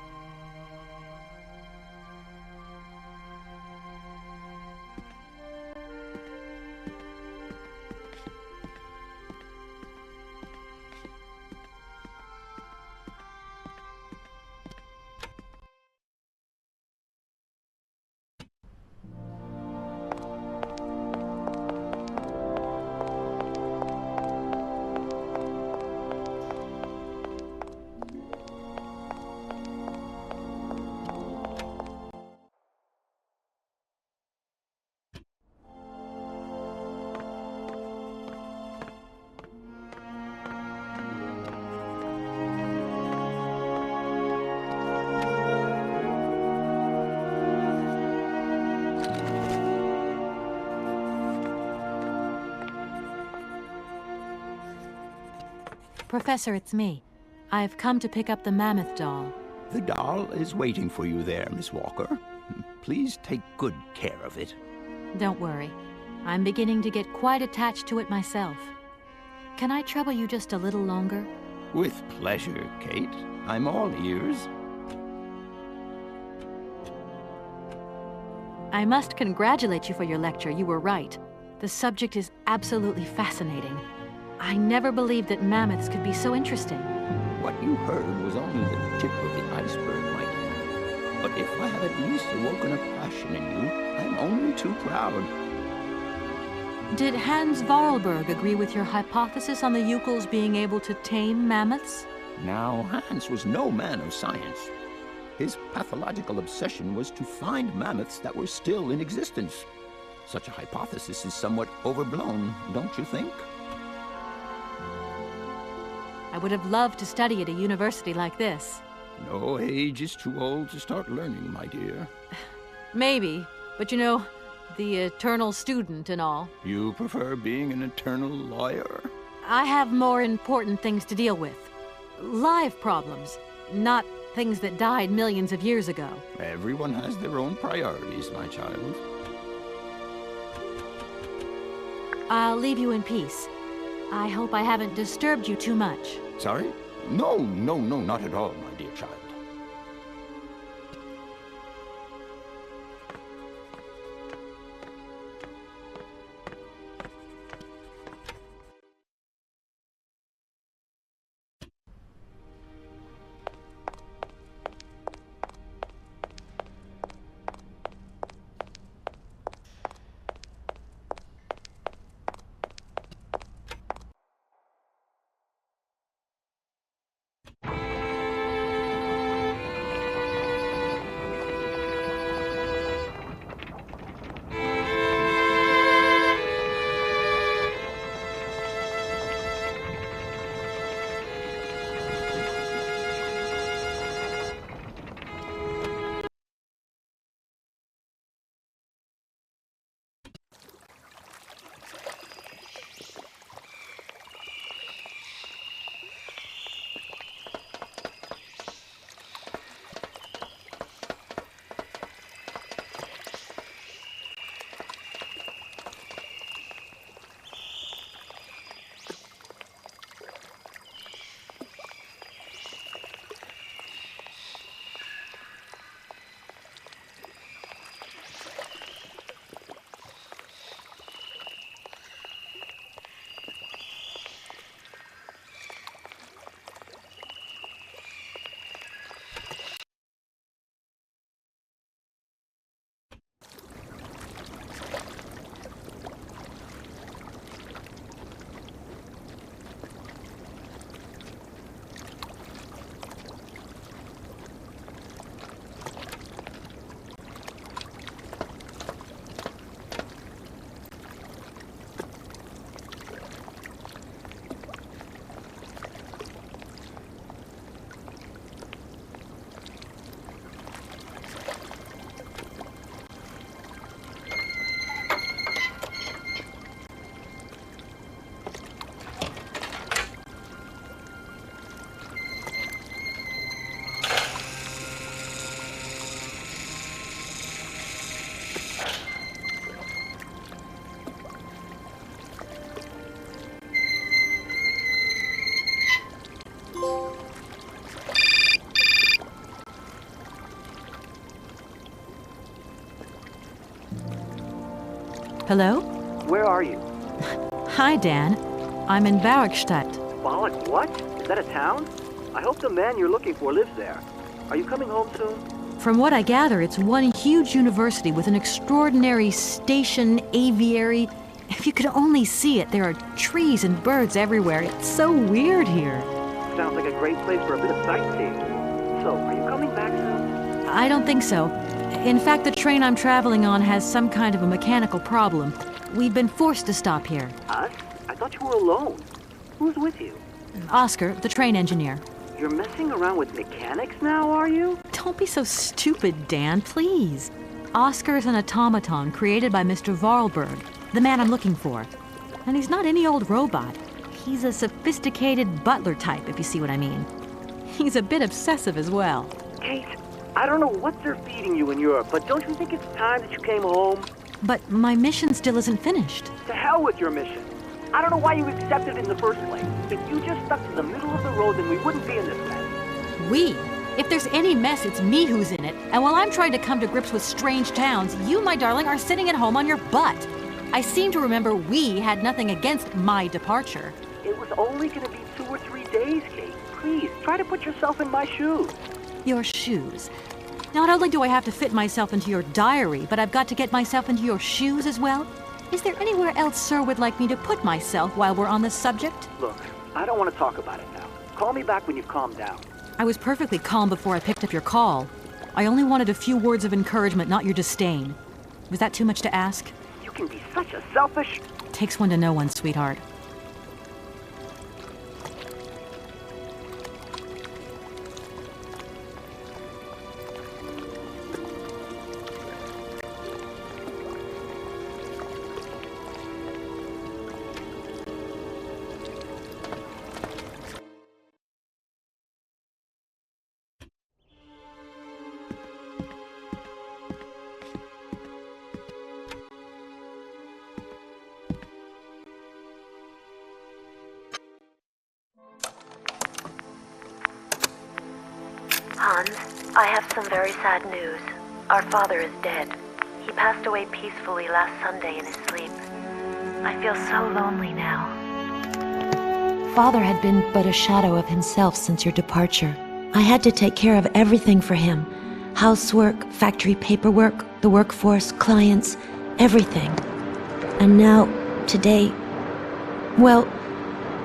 Professor, it's me. I've come to pick up the mammoth doll. The doll is waiting for you there, Miss Walker. Please take good care of it. Don't worry. I'm beginning to get quite attached to it myself. Can I trouble you just a little longer? With pleasure, Kate. I'm all ears. I must congratulate you for your lecture. You were right. The subject is absolutely fascinating. I never believed that mammoths could be so interesting. What you heard was only the tip of the iceberg, my dear. But if I have at least awoken a passion in you, I'm only too proud. Did Hans Vorarlberg agree with your hypothesis on the Yukols being able to tame mammoths? Now, Hans was no man of science. His pathological obsession was to find mammoths that were still in existence. Such a hypothesis is somewhat overblown, don't you think? I would have loved to study at a university like this. No age is too old to start learning, my dear. Maybe, but you know, the eternal student and all. You prefer being an eternal lawyer? I have more important things to deal with. Live problems, not Things that died millions of years ago. Everyone has their own priorities, my child. I'll leave you in peace. I hope I haven't disturbed you too much. Sorry? No, not at all, my dear child. Hello? Where are you? Hi, Dan. I'm in Barrickstadt. Bollock, what? Is that a town? I hope the man you're looking for lives there. Are you coming home soon? From what I gather, it's one huge university with an extraordinary station, aviary. If you could only see it, there are trees and birds everywhere. It's so weird here. Sounds like a great place for a bit of sightseeing. So, are you coming back soon? I don't think so. In fact, the train I'm traveling on has some kind of a mechanical problem. We've been forced to stop here. Us? I thought you were alone. Who's with you? Oscar, the train engineer. You're messing around with mechanics now, are you? Don't be so stupid, Dan, please. Oscar is an automaton created by Mr. Vorarlberg, the man I'm looking for. And he's not any old robot. He's a sophisticated butler type, if you see what I mean. He's a bit obsessive as well. Kate, I don't know what they're feeding you in Europe, but don't you think it's time that you came home? But my mission still isn't finished. To hell with your mission. I don't know why you accepted in the first place. If you just stuck to the middle of the road, then we wouldn't be in this mess. We? If there's any mess, it's me who's in it. And while I'm trying to come to grips with strange towns, you, my darling, are sitting at home on your butt. I seem to remember we had nothing against my departure. It was only going to be 2 or 3 days, Kate. Please, try to put yourself in my shoes. Your shoes. Not only do I have to fit myself into your diary, but I've got to get myself into your shoes as well? Is there anywhere else Sir would like me to put myself while we're on this subject? Look, I don't want to talk about it now. Call me back when you've calmed down. I was perfectly calm before I picked up your call. I only wanted a few words of encouragement, not your disdain. Was that too much to ask? You can be such a selfish... Takes one to know one, sweetheart. I have some very sad news. Our father is dead. He passed away peacefully last Sunday in his sleep. I feel so lonely now. Father had been but a shadow of himself since your departure. I had to take care of everything for him. Housework, factory paperwork, the workforce, clients, everything. And now, today, well,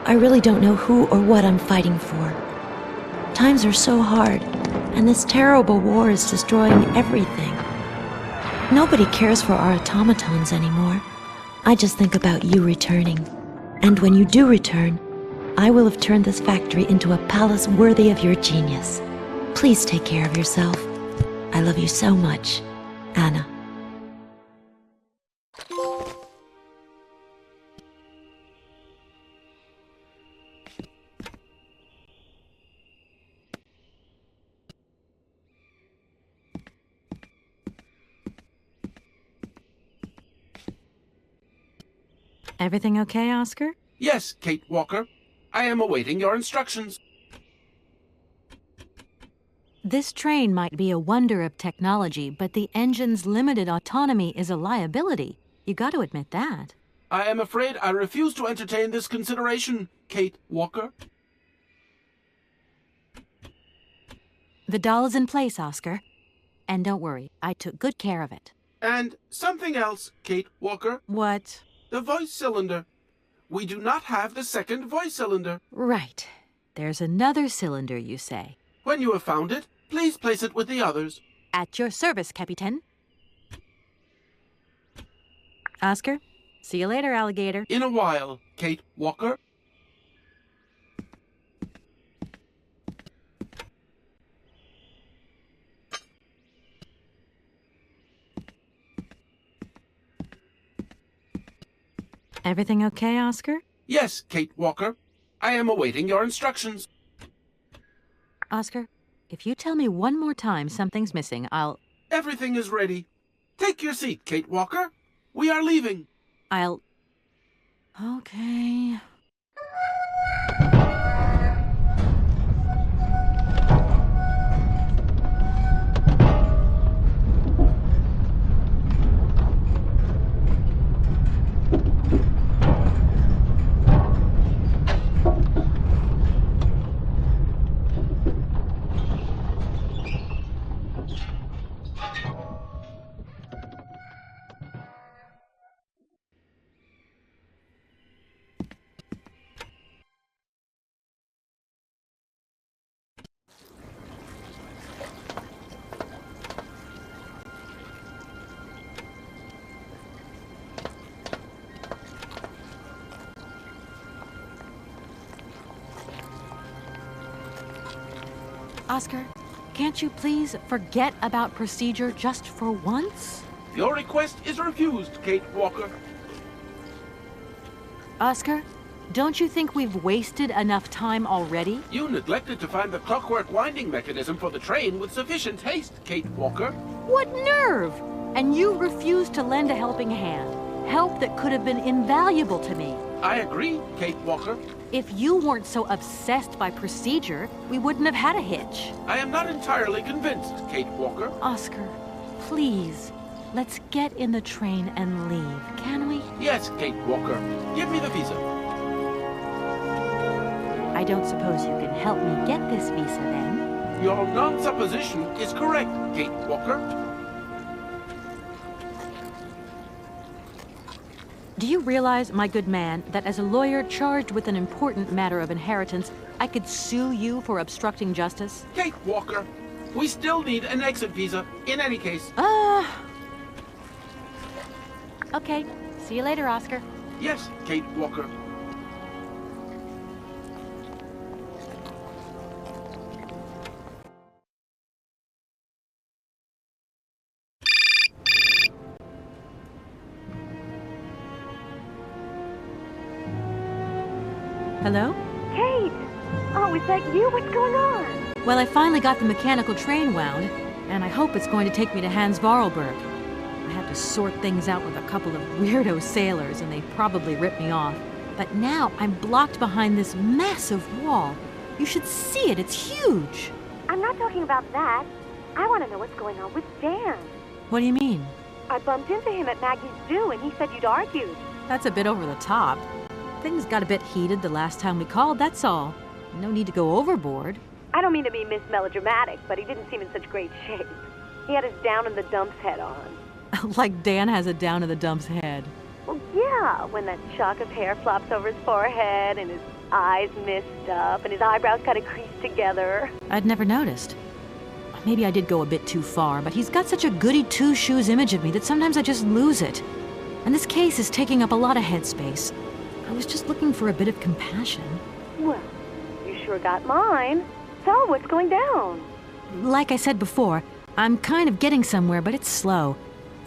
I really don't know who or what I'm fighting for. Times are so hard, and this terrible war is destroying everything. Nobody cares for our automatons anymore. I just think about you returning. And when you do return, I will have turned this factory into a palace worthy of your genius. Please take care of yourself. I love you so much, Anna. Everything okay, Oscar? Yes, Kate Walker. I am awaiting your instructions. This train might be a wonder of technology, but the engine's limited autonomy is a liability. You got to admit that. I am afraid I refuse to entertain this consideration, Kate Walker. The doll is in place, Oscar. And don't worry, I took good care of it. And something else, Kate Walker. What? The voice cylinder. We do not have the second voice cylinder. Right. There's another cylinder, you say. When you have found it, please place it with the others. At your service, Captain. Oscar, see you later, alligator. In a while, Kate Walker. Everything okay, Oscar? Yes, Kate Walker. I am awaiting your instructions. Oscar, if you tell me one more time something's missing, I'll... Everything is ready. Take your seat, Kate Walker. We are leaving. I'll... Okay... Oscar, can't you please forget about procedure just for once? Your request is refused, Kate Walker. Oscar, don't you think we've wasted enough time already? You neglected to find the clockwork winding mechanism for the train with sufficient haste, Kate Walker. What nerve! And you refused to lend a helping hand. Help that could have been invaluable to me. I agree, Kate Walker. If you weren't so obsessed by procedure, we wouldn't have had a hitch. I am not entirely convinced, Kate Walker. Oscar, please, let's get in the train and leave, can we? Yes, Kate Walker. Give me the visa. I don't suppose you can help me get this visa, then? Your non-supposition is correct, Kate Walker. Do you realize, my good man, that as a lawyer charged with an important matter of inheritance, I could sue you for obstructing justice? Kate Walker, we still need an exit visa, in any case. Okay. See you later, Oscar. Yes, Kate Walker. Hello? Kate! Oh, is that you? What's going on? Well, I finally got the mechanical train wound, and I hope it's going to take me to Hans Vorarlberg. I had to sort things out with a couple of weirdo sailors, and they probably ripped me off. But now I'm blocked behind this massive wall. You should see it, it's huge. I'm not talking about that. I want to know what's going on with Dan. What do you mean? I bumped into him at Maggie's Zoo, and he said you'd argued. That's a bit over the top. Things got a bit heated the last time we called, that's all. No need to go overboard. I don't mean to be Miss Melodramatic, but he didn't seem in such great shape. He had his down-in-the-dumps head on. Like Dan has a down-in-the-dumps head. Well, yeah, when that shock of hair flops over his forehead, and his eyes mist up, and his eyebrows kind of creased together. I'd never noticed. Maybe I did go a bit too far, but he's got such a goody two-shoes image of me that sometimes I just lose it. And this case is taking up a lot of headspace. I was just looking for a bit of compassion. Well, you sure got mine. So, what's going down? Like I said before, I'm kind of getting somewhere, but it's slow.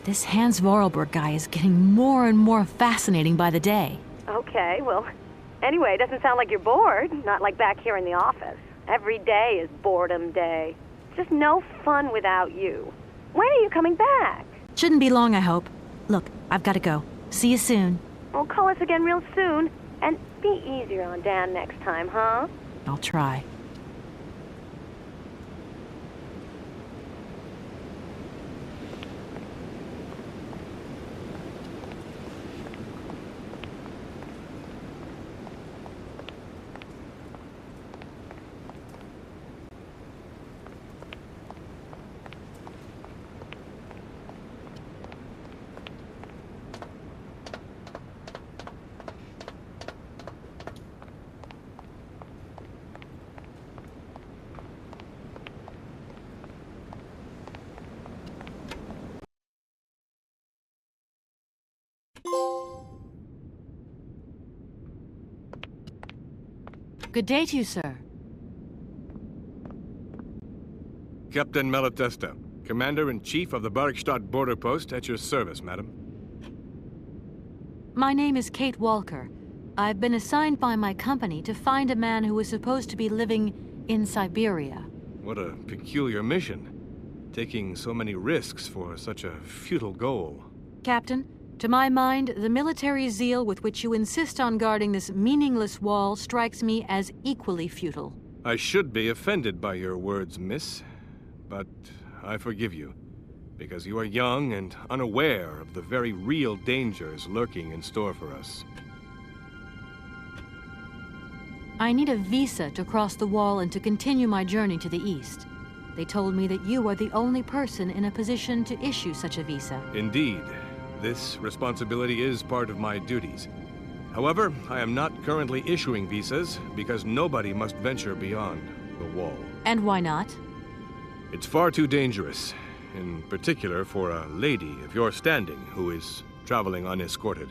This Hans Vorarlberg guy is getting more and more fascinating by the day. Okay, well, anyway, it doesn't sound like you're bored. Not like back here in the office. Every day is boredom day. Just no fun without you. When are you coming back? Shouldn't be long, I hope. Look, I've got to go. See you soon. Well, call us again real soon. And be easier on Dan next time, huh? I'll try. Good day to you, sir. Captain Malatesta, Commander-in-Chief of the Barkstadt border post, at your service, madam. My name is Kate Walker. I've been assigned by my company to find a man who is supposed to be living in Syberia. What a peculiar mission, taking so many risks for such a futile goal. Captain, to my mind, the military zeal with which you insist on guarding this meaningless wall strikes me as equally futile. I should be offended by your words, miss, but I forgive you, because you are young and unaware of the very real dangers lurking in store for us. I need a visa to cross the wall and to continue my journey to the east. They told me that you are the only person in a position to issue such a visa. Indeed. This responsibility is part of my duties. However, I am not currently issuing visas because nobody must venture beyond the wall. And why not? It's far too dangerous, in particular for a lady of your standing who is traveling unescorted.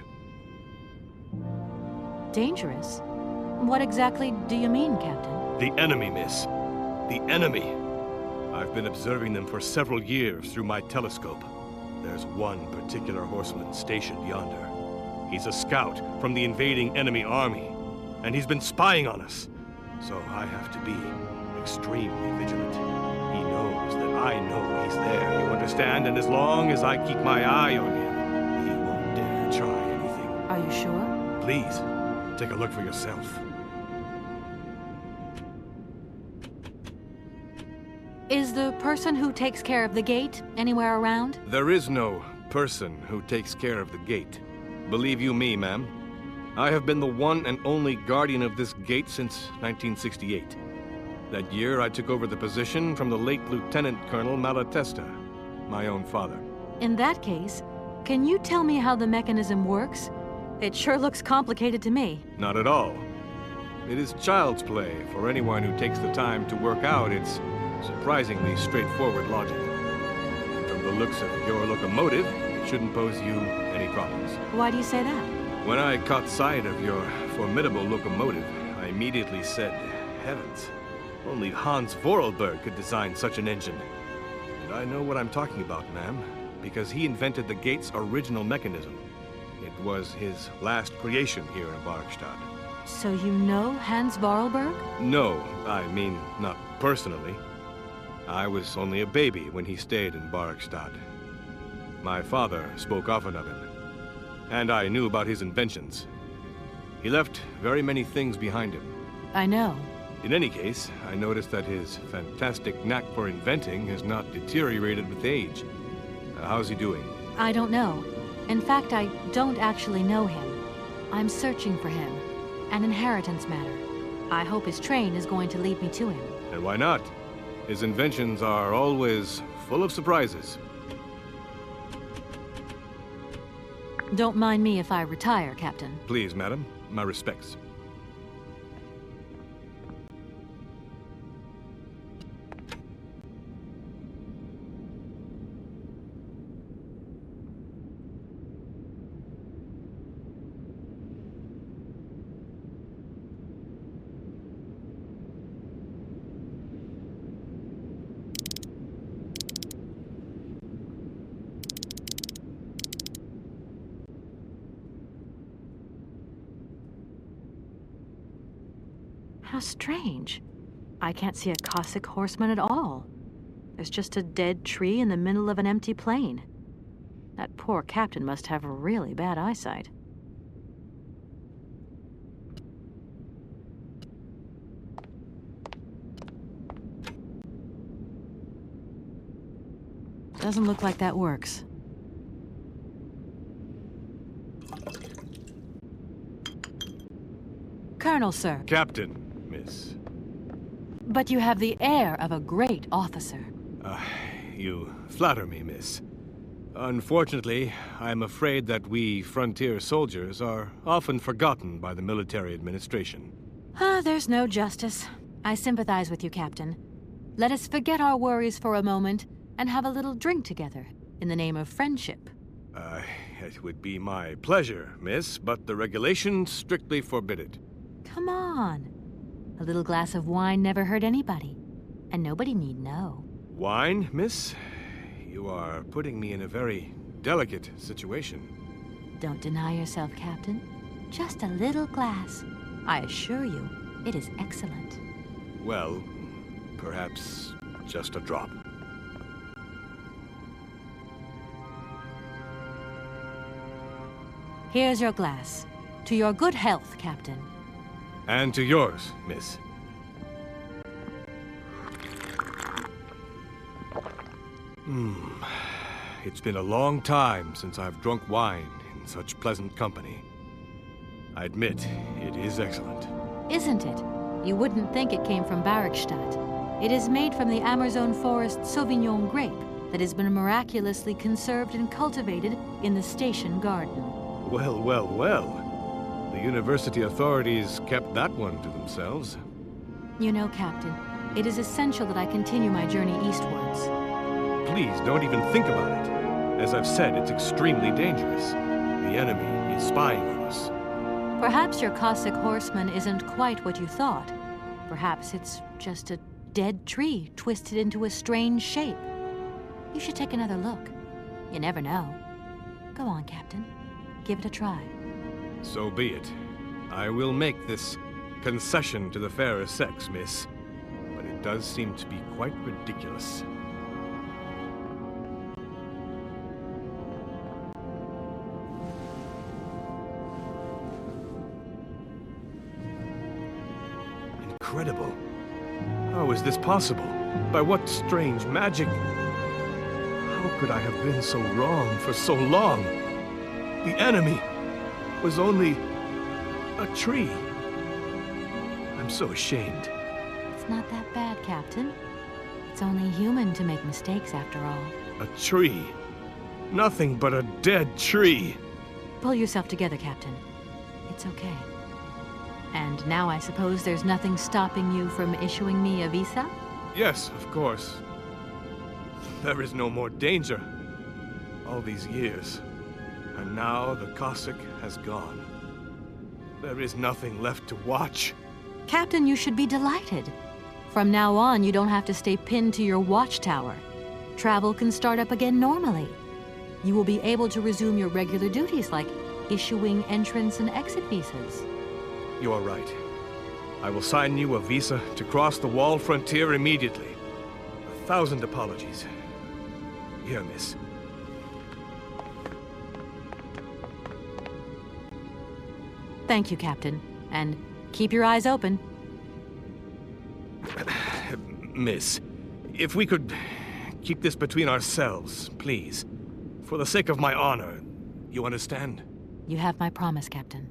Dangerous? What exactly do you mean, Captain? The enemy, miss. The enemy. I've been observing them for several years through my telescope. There's one particular horseman stationed yonder. He's a scout from the invading enemy army, and he's been spying on us. So I have to be extremely vigilant. He knows that I know he's there, you understand? And as long as I keep my eye on him, he won't dare try anything. Are you sure? Please, take a look for yourself. Is the person who takes care of the gate anywhere around? There is no person who takes care of the gate. Believe you me, ma'am. I have been the one and only guardian of this gate since 1968. That year, I took over the position from the late Lieutenant Colonel Malatesta, my own father. In that case, can you tell me how the mechanism works? It sure looks complicated to me. Not at all. It is child's play for anyone who takes the time to work out its surprisingly straightforward logic. From the looks of your locomotive, it shouldn't pose you any problems. Why do you say that? When I caught sight of your formidable locomotive, I immediately said, heavens, only Hans Vorarlberg could design such an engine. And I know what I'm talking about, ma'am, because he invented the gate's original mechanism. It was his last creation here in Barkstadt. So you know Hans Vorarlberg? No, I mean, not personally. I was only a baby when he stayed in Barkstadt. My father spoke often of him, and I knew about his inventions. He left very many things behind him. I know. In any case, I noticed that his fantastic knack for inventing has not deteriorated with age. How's he doing? I don't know. In fact, I don't actually know him. I'm searching for him. An inheritance matter. I hope his train is going to lead me to him. And why not? His inventions are always full of surprises. Don't mind me if I retire, Captain. Please, madam. My respects. How strange. I can't see a Cossack horseman at all. There's just a dead tree in the middle of an empty plain. That poor captain must have really bad eyesight. Doesn't look like that works. Colonel, sir. Captain, miss. But you have the air of a great officer. You flatter me, miss. Unfortunately, I'm afraid that we frontier soldiers are often forgotten by the military administration. There's no justice. I sympathize with you, Captain. Let us forget our worries for a moment and have a little drink together in the name of friendship. It would be my pleasure, miss, but the regulations strictly forbid it. Come on. A little glass of wine never hurt anybody, and nobody need know. Wine, miss? You are putting me in a very delicate situation. Don't deny yourself, Captain. Just a little glass. I assure you, it is excellent. Well, perhaps just a drop. Here's your glass. To your good health, Captain. And to yours, miss. It's been a long time since I've drunk wine in such pleasant company. I admit, it is excellent. Isn't it? You wouldn't think it came from Barrickstadt. It is made from the Amazon forest Sauvignon grape that has been miraculously conserved and cultivated in the station garden. Well, well, well. The university authorities kept that one to themselves. You know, Captain, it is essential that I continue my journey eastwards. Please, don't even think about it. As I've said, it's extremely dangerous. The enemy is spying on us. Perhaps your Cossack horseman isn't quite what you thought. Perhaps it's just a dead tree twisted into a strange shape. You should take another look. You never know. Go on, Captain. Give it a try. So be it. I will make this concession to the fairer sex, miss. But it does seem to be quite ridiculous. Incredible. How is this possible? By what strange magic? How could I have been so wrong for so long? The enemy was only a tree. I'm so ashamed. It's not that bad, Captain. It's only human to make mistakes after all. A tree. Nothing but a dead tree. Pull yourself together, Captain. It's okay. And now I suppose there's nothing stopping you from issuing me a visa? Yes, of course. There is no more danger. All these years. And now the Cossack has gone. There is nothing left to watch. Captain, you should be delighted. From now on, you don't have to stay pinned to your watchtower. Travel can start up again normally. You will be able to resume your regular duties like issuing entrance and exit visas. You are right. I will sign you a visa to cross the wall frontier immediately. 1,000 apologies. Here, miss. Thank you, Captain. And keep your eyes open. Miss, if we could keep this between ourselves, please. For the sake of my honor, you understand? You have my promise, Captain.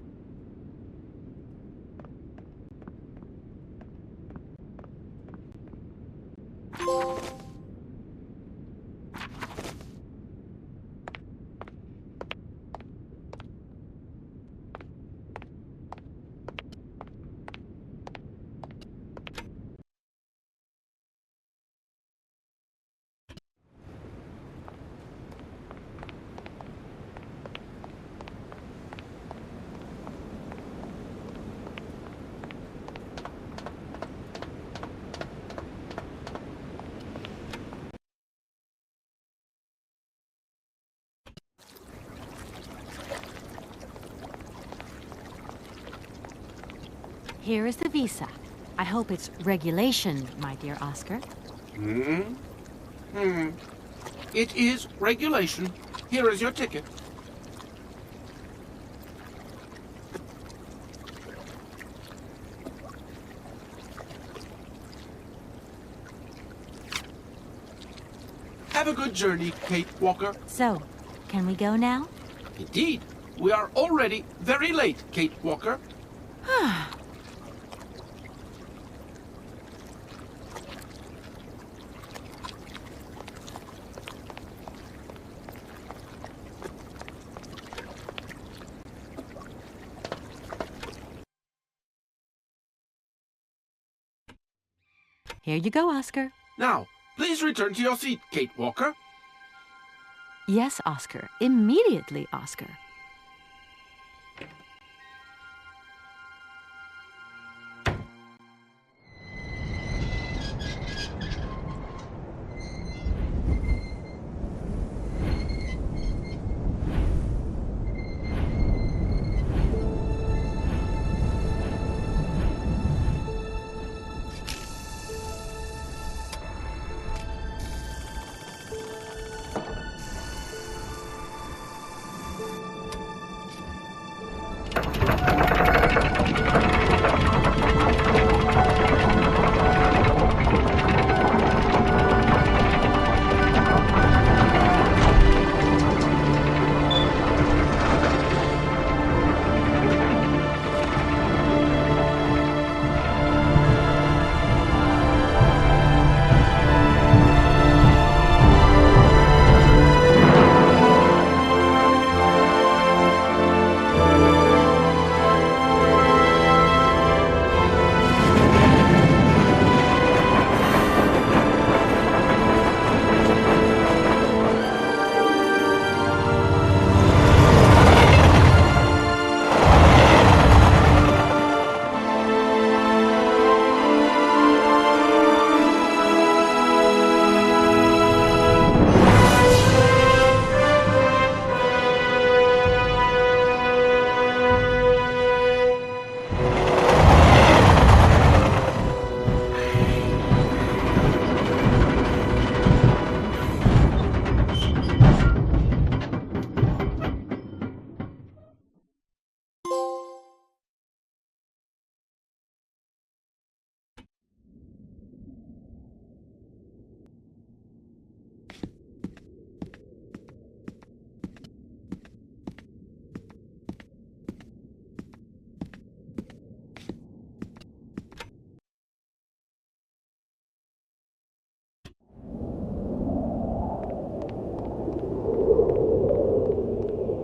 Here is the visa. I hope it's regulation, my dear Oscar. It is regulation. Here is your ticket. Have a good journey, Kate Walker. So, can we go now? Indeed. We are already very late, Kate Walker. Here you go, Oscar. Now, please return to your seat, Kate Walker. Yes, Oscar. Immediately, Oscar.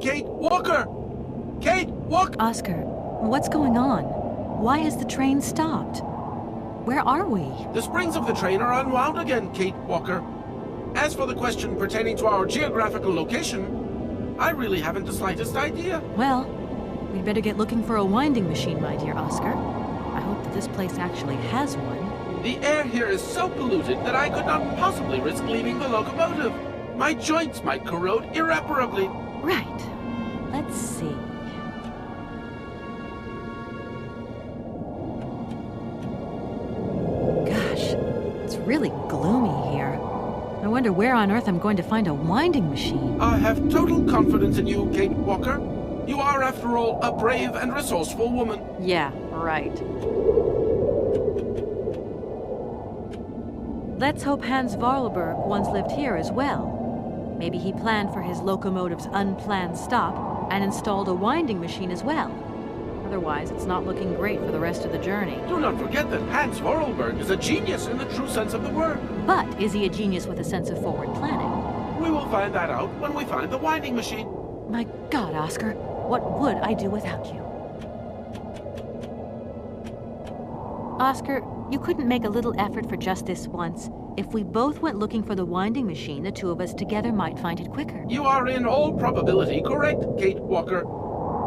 Kate Walker! Kate Walker! Oscar, what's going on? Why has the train stopped? Where are we? The springs of the train are unwound again, Kate Walker. As for the question pertaining to our geographical location, I really haven't the slightest idea. Well, we'd better get looking for a winding machine, my dear Oscar. I hope that this place actually has one. The air here is so polluted that I could not possibly risk leaving the locomotive. My joints might corrode irreparably. Right. Let's see. Gosh, it's really gloomy here. I wonder where on earth I'm going to find a winding machine. I have total confidence in you, Kate Walker. You are, after all, a brave and resourceful woman. Yeah, right. Let's hope Hans Varlberg once lived here as well. Maybe he planned for his locomotive's unplanned stop and installed a winding machine as well. Otherwise, it's not looking great for the rest of the journey. Do not forget that Hans Vorarlberg is a genius in the true sense of the word. But is he a genius with a sense of forward planning? We will find that out when we find the winding machine. My God, Oscar, what would I do without you? Oscar, you couldn't make a little effort for just this once. If we both went looking for the winding machine, the two of us together might find it quicker. You are in all probability correct, Kate Walker.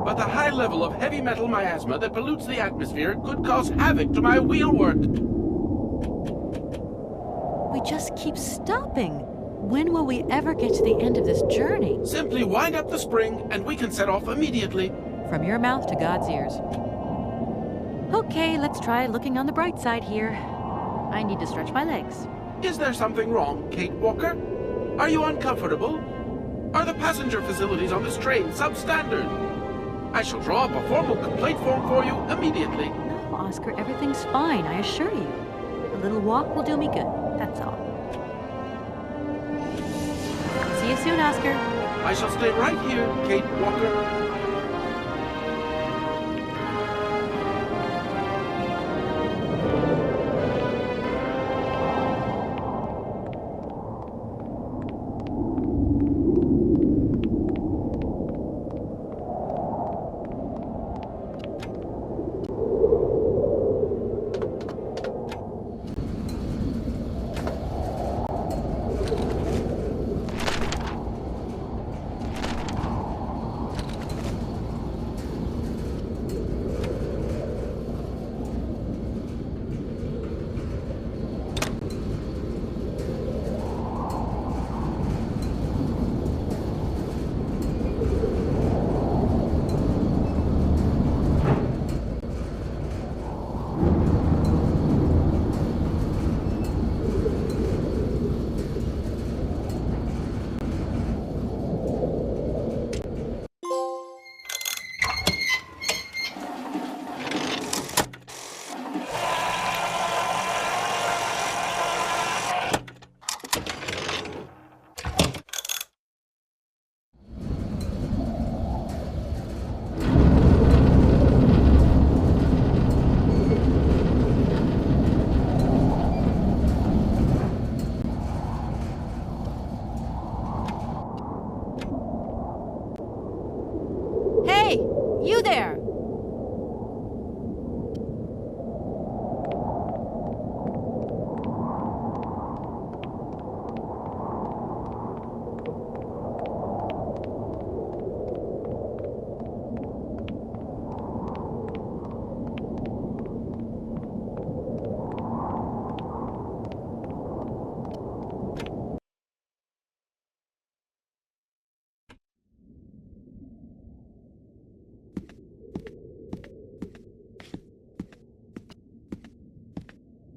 But the high level of heavy metal miasma that pollutes the atmosphere could cause havoc to my wheelwork. We just keep stopping. When will we ever get to the end of this journey? Simply wind up the spring and we can set off immediately. From your mouth to God's ears. Okay, let's try looking on the bright side here. I need to stretch my legs. Is there something wrong, Kate Walker? Are you uncomfortable? Are the passenger facilities on this train substandard? I shall draw up a formal complaint form for you immediately. No, Oscar, everything's fine, I assure you. A little walk will do me good, that's all. See you soon, Oscar. I shall stay right here, Kate Walker. You there!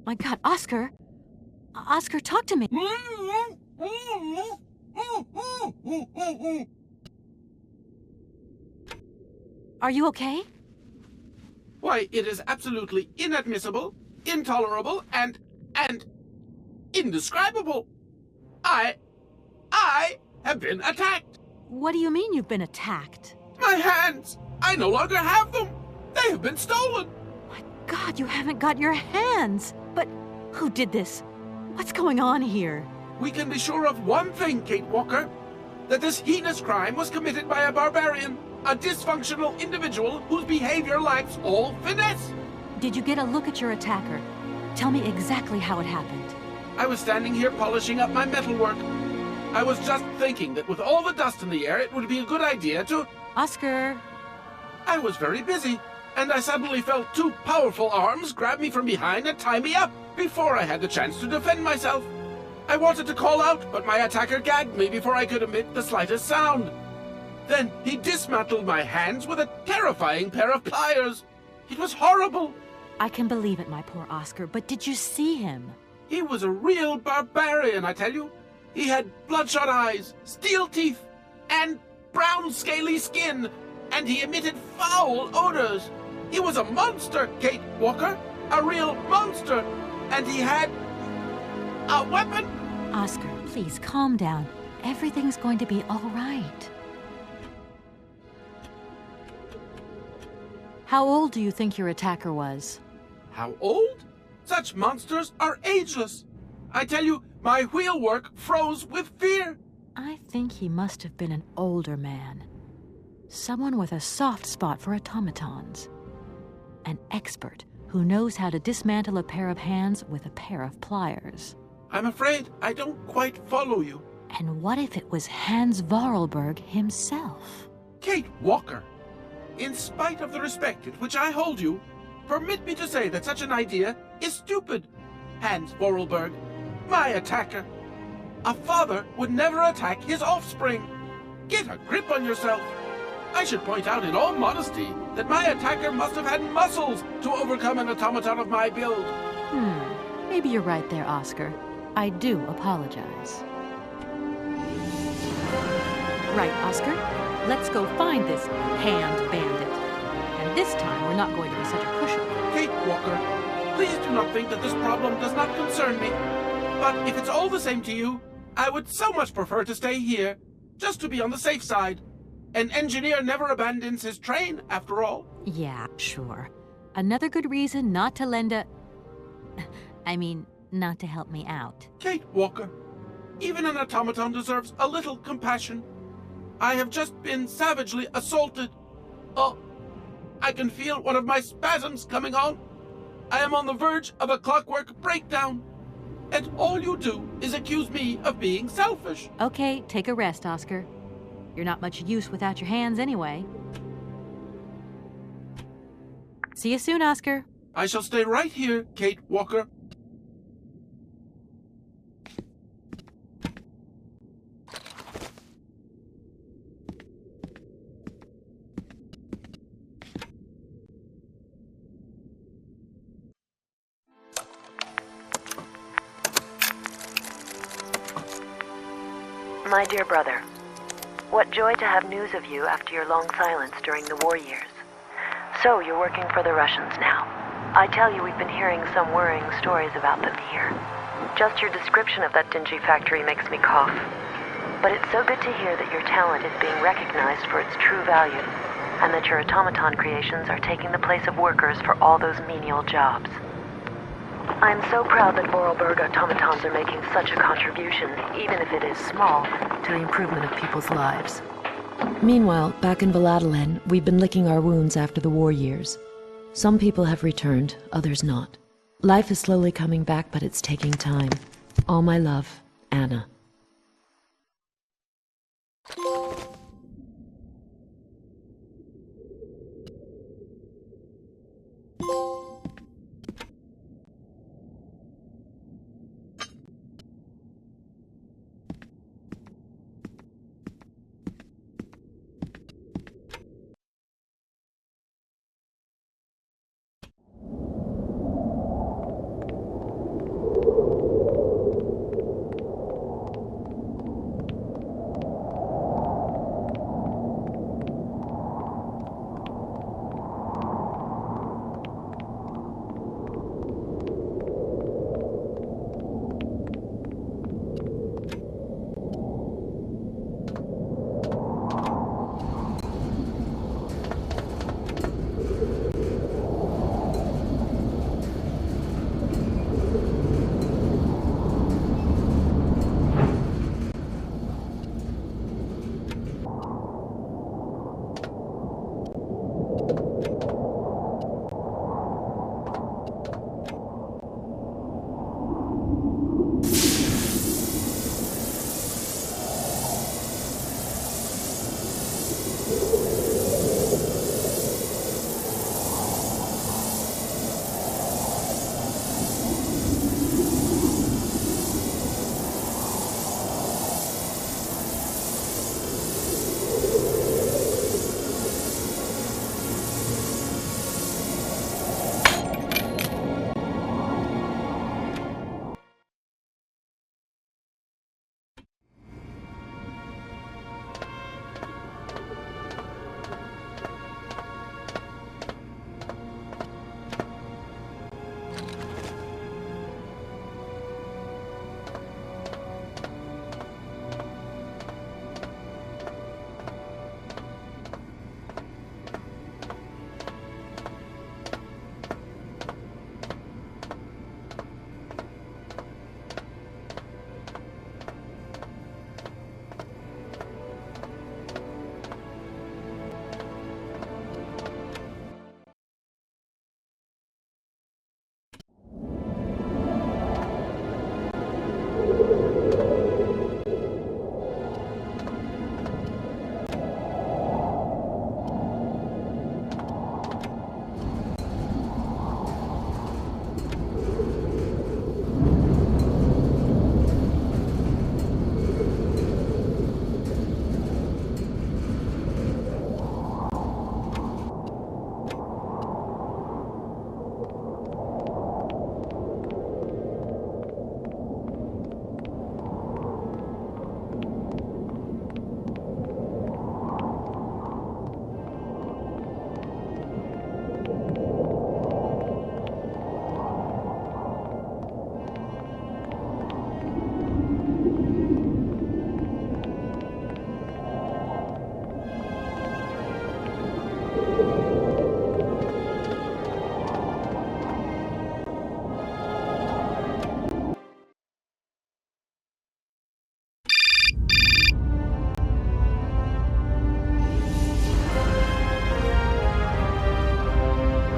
My God, Oscar! Oscar, talk to me! Are you okay? Why, it is absolutely inadmissible, intolerable, and indescribable. I have been attacked. What do you mean you've been attacked? My hands! I no longer have them! They have been stolen! My God, you haven't got your hands! But who did this? What's going on here? We can be sure of one thing, Kate Walker. That this heinous crime was committed by a barbarian. A dysfunctional individual whose behavior lacks all finesse. Did you get a look at your attacker? Tell me exactly how it happened. I was standing here polishing up my metalwork. I was just thinking that with all the dust in the air, it would be a good idea to... Oscar! I was very busy, and I suddenly felt two powerful arms grab me from behind and tie me up before I had the chance to defend myself. I wanted to call out, but my attacker gagged me before I could emit the slightest sound. Then he dismantled my hands with a terrifying pair of pliers. It was horrible. I can believe it, my poor Oscar, but did you see him? He was a real barbarian, I tell you. He had bloodshot eyes, steel teeth, and brown scaly skin, and he emitted foul odors. He was a monster, Kate Walker, a real monster, and he had A weapon? Oscar, please calm down. Everything's going to be all right. How old do you think your attacker was? How old? Such monsters are ageless. I tell you, my wheelwork froze with fear. I think he must have been an older man. Someone with a soft spot for automatons. An expert who knows how to dismantle a pair of hands with a pair of pliers. I'm afraid I don't quite follow you. And what if it was Hans Vorarlberg himself? Kate Walker, in spite of the respect in which I hold you, permit me to say that such an idea is stupid. Hans Vorarlberg, my attacker. A father would never attack his offspring. Get a grip on yourself. I should point out in all modesty that my attacker must have had muscles to overcome an automaton of my build. Maybe you're right there, Oscar. I do apologize. Right, Oscar? Let's go find this hand bandit. And this time, we're not going to be such a pushover. Kate Walker, please do not think that this problem does not concern me. But if it's all the same to you, I would so much prefer to stay here, just to be on the safe side. An engineer never abandons his train, after all. Yeah, sure. Another good reason not to lend a... not to help me out. Kate Walker, even an automaton deserves a little compassion. I have just been savagely assaulted. Oh, I can feel one of my spasms coming on. I am on the verge of a clockwork breakdown. And all you do is accuse me of being selfish. Okay, take a rest, Oscar. You're not much use without your hands anyway. See you soon, Oscar. I shall stay right here, Kate Walker. My dear brother, what joy to have news of you after your long silence during the war years. So, you're working for the Russians now. I tell you, we've been hearing some worrying stories about them here. Just your description of that dingy factory makes me cough. But it's so good to hear that your talent is being recognized for its true value, and that your automaton creations are taking the place of workers for all those menial jobs. I'm so proud that Vorarlberg automatons are making such a contribution, even if it is small, to the improvement of people's lives. Meanwhile, back in Valladolid, we've been licking our wounds after the war years. Some people have returned, others not. Life is slowly coming back, but it's taking time. All my love, Anna.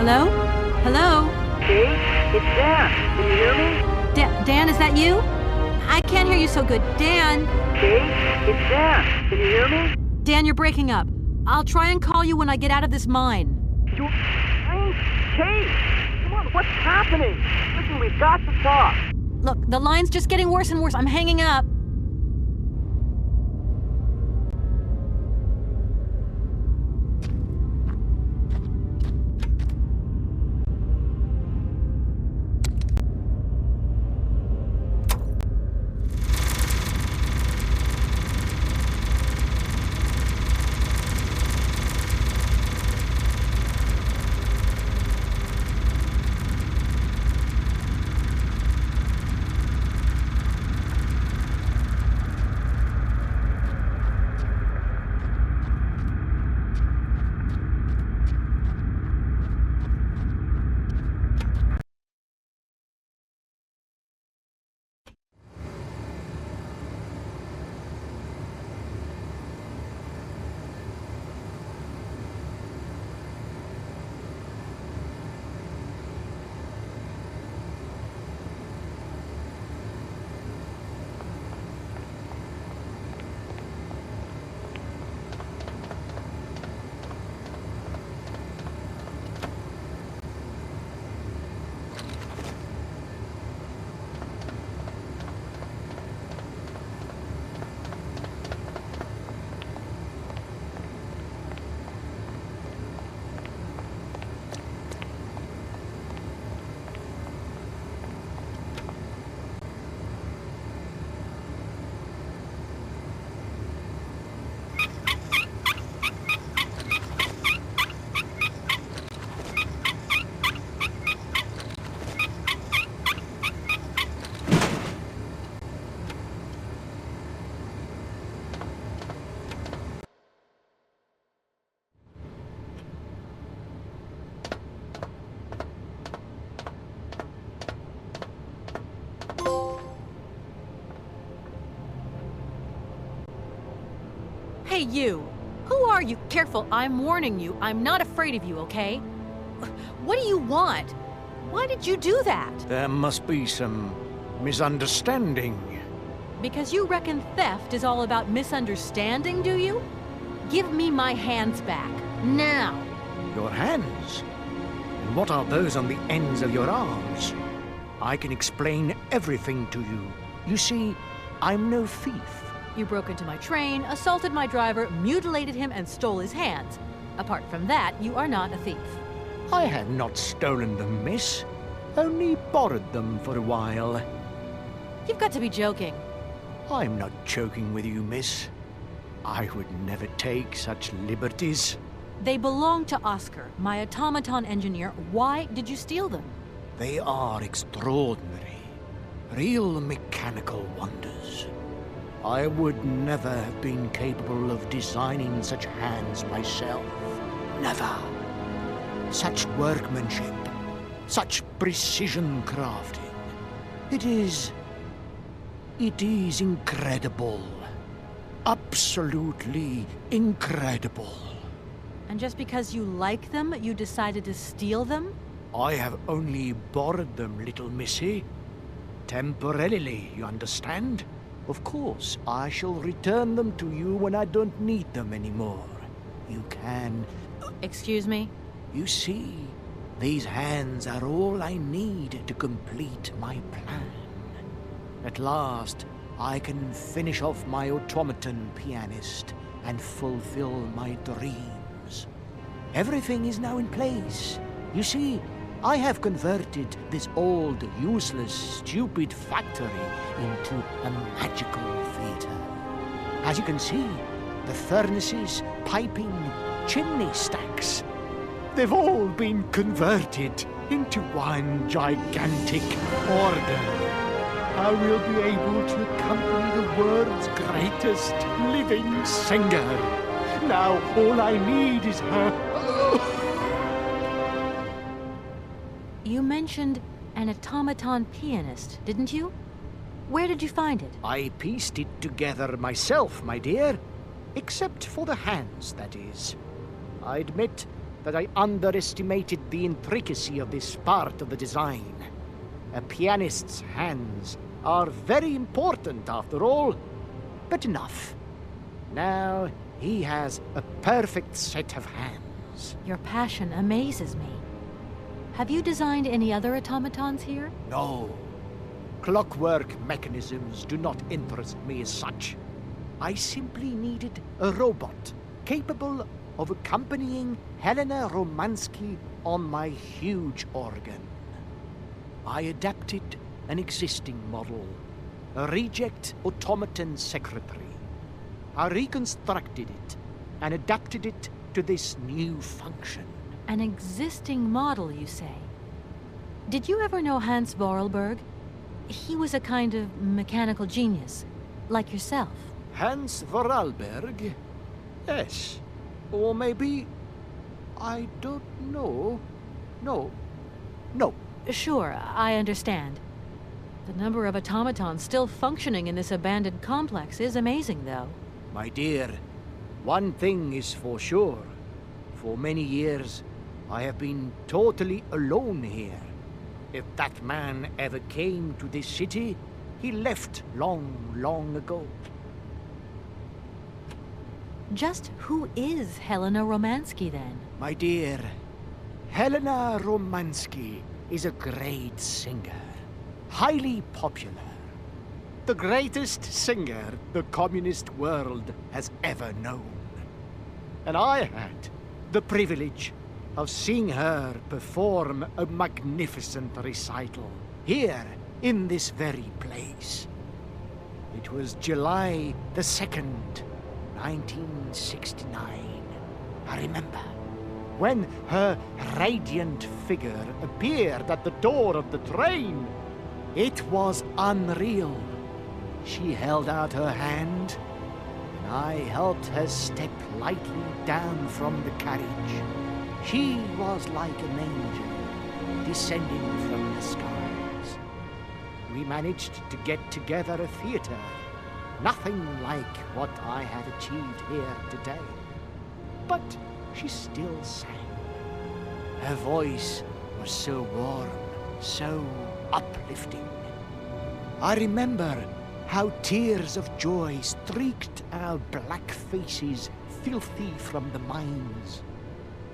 Hello? Hello? Kate? It's Dan. Can you hear me? Dan, is that you? I can't hear you so good. Dan? Kate? It's Dan. Can you hear me? Dan, you're breaking up. I'll try and call you when I get out of this mine. Kate! Come on, what's happening? Listen, we've got to talk. Look, the line's just getting worse and worse. I'm hanging up. Hey, you! Who are you? Careful, I'm warning you. I'm not afraid of you, okay? What do you want? Why did you do that? There must be some misunderstanding. Because you reckon theft is all about misunderstanding, do you? Give me my hands back. Now! Your hands? And what are those on the ends of your arms? I can explain everything to you. You see, I'm no thief. You broke into my train, assaulted my driver, mutilated him, and stole his hands. Apart from that, you are not a thief. I have not stolen them, miss. Only borrowed them for a while. You've got to be joking. I'm not joking with you, miss. I would never take such liberties. They belong to Oscar, my automaton engineer. Why did you steal them? They are extraordinary. Real mechanical wonders. I would never have been capable of designing such hands myself. Never. Such workmanship, such precision crafting. It is incredible. Absolutely incredible. And just because you like them, you decided to steal them? I have only borrowed them, little missy. Temporarily, you understand? Of course, I shall return them to you when I don't need them anymore. You can... Excuse me? You see, these hands are all I need to complete my plan. At last, I can finish off my automaton pianist and fulfill my dreams. Everything is now in place. You see, I have converted this old, useless, stupid factory into a magical theater. As you can see, the furnaces, piping, chimney stacks, they've all been converted into one gigantic organ. I will be able to accompany the world's greatest living singer. Now all I need is her... You mentioned an automaton pianist, didn't you? Where did you find it? I pieced it together myself, my dear. Except for the hands, that is. I admit, that I underestimated the intricacy of this part of the design. A pianist's hands are very important after all, but enough. Now he has a perfect set of hands. Your passion amazes me. Have you designed any other automatons here? No. Clockwork mechanisms do not interest me as such. I simply needed a robot capable of accompanying Helena Romansky on my huge organ. I adapted an existing model, a reject automaton secretary. I reconstructed it and adapted it to this new function. An existing model, you say? Did you ever know Hans Vorarlberg? He was a kind of mechanical genius, like yourself. Hans Vorarlberg? Yes. Or maybe... I don't know. No. Sure, I understand. The number of automatons still functioning in this abandoned complex is amazing, though. My dear, one thing is for sure. For many years, I have been totally alone here. If that man ever came to this city, he left long ago. Just who is Helena Romansky, then? My dear, Helena Romansky is a great singer, highly popular. The greatest singer the communist world has ever known. And I had the privilege of seeing her perform a magnificent recital here in this very place. It was July the 2nd, 1969. I remember when her radiant figure appeared at the door of the train. It was unreal. She held out her hand, and I helped her step lightly down from the carriage. She was like an angel descending from the skies. We managed to get together a theater, nothing like what I had achieved here today. But she still sang. Her voice was so warm, so uplifting. I remember how tears of joy streaked our black faces, filthy from the mines.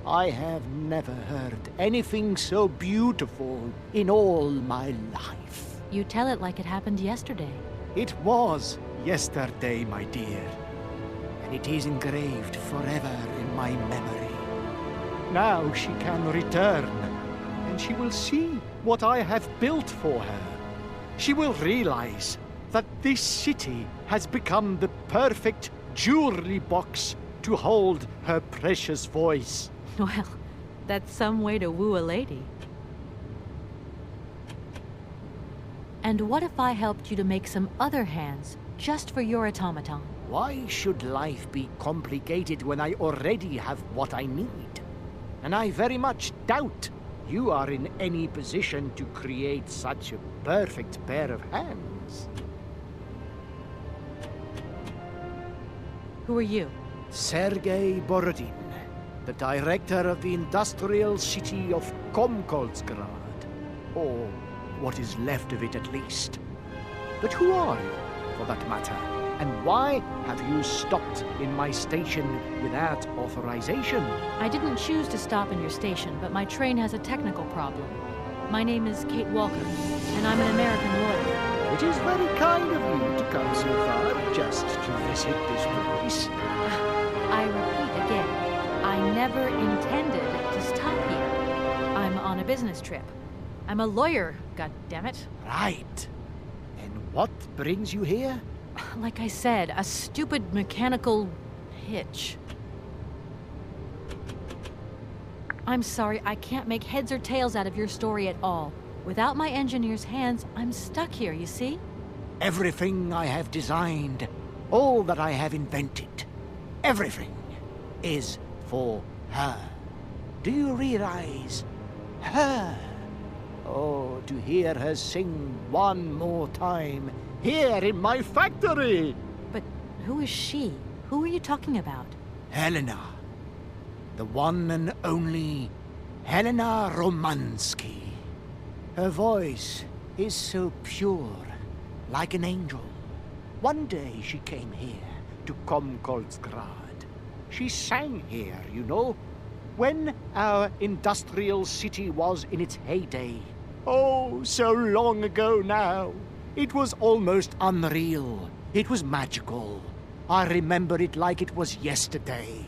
I have never heard anything so beautiful in all my life. You tell it like it happened yesterday. It was yesterday, my dear, and it is engraved forever in my memory. Now she can return, and she will see what I have built for her. She will realize that this city has become the perfect jewelry box to hold her precious voice. Well, that's some way to woo a lady. And what if I helped you to make some other hands, just for your automaton? Why should life be complicated when I already have what I need? And I very much doubt you are in any position to create such a perfect pair of hands. Who are you? Sergei Borodin, the director of the industrial city of Komkolzgrad. Or what is left of it, at least. But who are you, for that matter? And why have you stopped in my station without authorization? I didn't choose to stop in your station, but my train has a technical problem. My name is Kate Walker, and I'm an American lawyer. It is very kind of you to come so far just to visit this place. I repeat again, I never intended to stop here. I'm on a business trip. I'm a lawyer, goddammit. Right. And what brings you here? Like I said, a stupid mechanical hitch. I'm sorry, I can't make heads or tails out of your story at all. Without my engineer's hands, I'm stuck here, you see? Everything I have designed, all that I have invented, everything is for her. Do you realize? Her. Oh, to hear her sing one more time, here in my factory! But who is she? Who are you talking about? Helena. The one and only Helena Romansky. Her voice is so pure, like an angel. One day she came here to Komkolsgrad. She sang here, you know, when our industrial city was in its heyday. Oh, so long ago now. It was almost unreal. It was magical. I remember it like it was yesterday.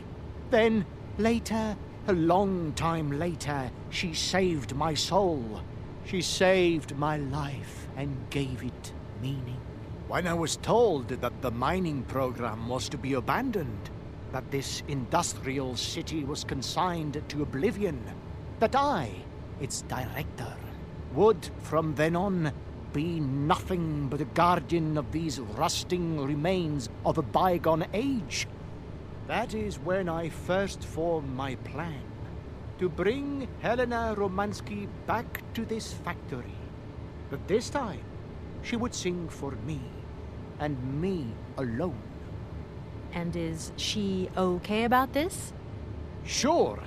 Then, later, a long time later, she saved my soul. She saved my life and gave it meaning. When I was told that the mining program was to be abandoned, that this industrial city was consigned to oblivion, that I, its director, would from then on be nothing but a guardian of these rusting remains of a bygone age. That is when I first formed my plan to bring Helena Romansky back to this factory. But this time, she would sing for me, and me alone. And is she okay about this? Sure.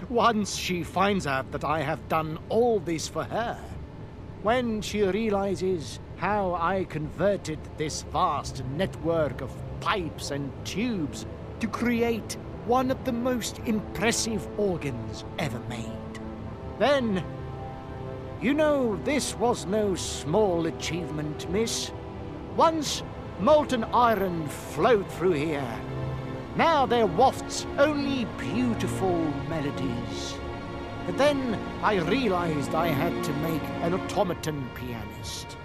Once she finds out that I have done all this for her, when she realizes how I converted this vast network of pipes and tubes to create one of the most impressive organs ever made, then, you know, this was no small achievement, miss. Once molten iron flowed through here. Now there wafts only beautiful melodies. But then I realized I had to make an automaton pianist.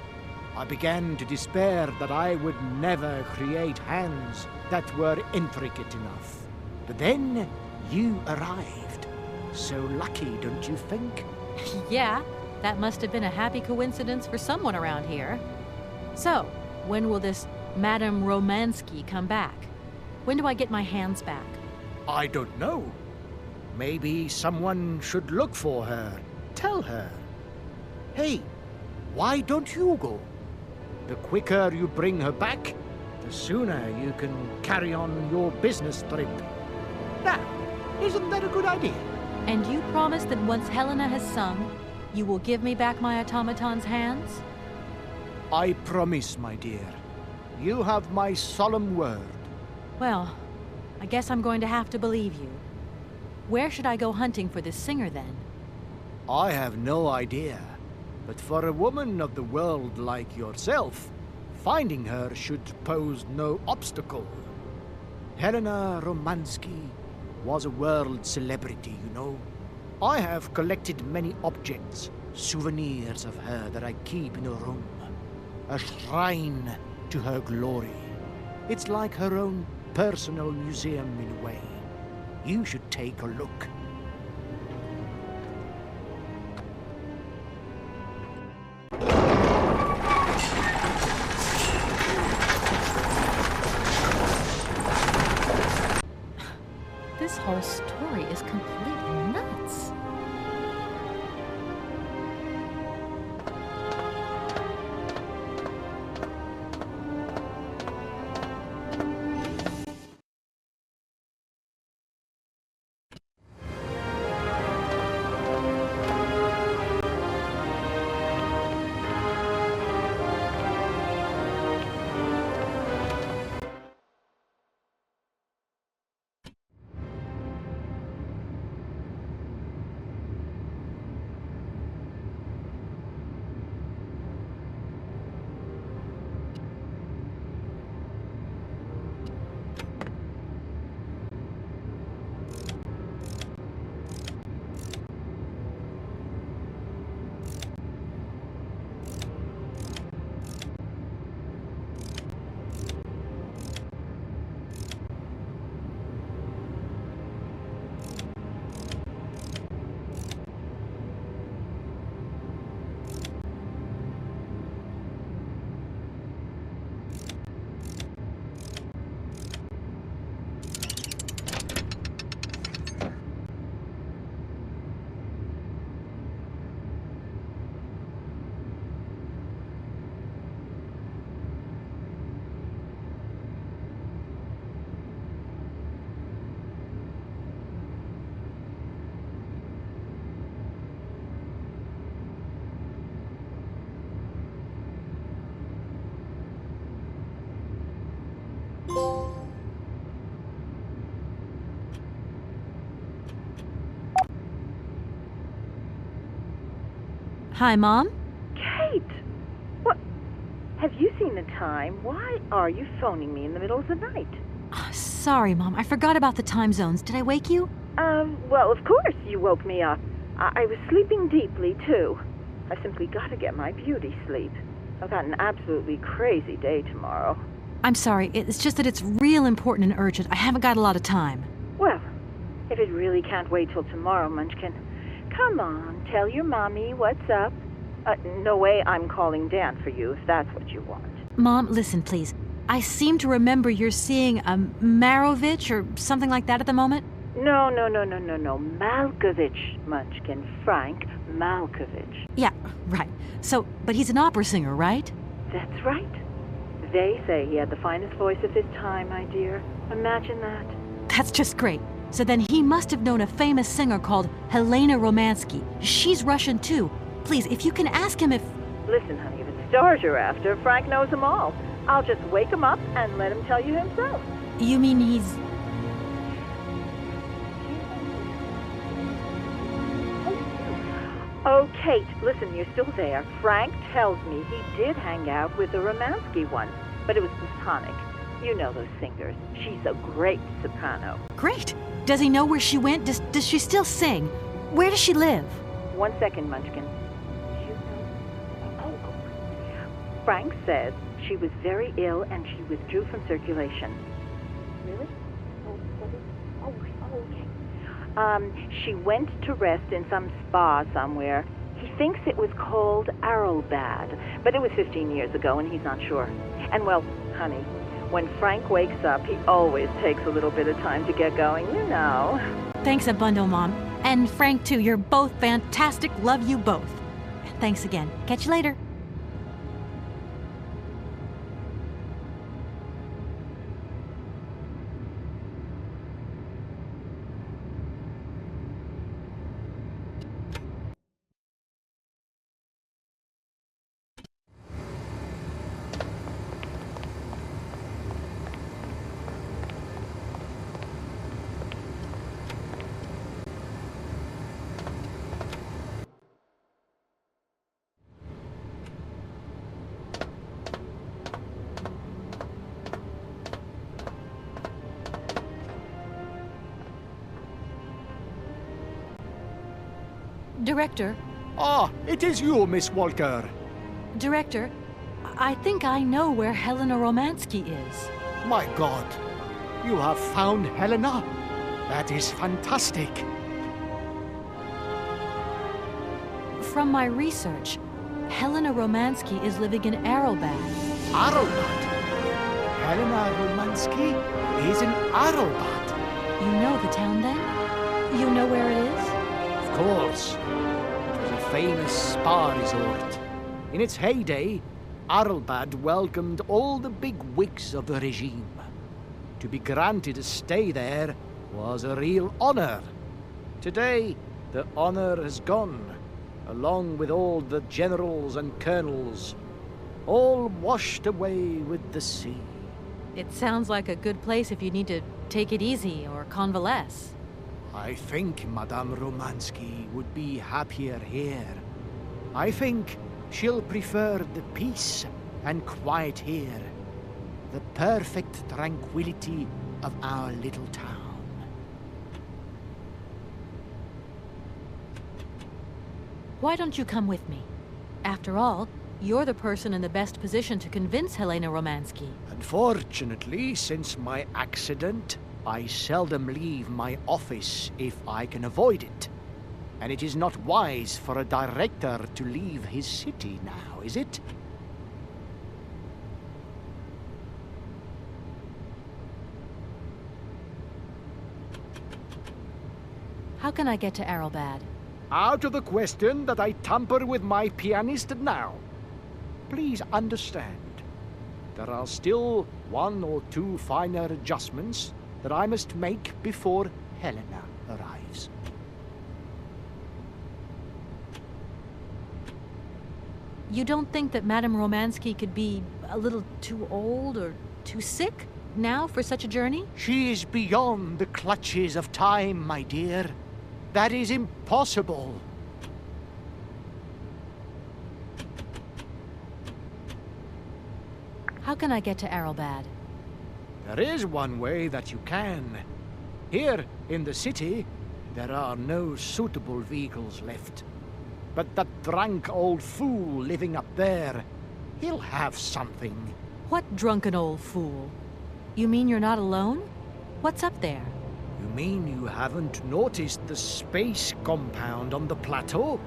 I began to despair that I would never create hands that were intricate enough. But then you arrived. So lucky, don't you think? Yeah, that must have been a happy coincidence for someone around here. So, when will this Madame Romansky come back? When do I get my hands back? I don't know. Maybe someone should look for her. Tell her. Hey, why don't you go? The quicker you bring her back, the sooner you can carry on your business trip. Now, isn't that a good idea? And you promise that once Helena has sung, you will give me back my automaton's hands? I promise, my dear. You have my solemn word. Well, I guess I'm going to have to believe you. Where should I go hunting for this singer, then? I have no idea. But for a woman of the world like yourself, finding her should pose no obstacle. Helena Romansky was a world celebrity, you know. I have collected many objects, souvenirs of her that I keep in a room. A shrine to her glory. It's like her own personal museum in a way. You should take a look. This whole story is completely nuts. Hi, Mom? Kate! What? Have you seen the time? Why are you phoning me in the middle of the night? Sorry, Mom. I forgot about the time zones. Did I wake you? Well, of course you woke me up. I was sleeping deeply, too. I've simply got to get my beauty sleep. I've got an absolutely crazy day tomorrow. I'm sorry. It's just that it's real important and urgent. I haven't got a lot of time. Well, if it really can't wait till tomorrow, Munchkin, come on, tell your mommy what's up. No way I'm calling Dan for you, if that's what you want. Mom, listen, please. I seem to remember you're seeing a Marovich or something like that at the moment. No. Malkovich, Munchkin. Frank Malkovich. Yeah, right. So, but he's an opera singer, right? That's right. They say he had the finest voice of his time, my dear. Imagine that. That's just great. So then he must have known a famous singer called Helena Romansky. She's Russian, too. Please, if you can ask him if... Listen, honey, if it's stars you're after, Frank knows them all. I'll just wake him up and let him tell you himself. You mean he's... Oh, Kate, listen, you're still there. Frank tells me he did hang out with the Romansky once, but it was platonic. You know those singers. She's a great soprano. Great. Does he know where she went? Does she still sing? Where does she live? 1 second, Munchkin. Frank says she was very ill and she withdrew from circulation. Really? Okay. She went to rest in some spa somewhere. He thinks it was called Arrowbad, but it was 15 years ago and he's not sure. And well, honey, when Frank wakes up, he always takes a little bit of time to get going, you know. Thanks a bundle, Mom. And Frank, too. You're both fantastic. Love you both. Thanks again. Catch you later. Director. Ah, it is you, Miss Walker. Director, I think I know where Helena Romansky is. My God, you have found Helena? That is fantastic. From my research, Helena Romansky is living in Arrowbad. Arrowbad? Helena Romansky is in Arrowbad. You know the town then? You know where it is? Of course. It was a famous spa resort. In its heyday, Arrowbad welcomed all the big wigs of the regime. To be granted a stay there was a real honor. Today, the honor has gone, along with all the generals and colonels, all washed away with the sea. It sounds like a good place if you need to take it easy or convalesce. I think Madame Romansky would be happier here. I think she'll prefer the peace and quiet here, the perfect tranquility of our little town. Why don't you come with me? After all, you're the person in the best position to convince Helena Romansky. Unfortunately, since my accident, I seldom leave my office if I can avoid it. And it is not wise for a director to leave his city now, is it? How can I get to Arrowbad? Out of the question that I tamper with my pianist now. Please understand, there are still 1 or 2 finer adjustments that I must make before Helena arrives. You don't think that Madame Romansky could be a little too old or too sick? now for such a journey? She is beyond the clutches of time, my dear. That is impossible. How can I get to Arrelbad? There is one way that you can. Here, in the city, there are no suitable vehicles left. But that drunk old fool living up there, he'll have something. What drunken old fool? You mean you're not alone? What's up there? You mean you haven't noticed the space compound on the plateau?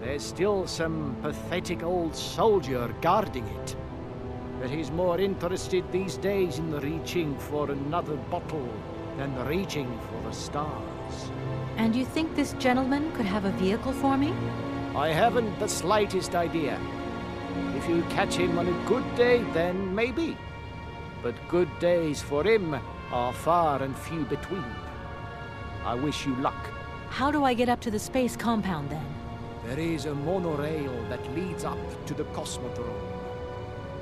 There's still some pathetic old soldier guarding it. But he's more interested these days in reaching for another bottle than reaching for the stars. And you think this gentleman could have a vehicle for me? I haven't the slightest idea. If you catch him on a good day, then maybe. But good days for him are far and few between. I wish you luck. How do I get up to the space compound, then? There is a monorail that leads up to the Cosmodrome.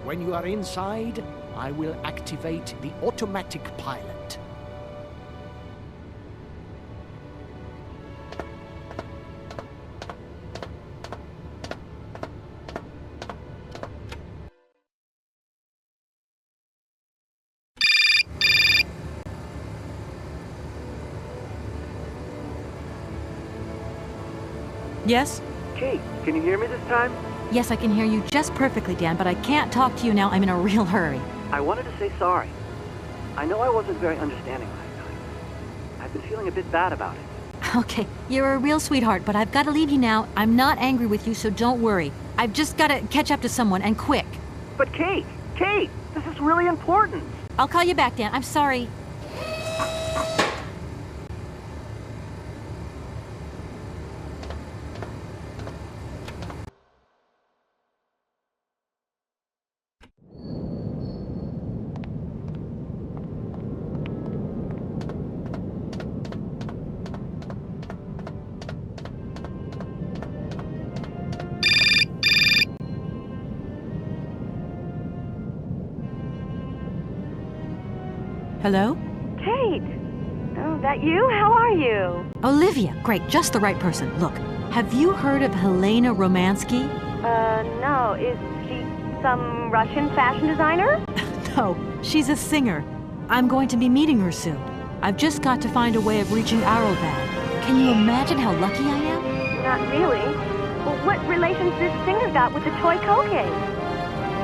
When you are inside, I will activate the automatic pilot. Yes? Kate, can you hear me this time? Yes, I can hear you just perfectly, Dan, but I can't talk to you now. I'm in a real hurry. I wanted to say sorry. I know I wasn't very understanding last time. I've been feeling a bit bad about it. Okay, you're a real sweetheart, but I've got to leave you now. I'm not angry with you, so don't worry. I've just got to catch up to someone, and quick. But Kate, this is really important. I'll call you back, Dan. I'm sorry. Hello? Kate! Oh, that you? How are you? Olivia, great, just the right person. Look, have you heard of Helena Romansky? No. Is she some Russian fashion designer? No, she's a singer. I'm going to be meeting her soon. I've just got to find a way of reaching Arrelbad. Can you imagine how lucky I am? Not really. Well, what relation's this singer got with the toy cocaine?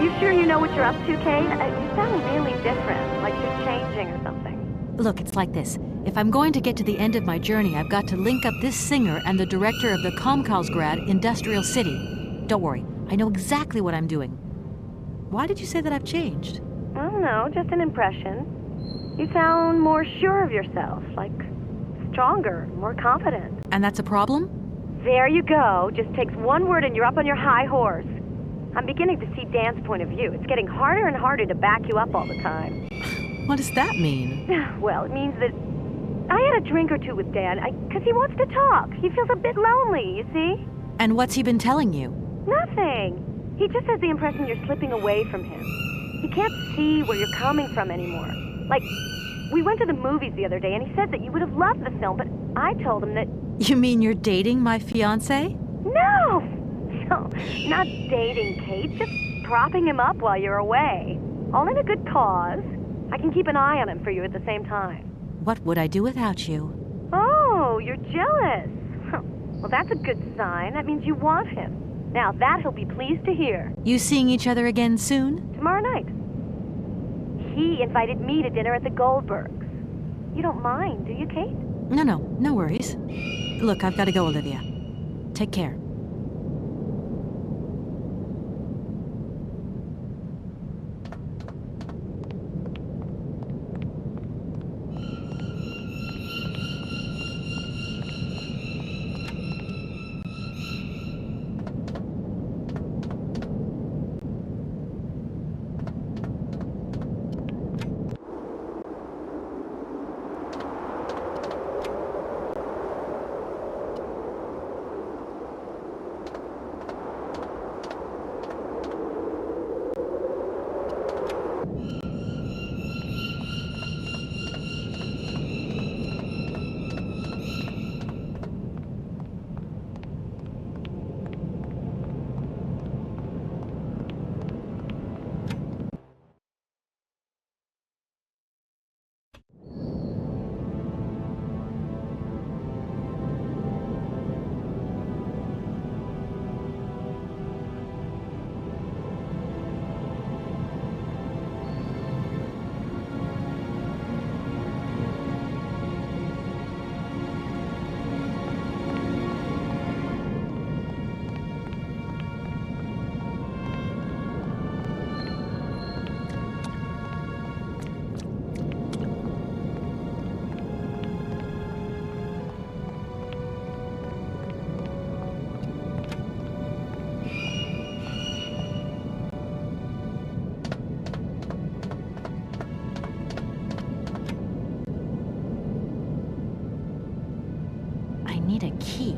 You sure you know what you're up to, Kate? You sound really different, like you're changing or something. Look, it's like this. If I'm going to get to the end of my journey, I've got to link up this singer and the director of the Comkalsgrad Industrial City. Don't worry, I know exactly what I'm doing. Why did you say that I've changed? I don't know, just an impression. You sound more sure of yourself, like stronger, more confident. And that's a problem? There you go. Just takes one word and you're up on your high horse. I'm beginning to see Dan's point of view. It's getting harder and harder to back you up all the time. What does that mean? Well, it means that I had a drink or two with Dan, because he wants to talk. He feels a bit lonely, you see? And what's he been telling you? Nothing. He just has the impression you're slipping away from him. He can't see where you're coming from anymore. Like, we went to the movies the other day, and he said that you would have loved the film, but I told him that... You mean you're dating my fiancé? No! No, not dating, Kate. Just propping him up while you're away. All in a good cause. I can keep an eye on him for you at the same time. What would I do without you? Oh, you're jealous. Well, that's a good sign. That means you want him. Now, that he'll be pleased to hear. You seeing each other again soon? Tomorrow night. He invited me to dinner at the Goldbergs. You don't mind, do you, Kate? No worries. Look, I've got to go, Olivia. Take care. need a key.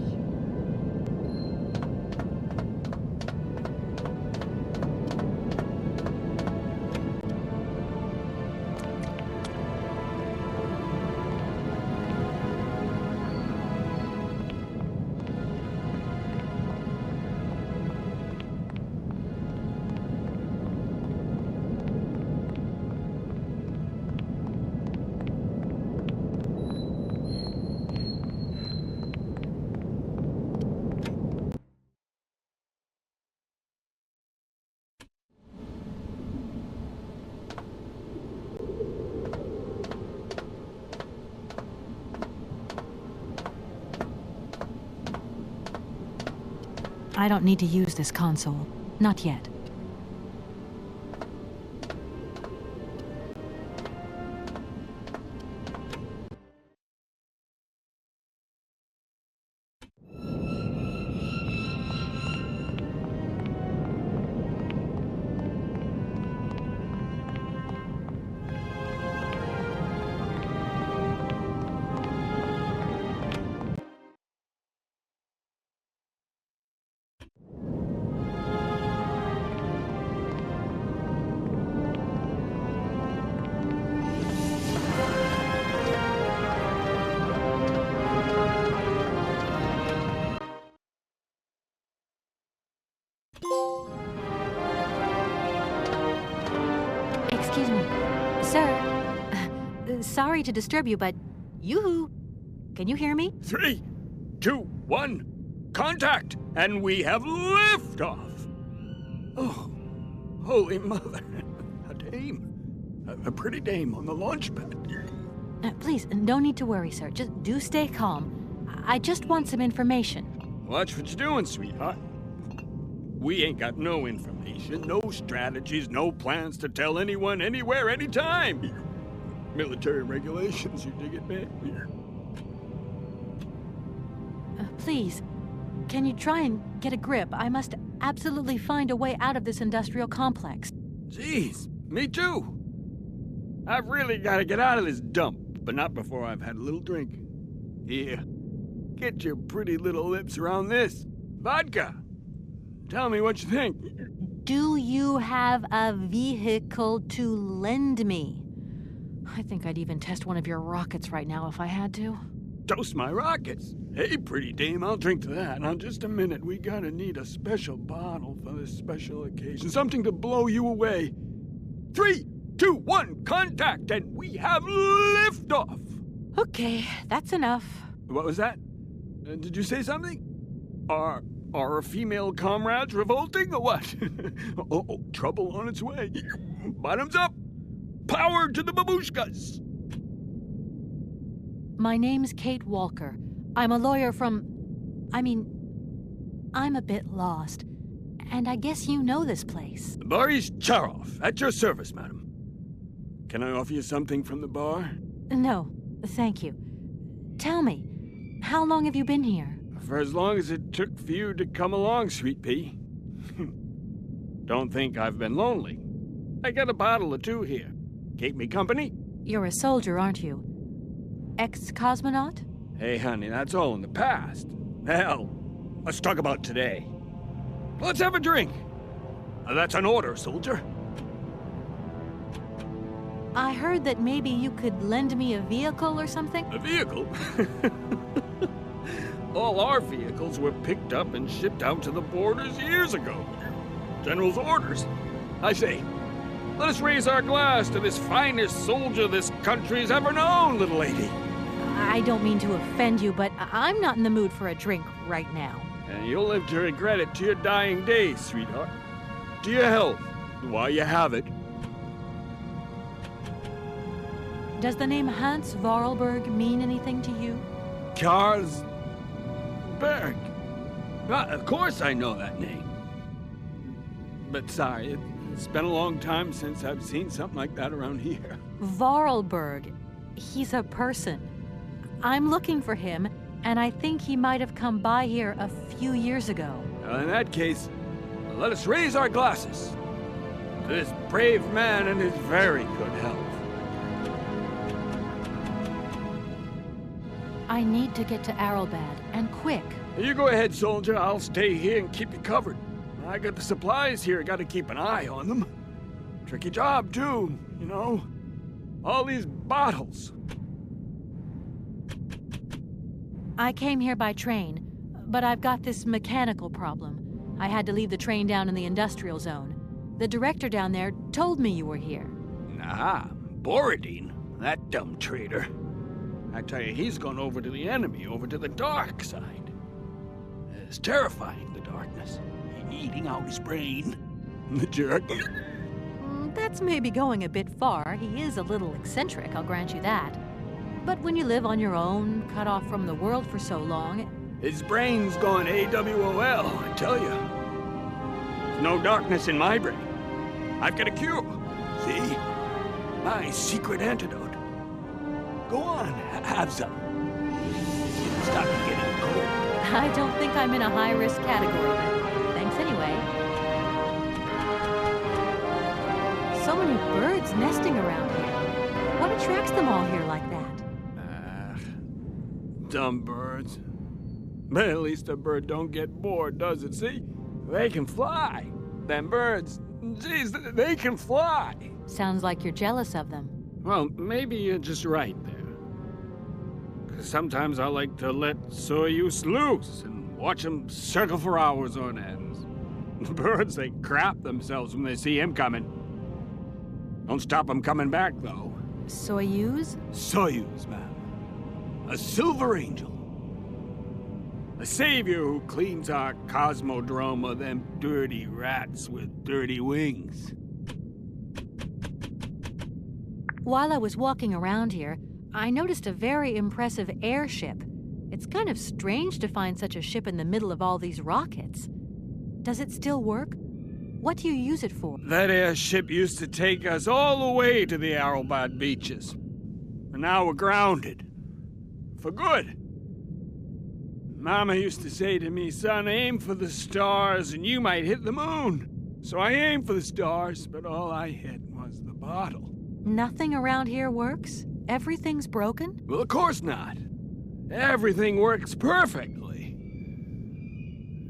I don't need to use this console. Not yet. Excuse me. Sir. Sorry to disturb you, but... Yoo-hoo! Can you hear me? 3, 2, 1, contact! And we have liftoff! Oh, holy mother. A dame. A pretty dame on the launch pad. Please, no need to worry, sir. Just do stay calm. I just want some information. Watch what you're doing, sweetheart. We ain't got no information, no strategies, no plans to tell anyone, anywhere, anytime. Military regulations, you dig it, man? Please, can you try and get a grip? I must absolutely find a way out of this industrial complex. Jeez, me too. I've really got to get out of this dump, but not before I've had a little drink. Here, get your pretty little lips around this. Vodka. Tell me what you think. Do you have a vehicle to lend me? I think I'd even test one of your rockets right now if I had to. Toast my rockets. Hey, pretty dame, I'll drink to that. Now, just a minute. We gotta need a special bottle for this special occasion. Something to blow you away. 3, 2, 1, contact, and we have liftoff. Okay, that's enough. What was that? Did you say something? Are our female comrades revolting or what? Oh, trouble on its way. Bottoms up. Power to the babushkas. My name's Kate Walker. I'm a lawyer from... I'm a bit lost. And I guess you know this place. Boris Charov, at your service, madam. Can I offer you something from the bar? No, thank you. Tell me, how long have you been here? For as long as it took for you to come along, sweet pea. Don't think I've been lonely. I got a bottle or two here. Keep me company? You're a soldier, aren't you? Ex-cosmonaut? Hey, honey, that's all in the past. Hell, let's talk about today. Let's have a drink. That's an order, soldier. I heard that maybe you could lend me a vehicle or something? A vehicle? All our vehicles were picked up and shipped out to the borders years ago. General's orders. I say, let us raise our glass to this finest soldier this country's ever known, little lady. I don't mean to offend you, but I'm not in the mood for a drink right now. And you'll live to regret it to your dying days, sweetheart. To your health, while you have it. Does the name Hans Vorarlberg mean anything to you? Karlsberg. Of course I know that name. But sorry, it's been a long time since I've seen something like that around here. Vorarlberg. He's a person. I'm looking for him, and I think he might have come by here a few years ago. Well, in that case, let us raise our glasses to this brave man and his very good health. I need to get to Arrowbad, and quick. You go ahead, soldier. I'll stay here and keep you covered. I got the supplies here. Gotta keep an eye on them. Tricky job, too, you know? All these bottles. I came here by train, but I've got this mechanical problem. I had to leave the train down in the industrial zone. The director down there told me you were here. Ah, Borodine, that dumb traitor. I tell you, he's gone over to the enemy, over to the dark side. It's terrifying, the darkness. Eating out his brain. The jerk. That's maybe going a bit far. He is a little eccentric, I'll grant you that. But when you live on your own, cut off from the world for so long... His brain's gone AWOL, I tell you. There's no darkness in my brain. I've got a cure. See? My secret antidote. Go on, have some. It'll stop you getting cold. I don't think I'm in a high-risk category, but thanks anyway. So many birds nesting around here. What attracts them all here like that? Dumb birds. But at least a bird don't get bored, does it? See? They can fly. Them birds, geez, they can fly. Sounds like you're jealous of them. Well, maybe you're just right there. 'Cause sometimes I like to let Soyuz loose and watch them circle for hours on end. The birds, they crap themselves when they see him coming. Don't stop him coming back, though. Soyuz? Soyuz, ma'am. A silver angel. A savior who cleans our cosmodrome of them dirty rats with dirty wings. While I was walking around here, I noticed a very impressive airship. It's kind of strange to find such a ship in the middle of all these rockets. Does it still work? What do you use it for? That airship used to take us all the way to the Arrowbad beaches. And now we're grounded. For good. Mama used to say to me, son, aim for the stars and you might hit the moon. So I aimed for the stars, but all I hit was the bottle. Nothing around here works? Everything's broken? Well, of course not. Everything works perfectly.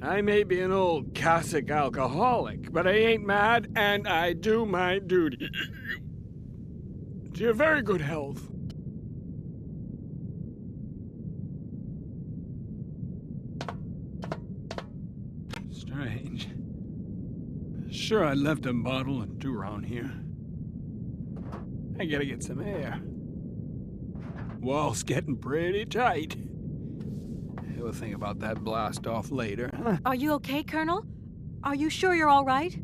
I may be an old Cossack alcoholic, but I ain't mad, and I do my duty. To your very good health. Strange. Sure, I left a bottle and two around here. I gotta get some air. Wall's getting pretty tight. We'll think about that blast off later, huh? Are you okay, Colonel? Are you sure you're all right?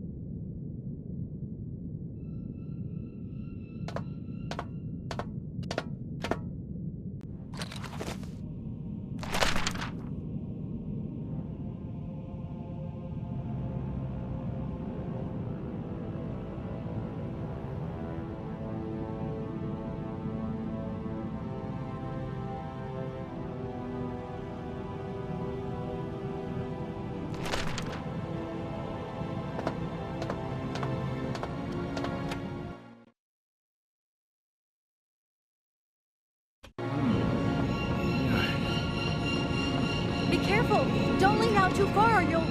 Be careful! Don't lean out too far or you'll...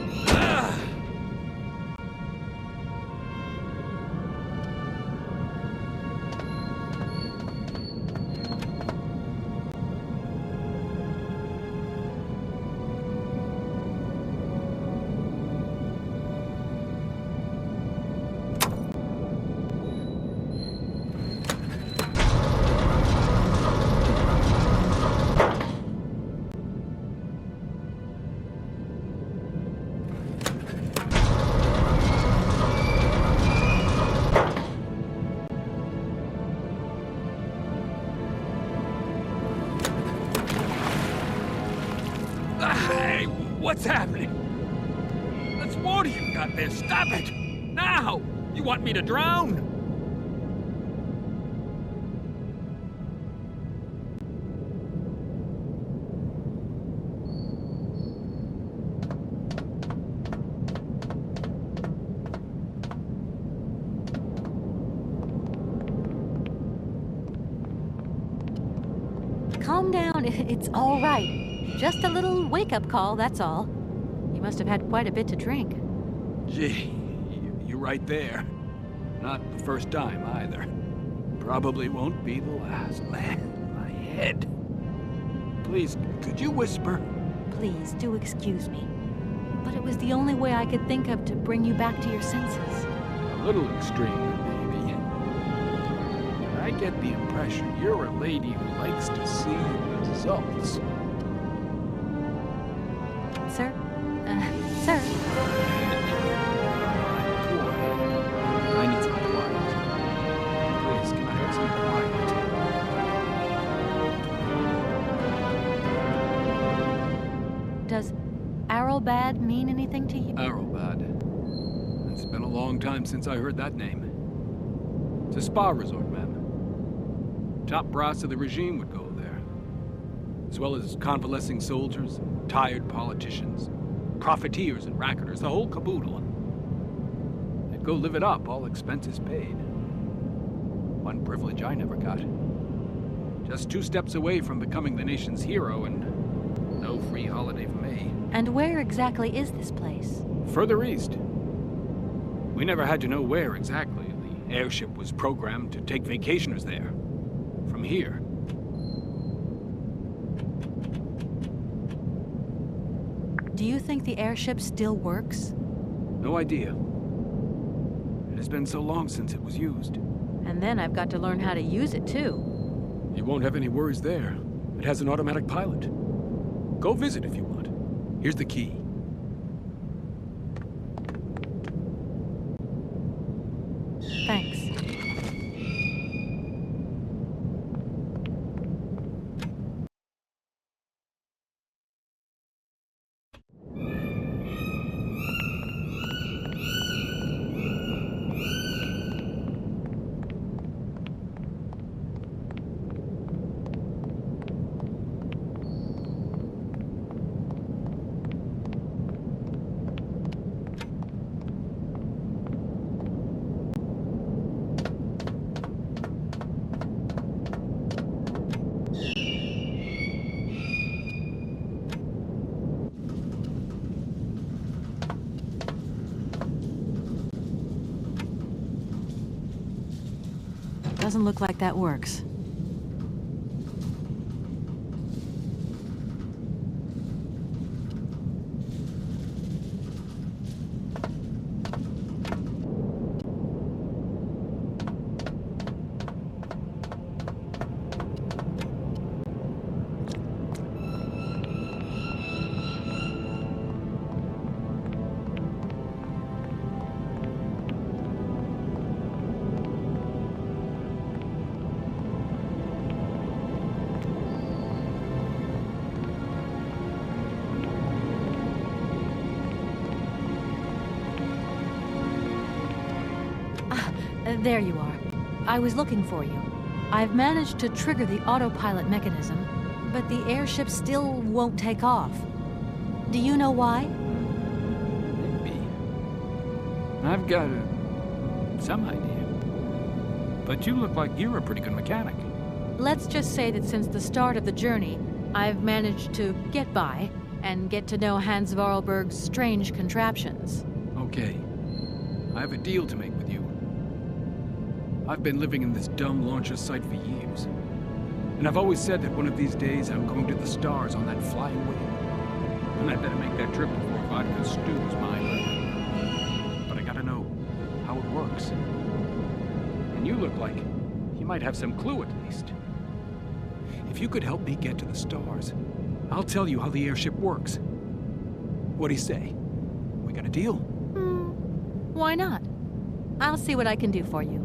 Hey, what's happening? That's water you got there. Stop it! Now! You want me to drown? Calm down. It's all right. Just a little wake-up call, that's all. You must have had quite a bit to drink. Gee, you're right there. Not the first time, either. Probably won't be the last. Man, my head. Please, could you whisper? Please, do excuse me. But it was the only way I could think of to bring you back to your senses. A little extreme, maybe. But I get the impression you're a lady who likes to see results. Sir? Sir? I need some quiet. Please, can I have some quiet? Does Arrowbad mean anything to you? Arrowbad. It's been a long time since I heard that name. It's a spa resort, ma'am. Top brass of the regime would go there. As well as convalescing soldiers, tired politicians, profiteers and racketers, the whole caboodle. They'd go live it up, all expenses paid. One privilege I never got. Just 2 steps away from becoming the nation's hero, and no free holiday for me. And where exactly is this place? Further east. We never had to know where exactly. The airship was programmed to take vacationers there. From here. Do you think the airship still works? No idea. It has been so long since it was used. And then I've got to learn how to use it, too. You won't have any worries there. It has an automatic pilot. Go visit if you want. Here's the key. Thanks. Doesn't look like that works. There you are. I was looking for you. I've managed to trigger the autopilot mechanism, but the airship still won't take off. Do you know why? Maybe. I've got some idea. But you look like you're a pretty good mechanic. Let's just say that since the start of the journey, I've managed to get by and get to know Hans Vorarlberg's strange contraptions. Okay. I have a deal to make with you. I've been living in this dumb launcher site for years. And I've always said that one of these days I'm going to the stars on that flying wing. And I'd better make that trip before vodka stews mine. But I gotta know how it works. And you look like you might have some clue at least. If you could help me get to the stars, I'll tell you how the airship works. What do you say? We got a deal? Why not? I'll see what I can do for you.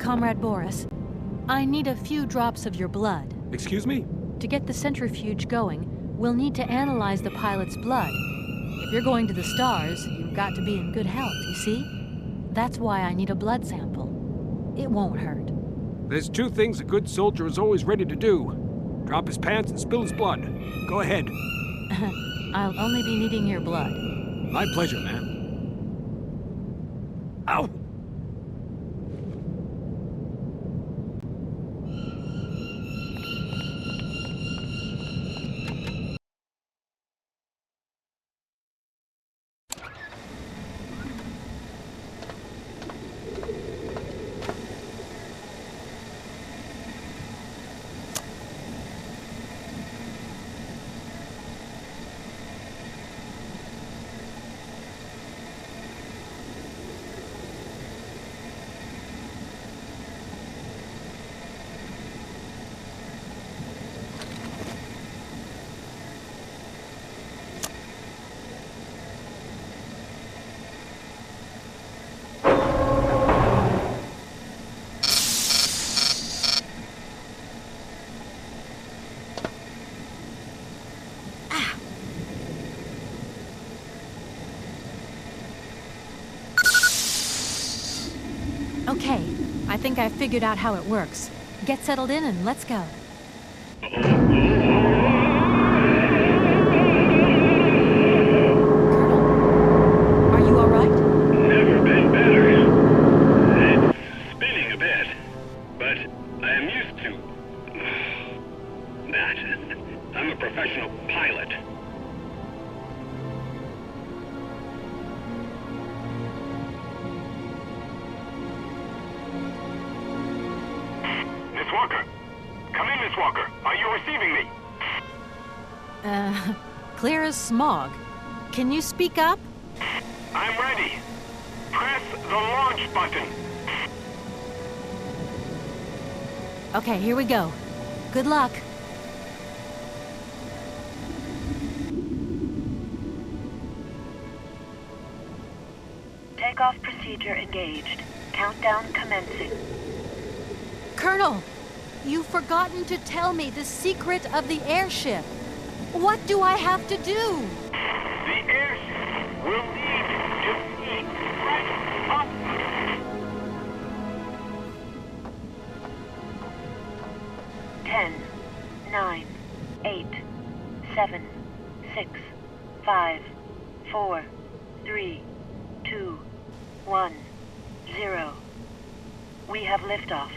Comrade Boris. I need a few drops of your blood. Excuse me? To get the centrifuge going, we'll need to analyze the pilot's blood. If you're going to the stars, you've got to be in good health, you see? That's why I need a blood sample. It won't hurt. There's two things a good soldier is always ready to do. Drop his pants and spill his blood. Go ahead. I'll only be needing your blood. My pleasure, ma'am. Ow! Okay, I think I've figured out how it works. Get settled in and let's go. Colonel, are you all right? Never been better. It's spinning a bit, but I am used to that. I'm a professional pilot. Miss Walker! Come in, Miss Walker! Are you receiving me? Clear as smog. Can you speak up? I'm ready. Press the launch button. Okay, here we go. Good luck. Takeoff procedure engaged. Countdown commencing. Colonel, you've forgotten to tell me the secret of the airship. What do I have to do? The airship will need to be right up. 10, 9, 8, 7, 6, 5, 4, 3, 2, 1, 0. We have liftoff.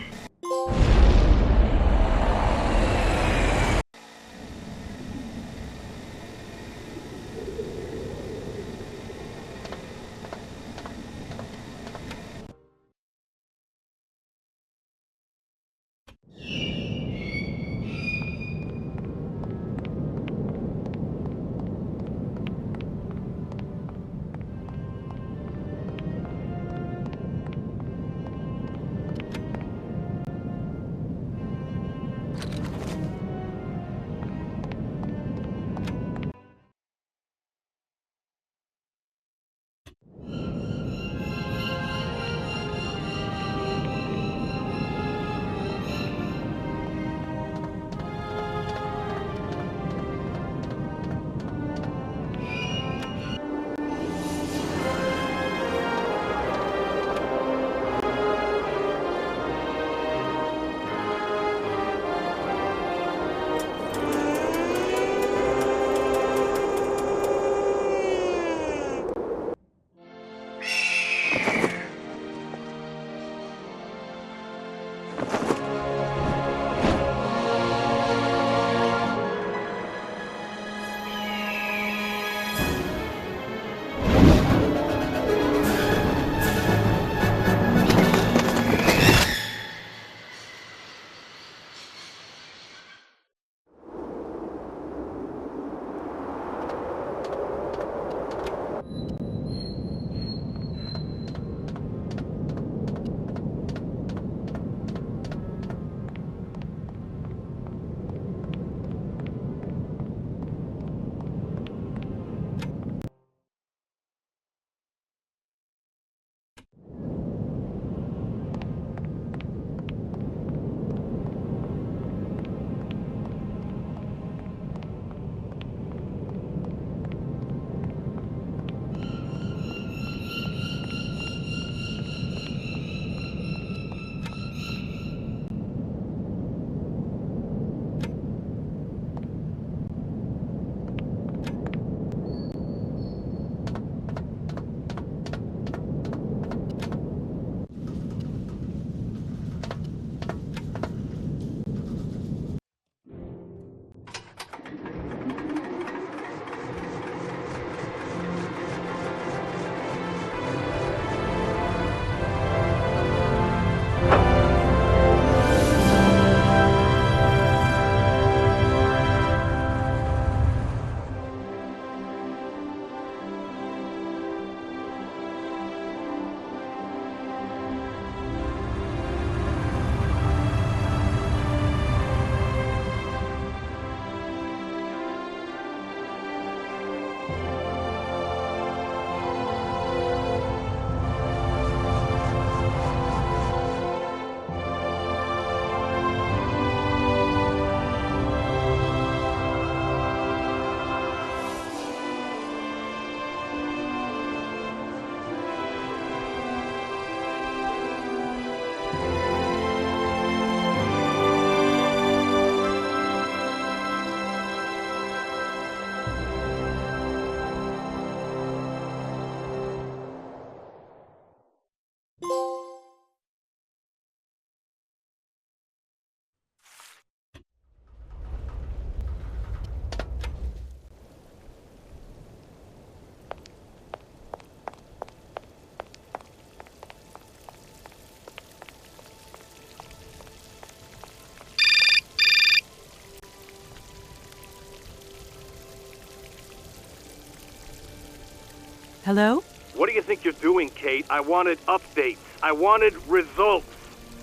Hello? What do you think you're doing, Kate? I wanted updates. I wanted results.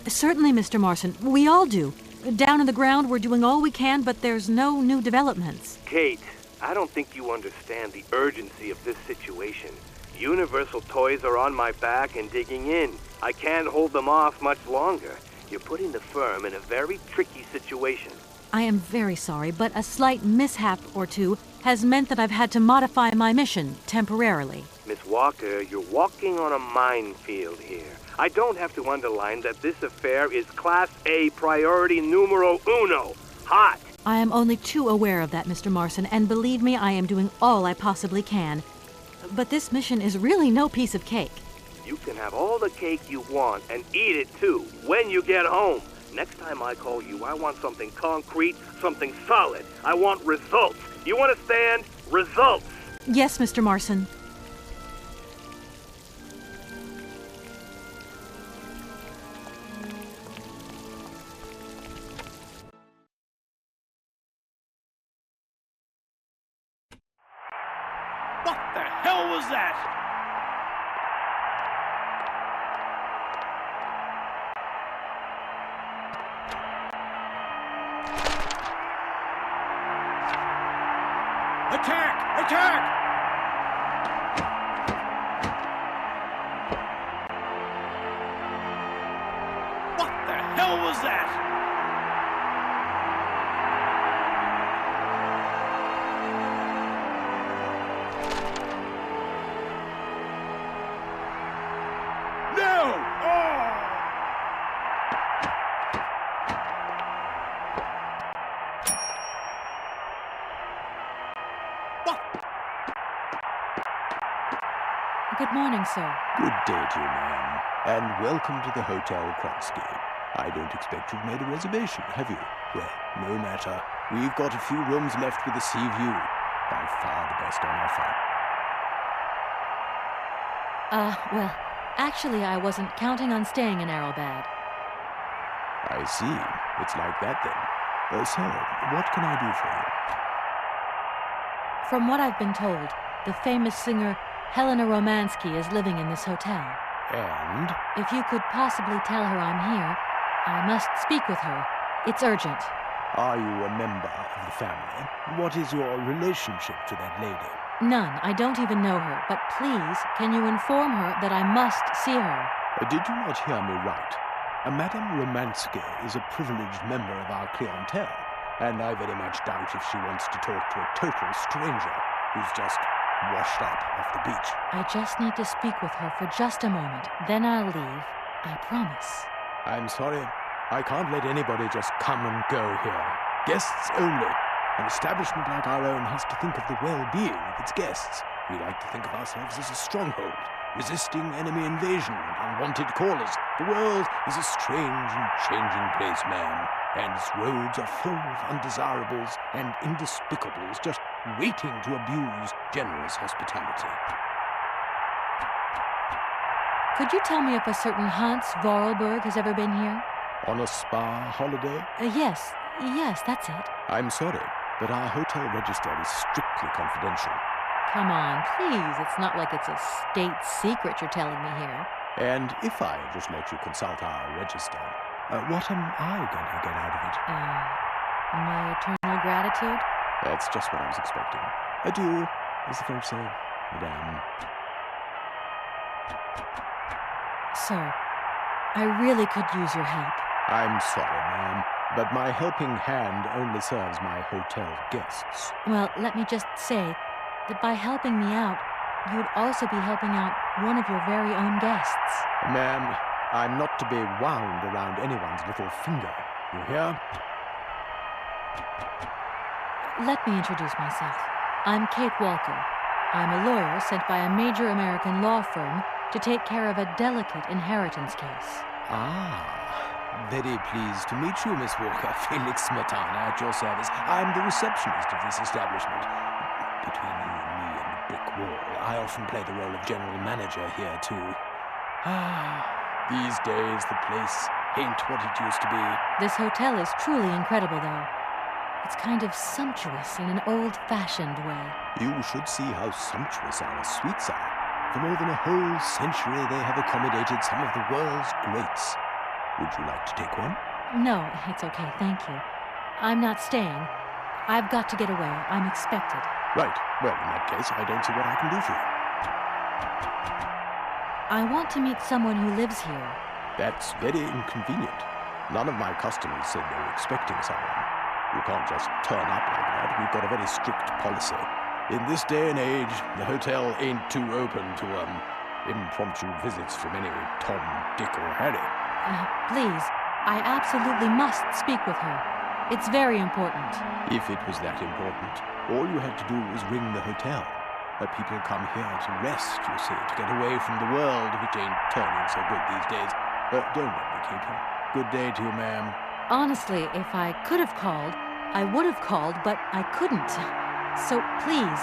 Certainly, Mr. Marson. We all do. Down on the ground, we're doing all we can, but there's no new developments. Kate, I don't think you understand the urgency of this situation. Universal Toys are on my back and digging in. I can't hold them off much longer. You're putting the firm in a very tricky situation. I am very sorry, but a slight mishap or two has meant that I've had to modify my mission temporarily. Miss Walker, you're walking on a minefield here. I don't have to underline that this affair is Class A priority numero uno. Hot! I am only too aware of that, Mr. Marson, and believe me, I am doing all I possibly can. But this mission is really no piece of cake. You can have all the cake you want and eat it too when you get home. Next time I call you, I want something concrete, something solid. I want results. You understand? Results! Yes, Mr. Marson. What the hell was that? Attack! Attack! What the hell was that? Good morning, sir. Good day to you, ma'am. And welcome to the Hotel Kronsky. I don't expect you've made a reservation, have you? Well, no matter. We've got a few rooms left with a sea view. By far the best on offer. Well, actually, I wasn't counting on staying in Arrowbad. I see. It's like that, then. So, what can I do for you? From what I've been told, the famous singer Helena Romansky is living in this hotel. And? If you could possibly tell her I'm here, I must speak with her. It's urgent. Are you a member of the family? What is your relationship to that lady? None. I don't even know her. But please, can you inform her that I must see her? Did you not hear me right? Madame Romansky is a privileged member of our clientele, and I very much doubt if she wants to talk to a total stranger who's just washed up off the beach. I just need to speak with her for just a moment. Then I'll leave. I promise. I'm sorry. I can't let anybody just come and go here. Guests only. An establishment like our own has to think of the well-being of its guests. We like to think of ourselves as a stronghold, resisting enemy invasion and unwanted callers. The world is a strange and changing place, ma'am, and its roads are full of undesirables and indespicables just waiting to abuse generous hospitality. Could you tell me if a certain Hans Vorarlberg has ever been here? On a spa holiday? Yes, that's it. I'm sorry, but our hotel register is strictly confidential. Come on, please. It's not like it's a state secret you're telling me here. And if I just let you consult our register, what am I going to get out of it? My eternal gratitude? That's just what I was expecting. Adieu, as the French say, madame. Sir, I really could use your help. I'm sorry, ma'am, but my helping hand only serves my hotel guests. Well, let me just say that by helping me out, you'd also be helping out one of your very own guests. Ma'am, I'm not to be wound around anyone's little finger. You hear? Let me introduce myself. I'm Kate Walker. I'm a lawyer sent by a major American law firm to take care of a delicate inheritance case. Very pleased to meet you, Miss Walker. Felix Smetana at your service. I'm the receptionist of this establishment. Between you and me and the brick wall, I often play the role of general manager here, too. These days the place ain't what it used to be. This hotel is truly incredible, though. It's kind of sumptuous in an old-fashioned way. You should see how sumptuous our suites are. For more than a whole century, they have accommodated some of the world's greats. Would you like to take one? No, it's okay, thank you. I'm not staying. I've got to get away. I'm expected. Right. Well, in that case, I don't see what I can do for you. I want to meet someone who lives here. That's very inconvenient. None of my customers said they were expecting someone. You can't just turn up like that. We've got a very strict policy. In this day and age, the hotel ain't too open to, impromptu visits from any Tom, Dick, or Harry. Please, I absolutely must speak with her. It's very important. If it was that important, all you had to do was ring the hotel. People come here to rest, you see, to get away from the world, which ain't turning so good these days. Don't let me keep you. Good day to you, ma'am. Honestly, if I could have called, I would have called, but I couldn't. So please,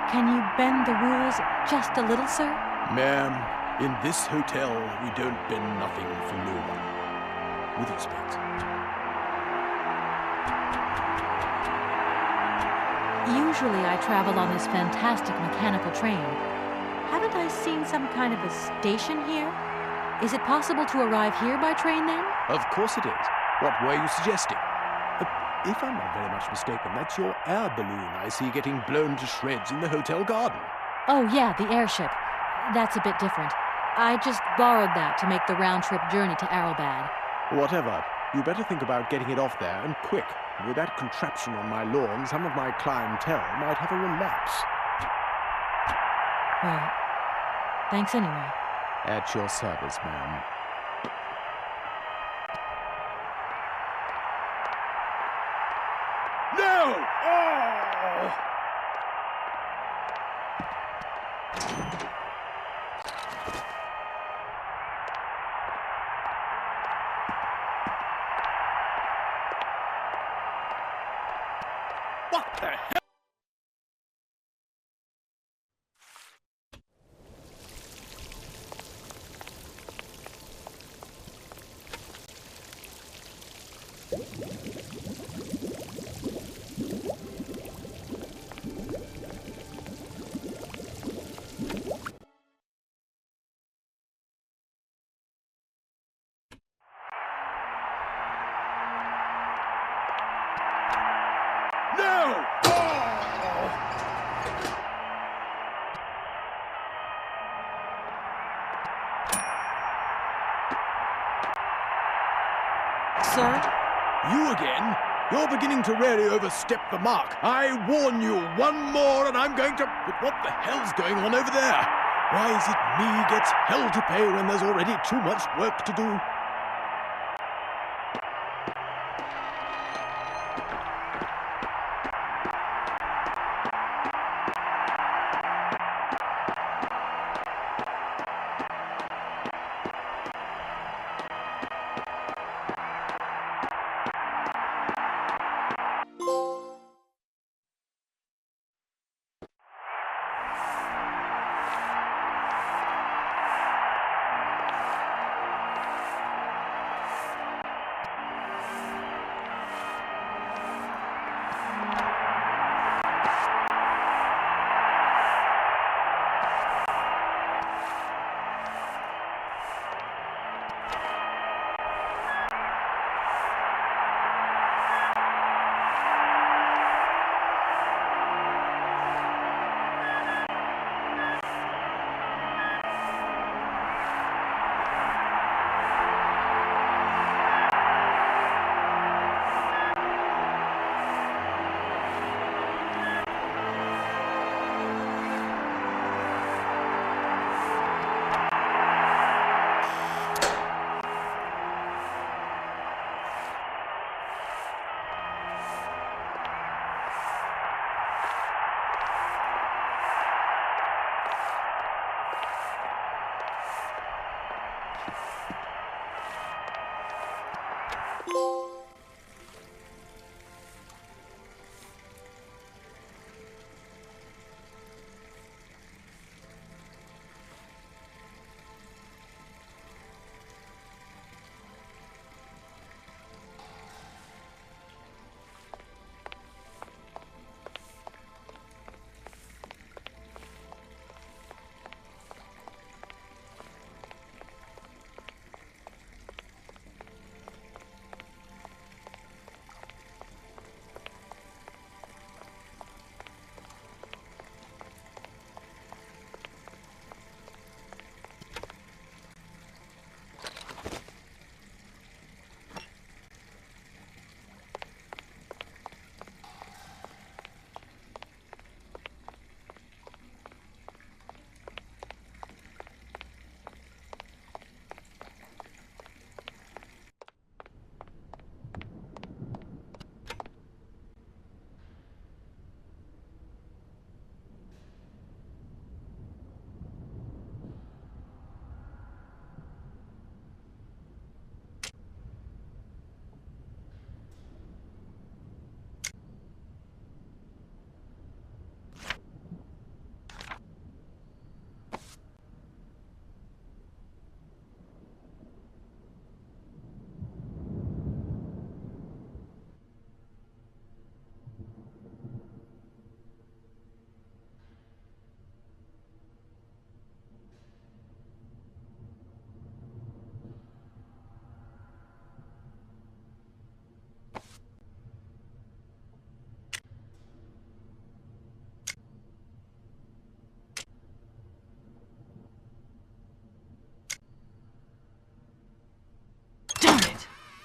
can you bend the rules just a little, sir? Ma'am, in this hotel, we don't bend nothing for no one. With respect. Usually I travel on this fantastic mechanical train. Haven't I seen some kind of a station here? Is it possible to arrive here by train then? Of course it is. What were you suggesting? If I'm not very much mistaken, that's your air balloon I see getting blown to shreds in the hotel garden. Oh yeah, the airship. That's a bit different. I just borrowed that to make the round-trip journey to Arrowbad. Whatever. You better think about getting it off there, and quick. With that contraption on my lawn, some of my clientele might have a relapse. Well, thanks anyway. At your service, ma'am. No! Oh! What the hell? No! Oh! Sir? You again? You're beginning to really overstep the mark. I warn you, one more and I'm going to... But what the hell's going on over there? Why is it me gets hell to pay when there's already too much work to do?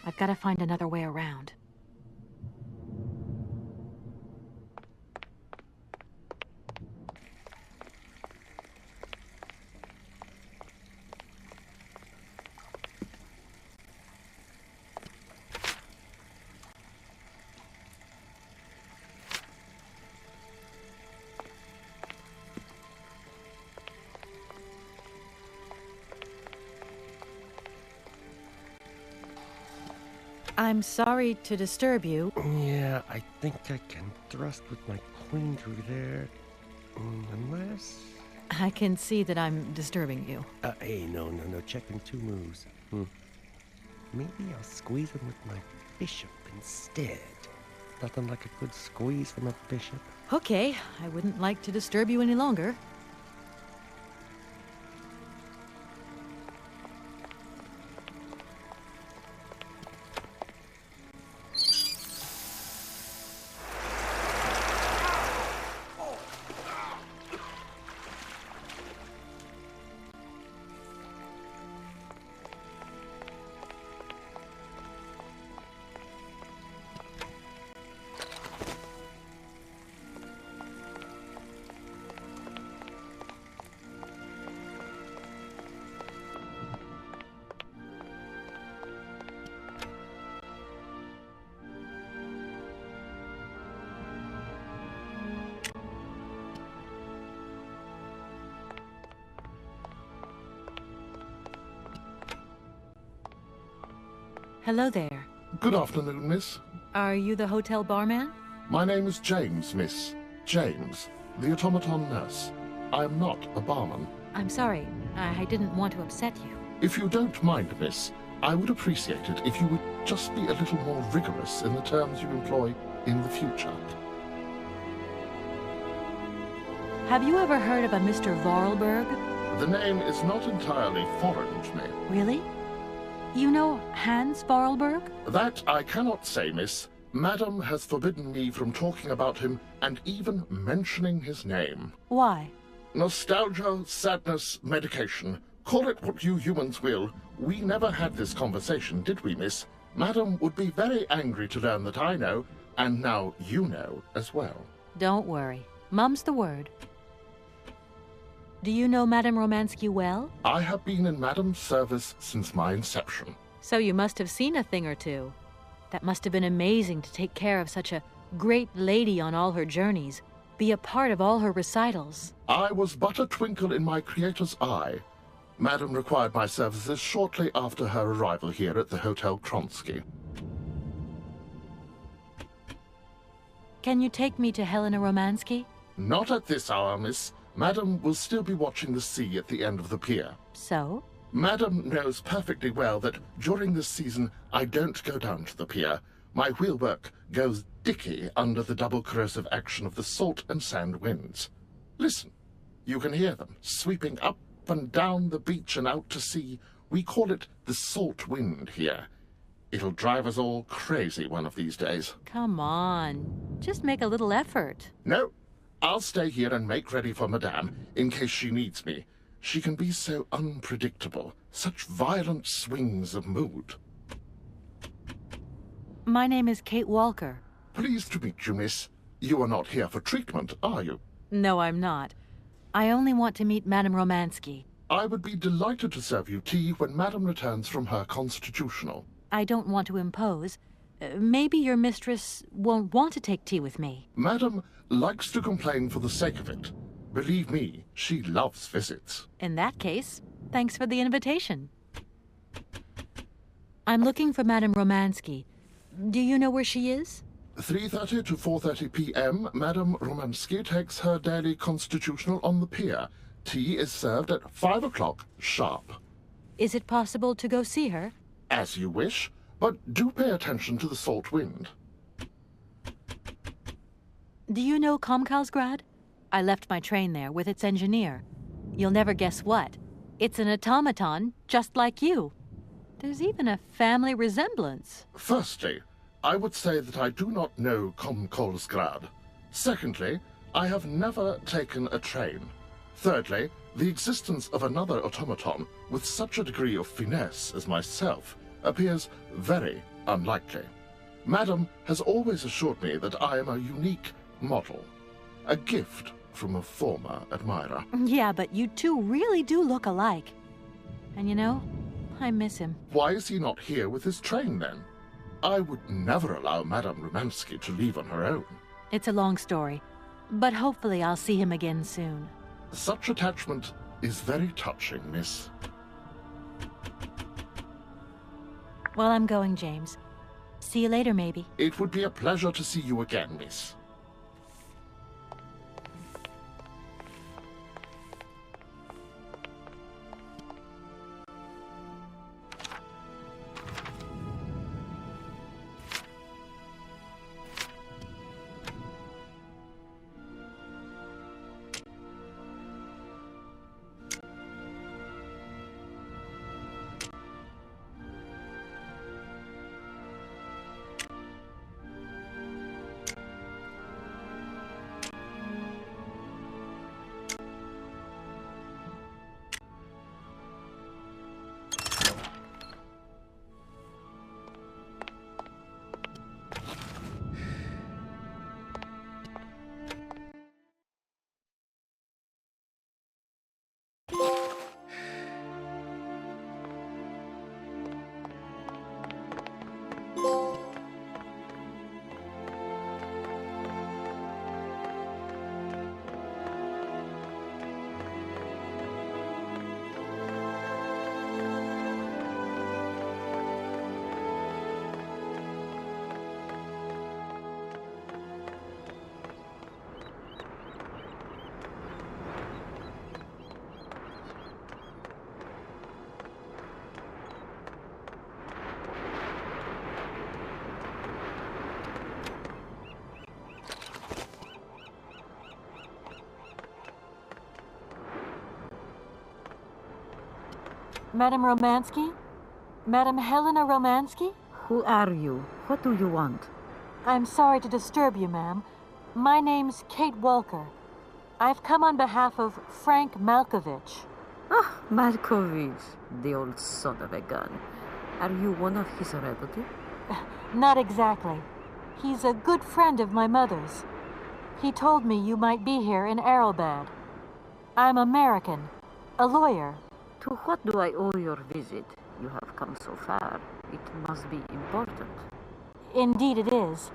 I've got to find another way around. I'm sorry to disturb you. Yeah, I think I can thrust with my queen through there. Unless... I can see that I'm disturbing you. Hey, no. Checking two moves. Maybe I'll squeeze him with my bishop instead. Nothing like a good squeeze from a bishop. Okay, I wouldn't like to disturb you any longer. Hello there. Good afternoon, miss. Are you the hotel barman? My name is James, miss. James, the automaton nurse. I am not a barman. I'm sorry. I didn't want to upset you. If you don't mind, miss, I would appreciate it if you would just be a little more rigorous in the terms you employ in the future. Have you ever heard of a Mr. Vorarlberg? The name is not entirely foreign to me. Really? You know Hans Vorarlberg? That I cannot say, miss. Madam has forbidden me from talking about him and even mentioning his name. Why? Nostalgia, sadness, medication. Call it what you humans will. We never had this conversation, did we, miss? Madam would be very angry to learn that I know, and now you know as well. Don't worry. Mum's the word. Do you know Madame Romansky well? I have been in Madam's service since my inception. So you must have seen a thing or two. That must have been amazing to take care of such a great lady on all her journeys, be a part of all her recitals. I was but a twinkle in my creator's eye. Madam required my services shortly after her arrival here at the Hotel Kronsky. Can you take me to Helena Romansky? Not at this hour, miss. Madam will still be watching the sea at the end of the pier. So? Madam knows perfectly well that during this season I don't go down to the pier. My wheelwork goes dicky under the double corrosive action of the salt and sand winds. Listen, you can hear them sweeping up and down the beach and out to sea. We call it the salt wind here. It'll drive us all crazy one of these days. Come on, just make a little effort. No. I'll stay here and make ready for Madame, in case she needs me. She can be so unpredictable, such violent swings of mood. My name is Kate Walker. Pleased to meet you, miss. You are not here for treatment, are you? No, I'm not. I only want to meet Madame Romansky. I would be delighted to serve you tea when Madame returns from her constitutional. I don't want to impose. Maybe your mistress won't want to take tea with me. Madame likes to complain for the sake of it. Believe me, she loves visits. In that case, thanks for the invitation. I'm looking for Madame Romansky. Do you know where she is? 3:30 to 4:30 p.m., Madame Romansky takes her daily constitutional on the pier. Tea is served at 5 o'clock sharp. Is it possible to go see her? As you wish, but do pay attention to the salt wind. Do you know Komkalsgrad? I left my train there with its engineer. You'll never guess what. It's an automaton, just like you. There's even a family resemblance. Firstly, I would say that I do not know Komkalsgrad. Secondly, I have never taken a train. Thirdly, the existence of another automaton with such a degree of finesse as myself appears very Unlikely. Madam has always assured me that I am a unique model. A gift from a former admirer. Yeah, but you two really do look alike. And you know, I miss him. Why is he not here with his train, then? I would never allow Madame Romansky to leave on her own. It's a long story, but hopefully I'll see him again soon. Such attachment is very touching, miss. Well, I'm going, James. See you later, maybe. It would be a pleasure to see you again, miss. Madame Romansky? Madame Helena Romansky? Who are you? What do you want? I'm sorry to disturb you, ma'am. My name's Kate Walker. I've come on behalf of Frank Malkovich. Ah, Malkovich, the old son of a gun. Are you one of his relatives? Not exactly. He's a good friend of my mother's. He told me you might be here in Arrowbad. I'm American, a lawyer. To what do I owe your visit? You have come so far. It must be important. Indeed it is.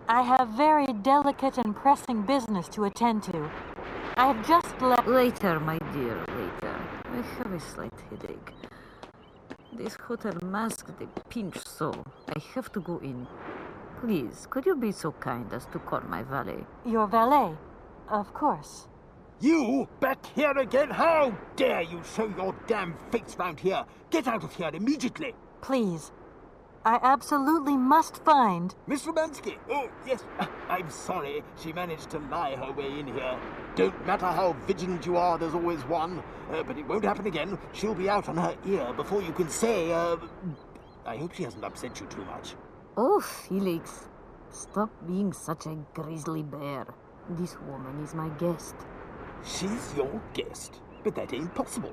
I have very delicate and pressing business to attend to. I have just left... Later, my dear, later. I have a slight headache. This hotel mask they pinch so. I have to go in. Please, could you be so kind as to call my valet? Your valet? Of course. You back here again? How dare you show your damn face round here? Get out of here immediately. Please. I absolutely must find... Miss Romansky. Oh, yes. I'm sorry. She managed to lie her way in here. Don't matter how vigilant you are, there's always one. But it won't happen again. She'll be out on her ear before you can say, I hope she hasn't upset you too much. Oh, Felix. Stop being such a grizzly bear. This woman is my guest. She's your guest? But that ain't possible.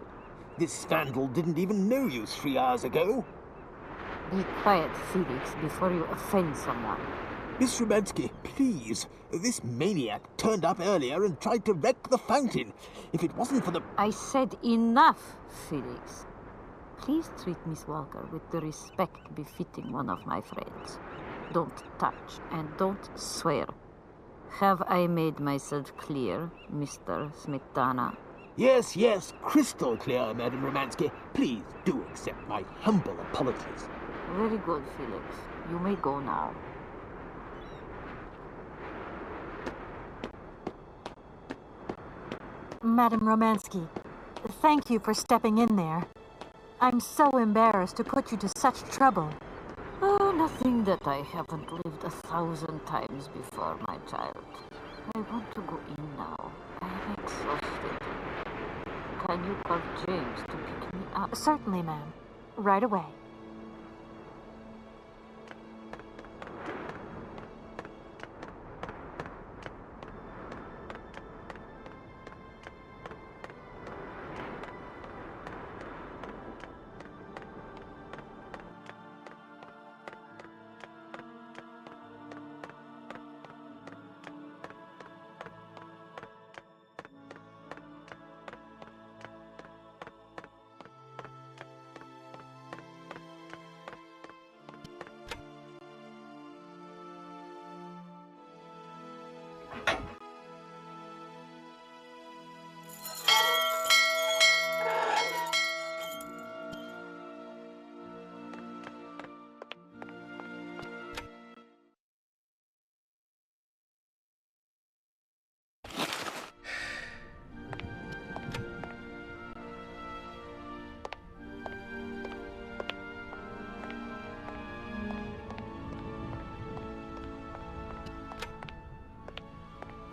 This vandal didn't even know you 3 hours ago. Be quiet, Felix, before you offend someone. Miss Romansky, please. This maniac turned up earlier and tried to wreck the fountain. If it wasn't for the... I said enough, Felix. Please treat Miss Walker with the respect befitting one of my friends. Don't touch and don't swear. Have I made myself clear, Mr. Smetana? Yes, yes, crystal clear, Madame Romansky. Please do accept my humble apologies. Very good, Felix. You may go now. Madame Romansky, thank you for stepping in there. I'm so embarrassed to put you to such trouble. Oh, nothing that I haven't lived 1,000 times before, my child. I want to go in now. I am exhausted. Can you call James to pick me up? Certainly, ma'am. Right away.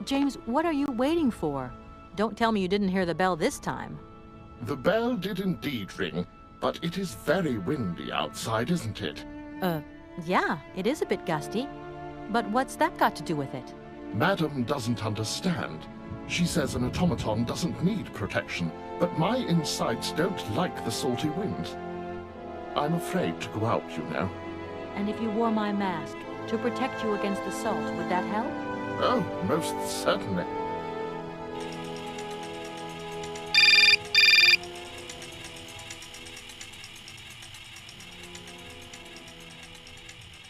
James, what are you waiting for? Don't tell me you didn't hear the bell this time. The bell did indeed ring, but it is very windy outside, isn't it? Yeah, it is a bit gusty. But what's that got to do with it? Madam doesn't understand. She says an automaton doesn't need protection, but my insides don't like the salty wind. I'm afraid to go out, you know. And if you wore my mask to protect you against the salt, would that help? Oh, most certainly.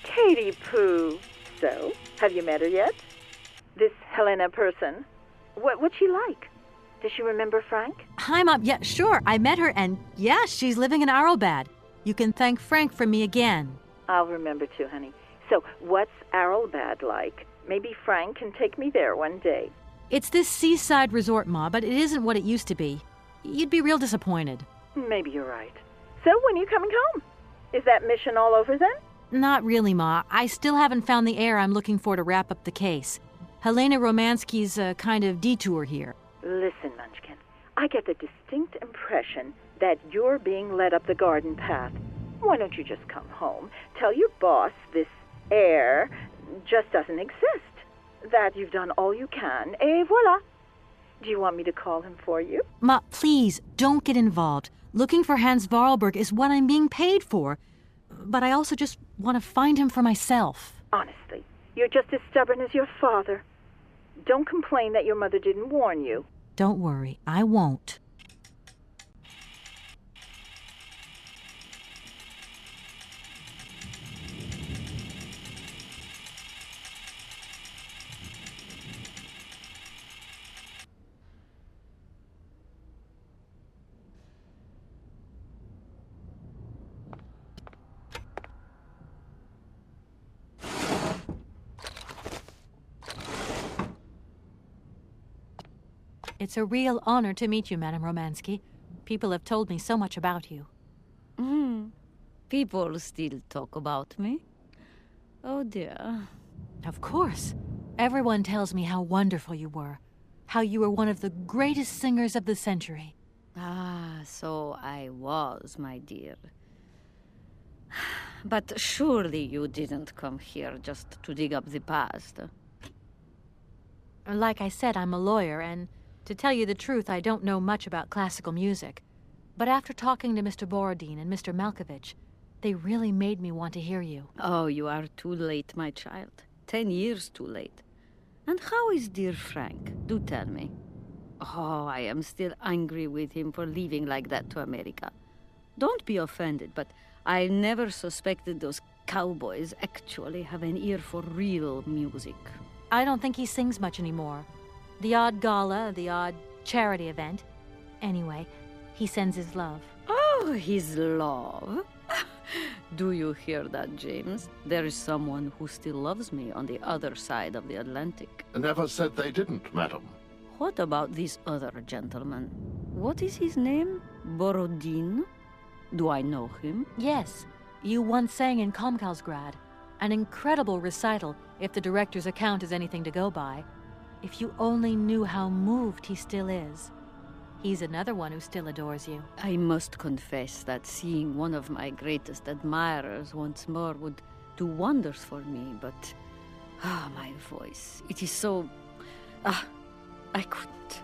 Katie Pooh. So, have you met her yet? This Helena person. What's she like? Does she remember Frank? Hi, Mom. Yeah, sure. I met her, and yeah, she's living in Arlbad. You can thank Frank for me again. I'll remember too, honey. So, what's Arlbad like? Maybe Frank can take me there one day. It's this seaside resort, Ma, but it isn't what it used to be. You'd be real disappointed. Maybe you're right. So, when are you coming home? Is that mission all over then? Not really, Ma. I still haven't found the heir I'm looking for to wrap up the case. Helena Romansky's a kind of detour here. Listen, Munchkin, I get the distinct impression that you're being led up the garden path. Why don't you just come home, tell your boss this heir just doesn't exist, that you've done all you can, et voila. Do you want me to call him for you? Ma, please, don't get involved. Looking for Hans Vorarlberg is what I'm being paid for. But I also just want to find him for myself. Honestly, you're just as stubborn as your father. Don't complain that your mother didn't warn you. Don't worry, I won't. It's a real honor to meet you, Madame Romansky. People have told me so much about you. People still talk about me? Oh, dear. Of course. Everyone tells me how wonderful you were. How you were one of the greatest singers of the century. Ah, so I was, my dear. But surely you didn't come here just to dig up the past. Like I said, I'm a lawyer, and to tell you the truth, I don't know much about classical music. But after talking to Mr. Borodin and Mr. Malkovich, they really made me want to hear you. Oh, you are too late, my child. 10 years too late. And how is dear Frank? Do tell me. Oh, I am still angry with him for leaving like that to America. Don't be offended, but I never suspected those cowboys actually have an ear for real music. I don't think he sings much anymore. The odd gala, the odd charity event. Anyway, he sends his love. Oh, his love? Do you hear that, James? There is someone who still loves me on the other side of the Atlantic. Never said they didn't, madam. What about this other gentleman? What is his name? Borodin? Do I know him? Yes. You once sang in Komkalsgrad. An incredible recital, if the director's account is anything to go by. If you only knew how moved he still is. He's another one who still adores you. I must confess that seeing one of my greatest admirers once more would do wonders for me, but... my voice. It is so... I couldn't.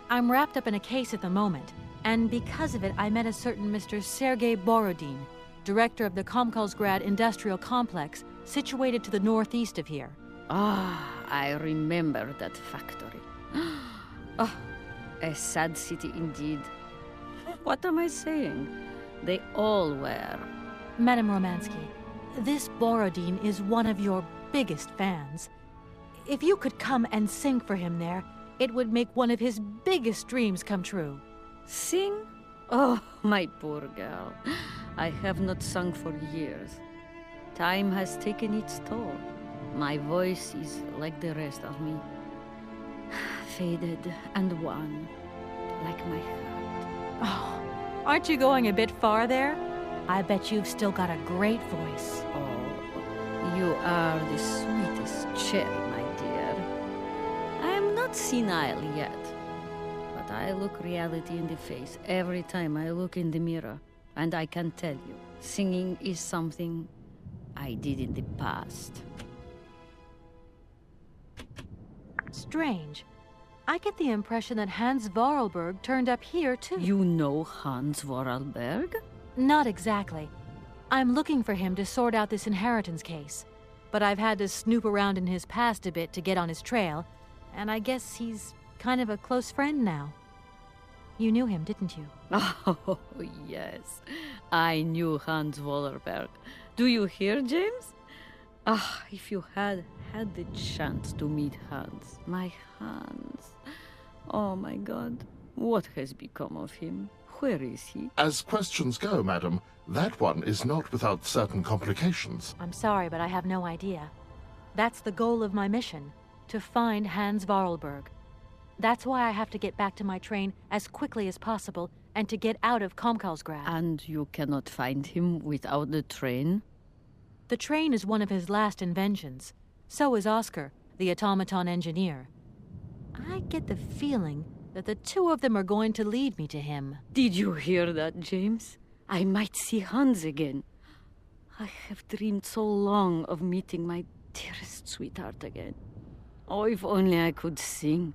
I'm wrapped up in a case at the moment, and because of it I met a certain Mr. Sergei Borodin, director of the Komkalsgrad Industrial Complex, situated to the northeast of here. I remember that factory. Oh, a sad city indeed. What am I saying? They all were. Madame Romansky, this Borodin is one of your biggest fans. If you could come and sing for him there, it would make one of his biggest dreams come true. Sing? Oh, my poor girl. I have not sung for years. Time has taken its toll. My voice is like the rest of me. Faded and wan, like my heart. Oh, aren't you going a bit far there? I bet you've still got a great voice. Oh, you are the sweetest cherry, my dear. not senile yet, but I look reality in the face every time I look in the mirror, and I can tell you, singing is something I did in the past. Strange. I get the impression that Hans Vorarlberg turned up here, too. You know Hans Vorarlberg? Not exactly. I'm looking for him to sort out this inheritance case. But I've had to snoop around in his past a bit to get on his trail, and I guess he's kind of a close friend now. You knew him, didn't you? Oh, yes. I knew Hans Vorarlberg. Do you hear, James? Ah, if you had had the chance to meet Hans. My Hans. Oh, my God. What has become of him? Where is he? As questions go, madam, that one is not without certain complications. I'm sorry, but I have no idea. That's the goal of my mission, to find Hans Vorarlberg. That's why I have to get back to my train as quickly as possible and to get out of Komkalsgrad. And you cannot find him without the train? The train is one of his last inventions. So is Oscar, the automaton engineer. I get the feeling that the two of them are going to lead me to him. Did you hear that, James? I might see Hans again. I have dreamed so long of meeting my dearest sweetheart again. Oh, if only I could sing.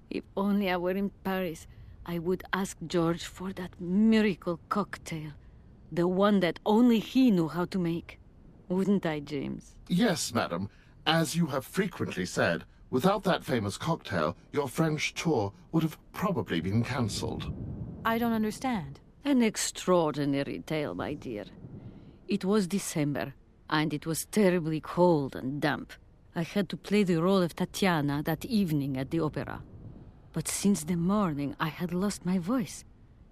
If only I were in Paris, I would ask George for that miracle cocktail. The one that only he knew how to make. Wouldn't I, James? Yes, madam. As you have frequently said, without that famous cocktail, your French tour would have probably been cancelled. I don't understand. An extraordinary tale, my dear. It was December, and it was terribly cold and damp. I had to play the role of Tatiana that evening at the opera. But since the morning, I had lost my voice.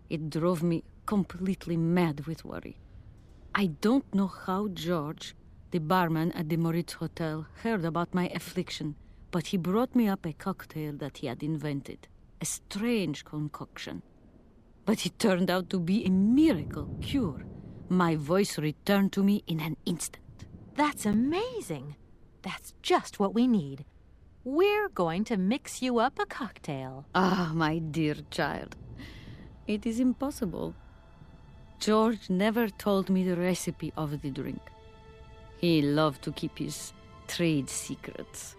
It drove me completely mad with worry. I don't know how George, the barman at the Moritz Hotel, heard about my affliction, but he brought me up a cocktail that he had invented. A strange concoction. But it turned out to be a miracle cure. My voice returned to me in an instant. That's amazing. That's just what we need. We're going to mix you up a cocktail. Ah, my dear child. It is impossible. George never told me the recipe of the drink. He loved to keep his trade secrets.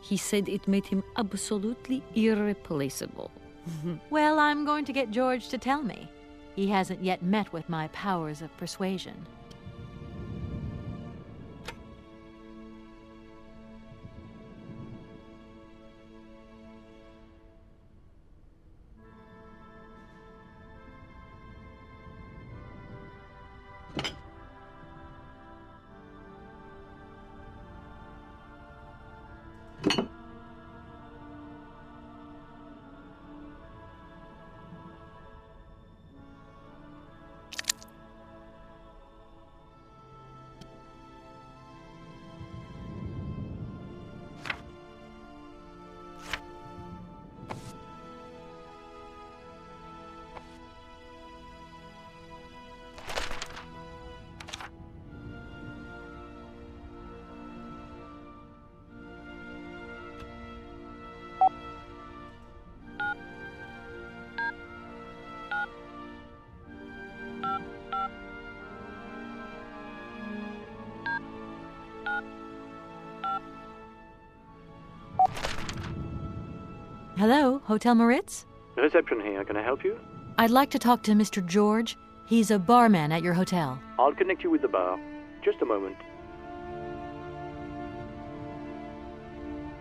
He said it made him absolutely irreplaceable. Well, I'm going to get George to tell me. He hasn't yet met with my powers of persuasion. Hello, Hotel Moritz? Reception here. Can I help you? I'd like to talk to Mr. George. He's a barman at your hotel. I'll connect you with the bar. Just a moment.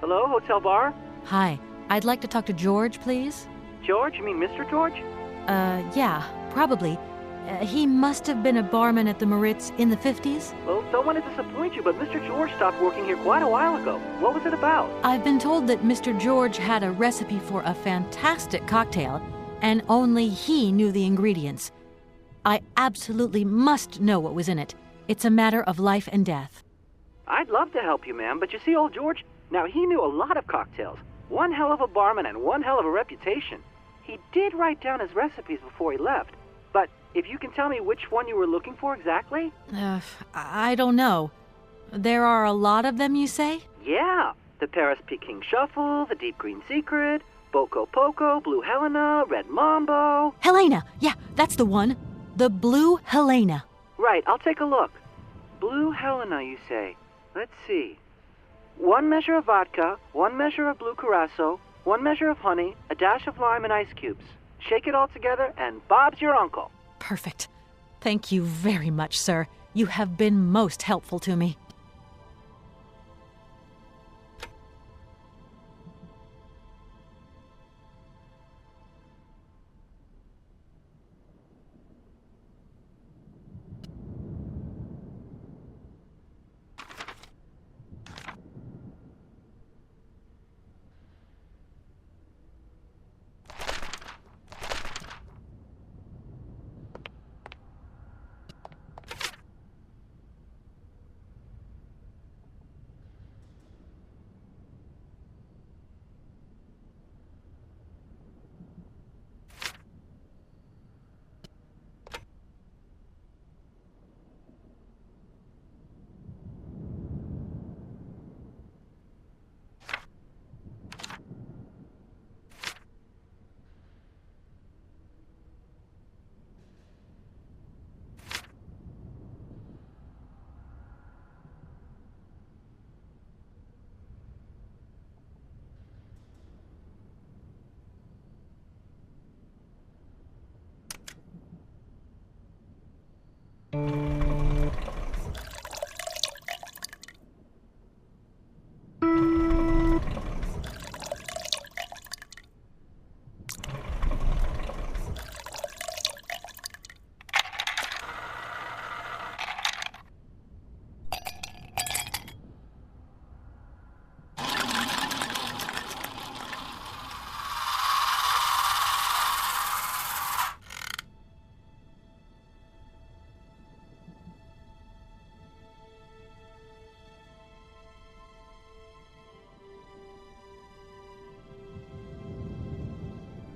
Hello, Hotel Bar? Hi. I'd like to talk to George, please. George? You mean Mr. George? Yeah, probably. He must have been a barman at the Moritz in the 50s. Well, don't want to disappoint you, but Mr. George stopped working here quite a while ago. What was it about? I've been told that Mr. George had a recipe for a fantastic cocktail, and only he knew the ingredients. I absolutely must know what was in it. It's a matter of life and death. I'd love to help you, ma'am, but you see, old George, now he knew a lot of cocktails. One hell of a barman and one hell of a reputation. He did write down his recipes before he left, but if you can tell me which one you were looking for exactly? I don't know. There are a lot of them, you say? Yeah. The Paris Peking Shuffle, the Deep Green Secret, Boko Poco, Blue Helena, Red Mambo. Helena! Yeah, that's the one. The Blue Helena. Right, I'll take a look. Blue Helena, you say? Let's see. 1 measure of vodka, 1 measure of blue curacao, 1 measure of honey, a dash of lime and ice cubes. Shake it all together, and Bob's your uncle. Perfect. Thank you very much, sir. You have been most helpful to me.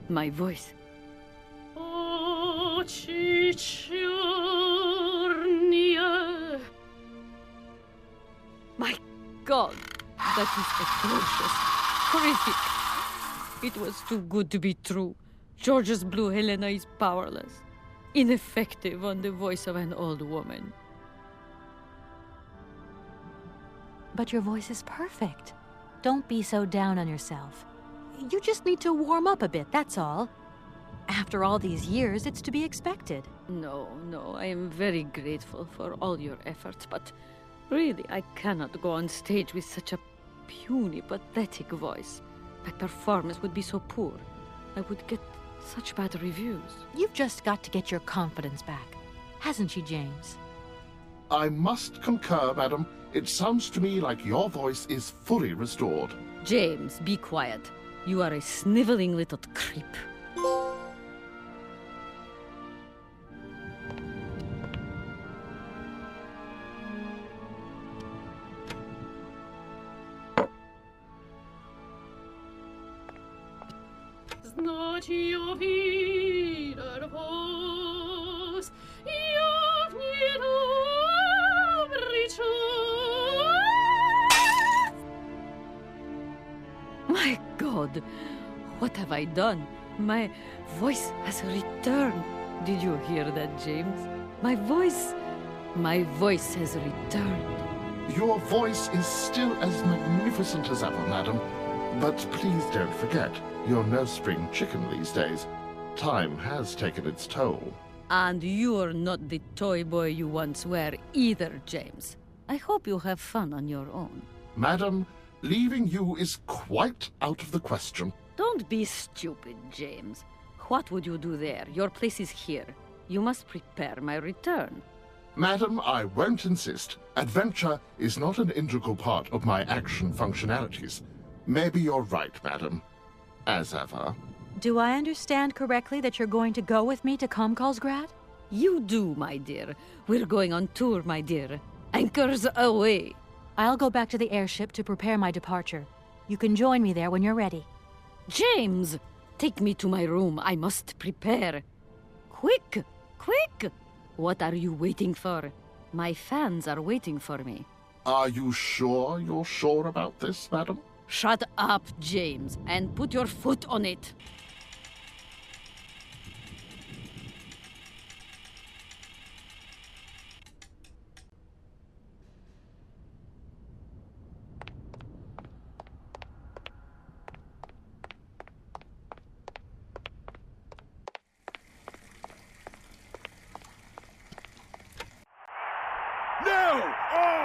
My voice. Oh, Chichurnia. My God, that is atrocious. Horrific. It was too good to be true. George's Blue Helena is powerless, ineffective on the voice of an old woman. But your voice is perfect. Don't be so down on yourself. You just need to warm up a bit, that's all. After all these years, it's to be expected. No, I am very grateful for all your efforts, but really, I cannot go on stage with such a puny, pathetic voice. My performance would be so poor. I would get such bad reviews. You've just got to get your confidence back. Hasn't she, James? I must concur, madam. It sounds to me like your voice is fully restored. James, be quiet. You are a sniveling little creep. My God, what have I done? My voice has returned. Did you hear that, James? My voice has returned. Your voice is still as magnificent as ever, madam. But please don't forget, you're no spring chicken these days. Time has taken its toll. And you're not the toy boy you once were either, James. I hope you have fun on your own. Madam, leaving you is quite out of the question. Don't be stupid, James. What would you do there? Your place is here. You must prepare my return. Madam, I won't insist. Adventure is not an integral part of my action functionalities. Maybe you're right, madam. As ever. Do I understand correctly that you're going to go with me to Komkalsgrad? You do, my dear. We're going on tour, my dear. Anchors away. I'll go back to the airship to prepare my departure. You can join me there when you're ready. James! Take me to my room. I must prepare. Quick! Quick! What are you waiting for? My fans are waiting for me. Are you sure you're sure about this, madam? Shut up, James, and put your foot on it. No! Oh!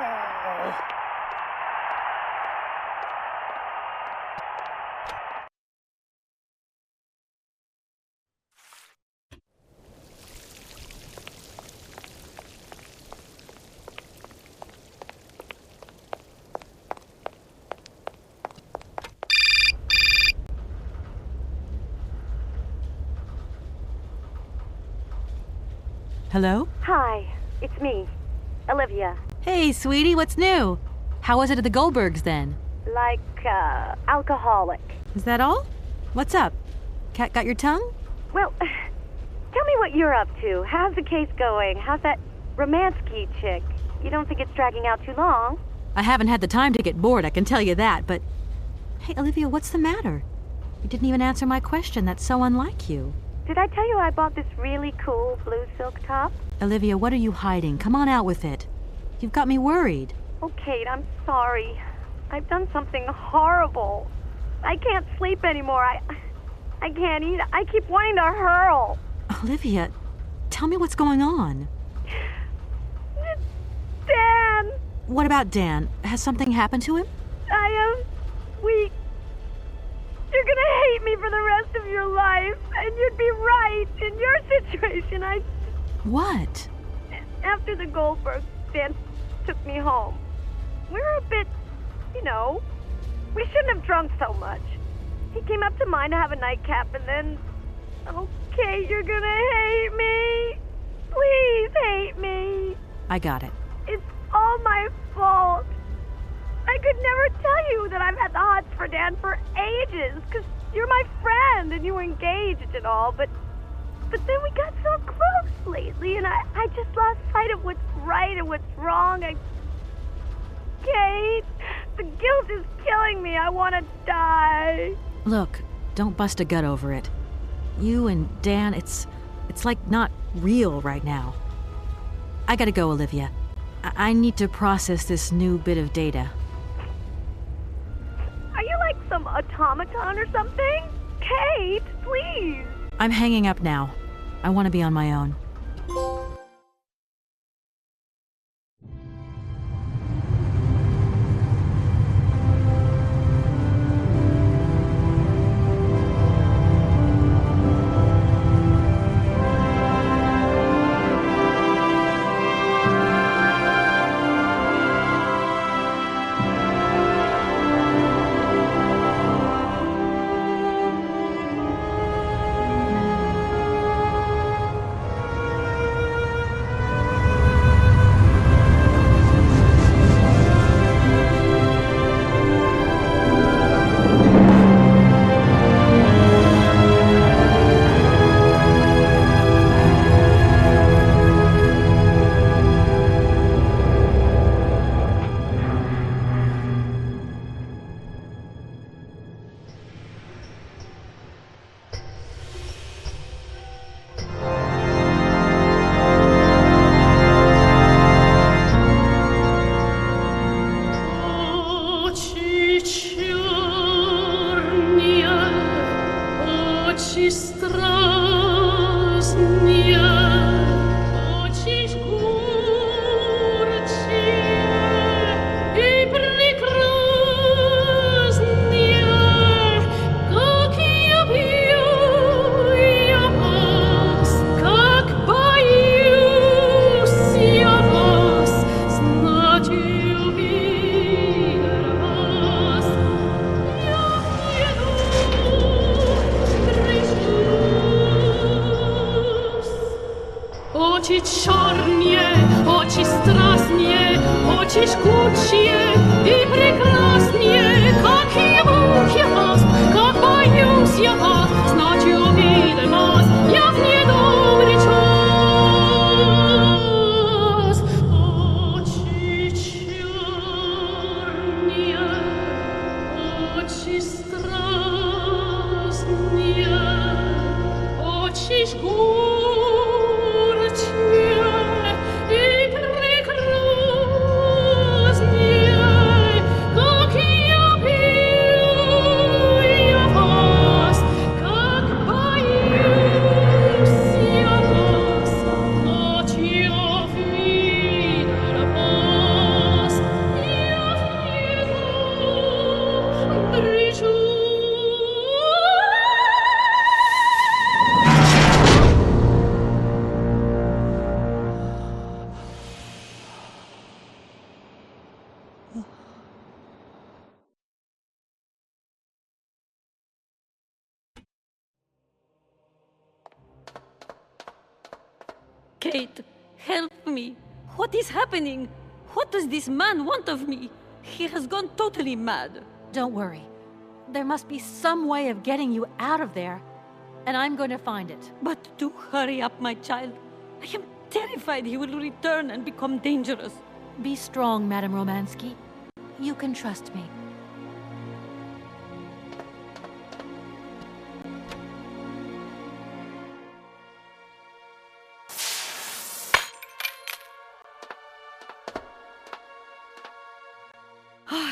Hello? Hi, it's me, Olivia. Hey, sweetie, what's new? How was it at the Goldbergs then? Like, alcoholic. Is that all? What's up? Cat got your tongue? Well, tell me what you're up to. How's the case going? How's that Romansky chick? You don't think it's dragging out too long? I haven't had the time to get bored, I can tell you that, but... Hey, Olivia, what's the matter? You didn't even answer my question. That's so unlike you. Did I tell you I bought this really cool blue silk top? Olivia, what are you hiding? Come on out with it. You've got me worried. Oh, Kate, I'm sorry. I've done something horrible. I can't sleep anymore. I can't eat. I keep wanting to hurl. Olivia, tell me what's going on. Dan! What about Dan? Has something happened to him? You're gonna hate me for the rest of your life, and you'd be right. In your situation, What? After the Goldbergs, Dan took me home. We were a bit, we shouldn't have drunk so much. He came up to mine to have a nightcap, and then... Okay, you're gonna hate me. Please hate me. I got it. It's all my fault. I could never tell you that I've had the hots for Dan for ages, because you're my friend and you were engaged and all, but then we got so close lately, and I just lost sight of what's right and what's wrong. Kate, the guilt is killing me. I want to die. Look, don't bust a gut over it. You and Dan, it's like not real right now. I gotta go, Olivia. I need to process this new bit of data. Are you like some automaton or something? Kate, please. I'm hanging up now. I want to be on my own. Wait, help me. What is happening? What does this man want of me? He has gone totally mad. Don't worry. There must be some way of getting you out of there, and I'm going to find it. But do hurry up, my child. I am terrified he will return and become dangerous. Be strong, Madame Romansky. You can trust me.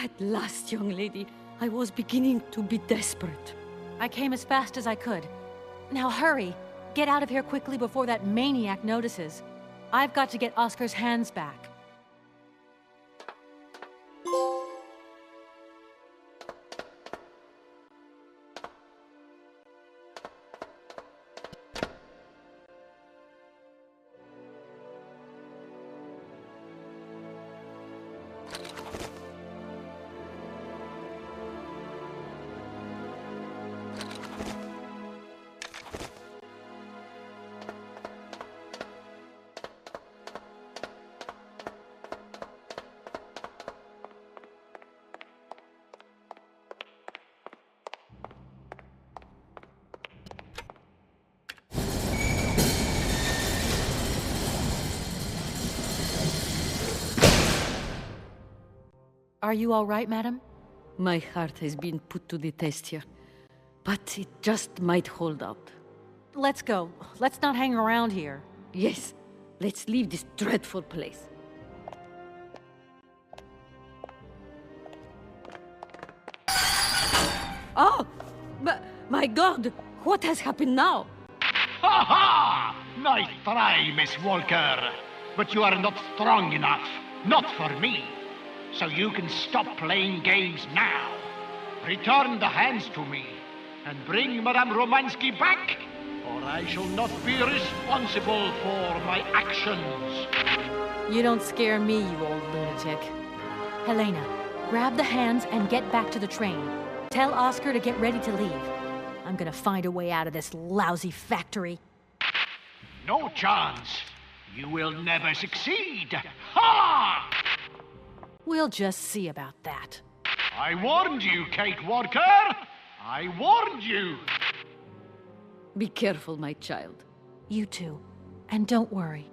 At last, young lady. I was beginning to be desperate. I came as fast as I could. Now hurry! Get out of here quickly before that maniac notices. I've got to get Oscar's hands back. Are you all right, madam? My heart has been put to the test here, but it just might hold out. Let's go. Let's not hang around here. Yes, let's leave this dreadful place. Oh! But, my God! What has happened now? Ha ha! Nice try, Miss Walker. But you are not strong enough. Not for me. So you can stop playing games now. Return the hands to me, and bring Madame Romansky back, or I shall not be responsible for my actions. You don't scare me, you old lunatic. Helena, grab the hands and get back to the train. Tell Oscar to get ready to leave. I'm gonna find a way out of this lousy factory. No chance. You will never succeed. Ha! We'll just see about that. I warned you, Kate Walker! I warned you! Be careful, my child. You too. And don't worry.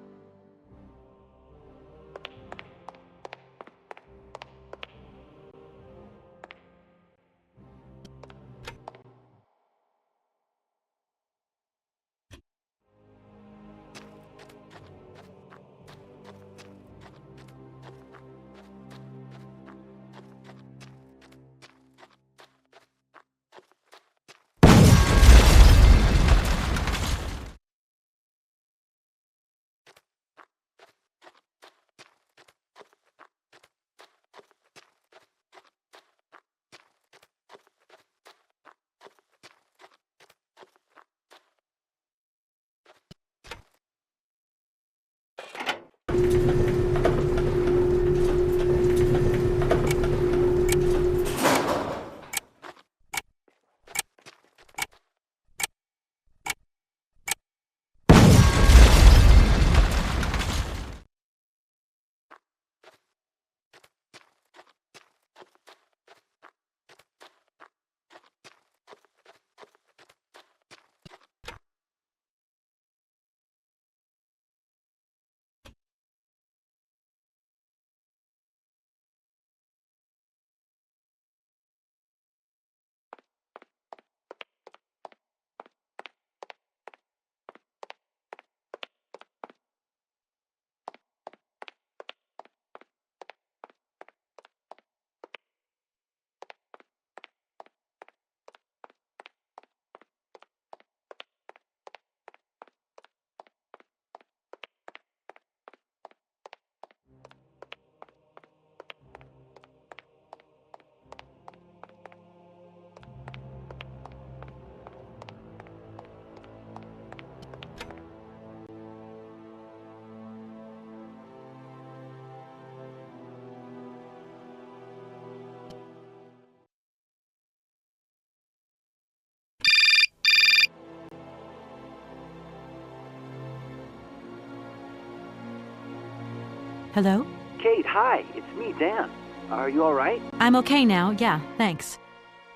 Hello? Kate, hi. It's me, Dan. Are you all right? I'm okay now, yeah, thanks.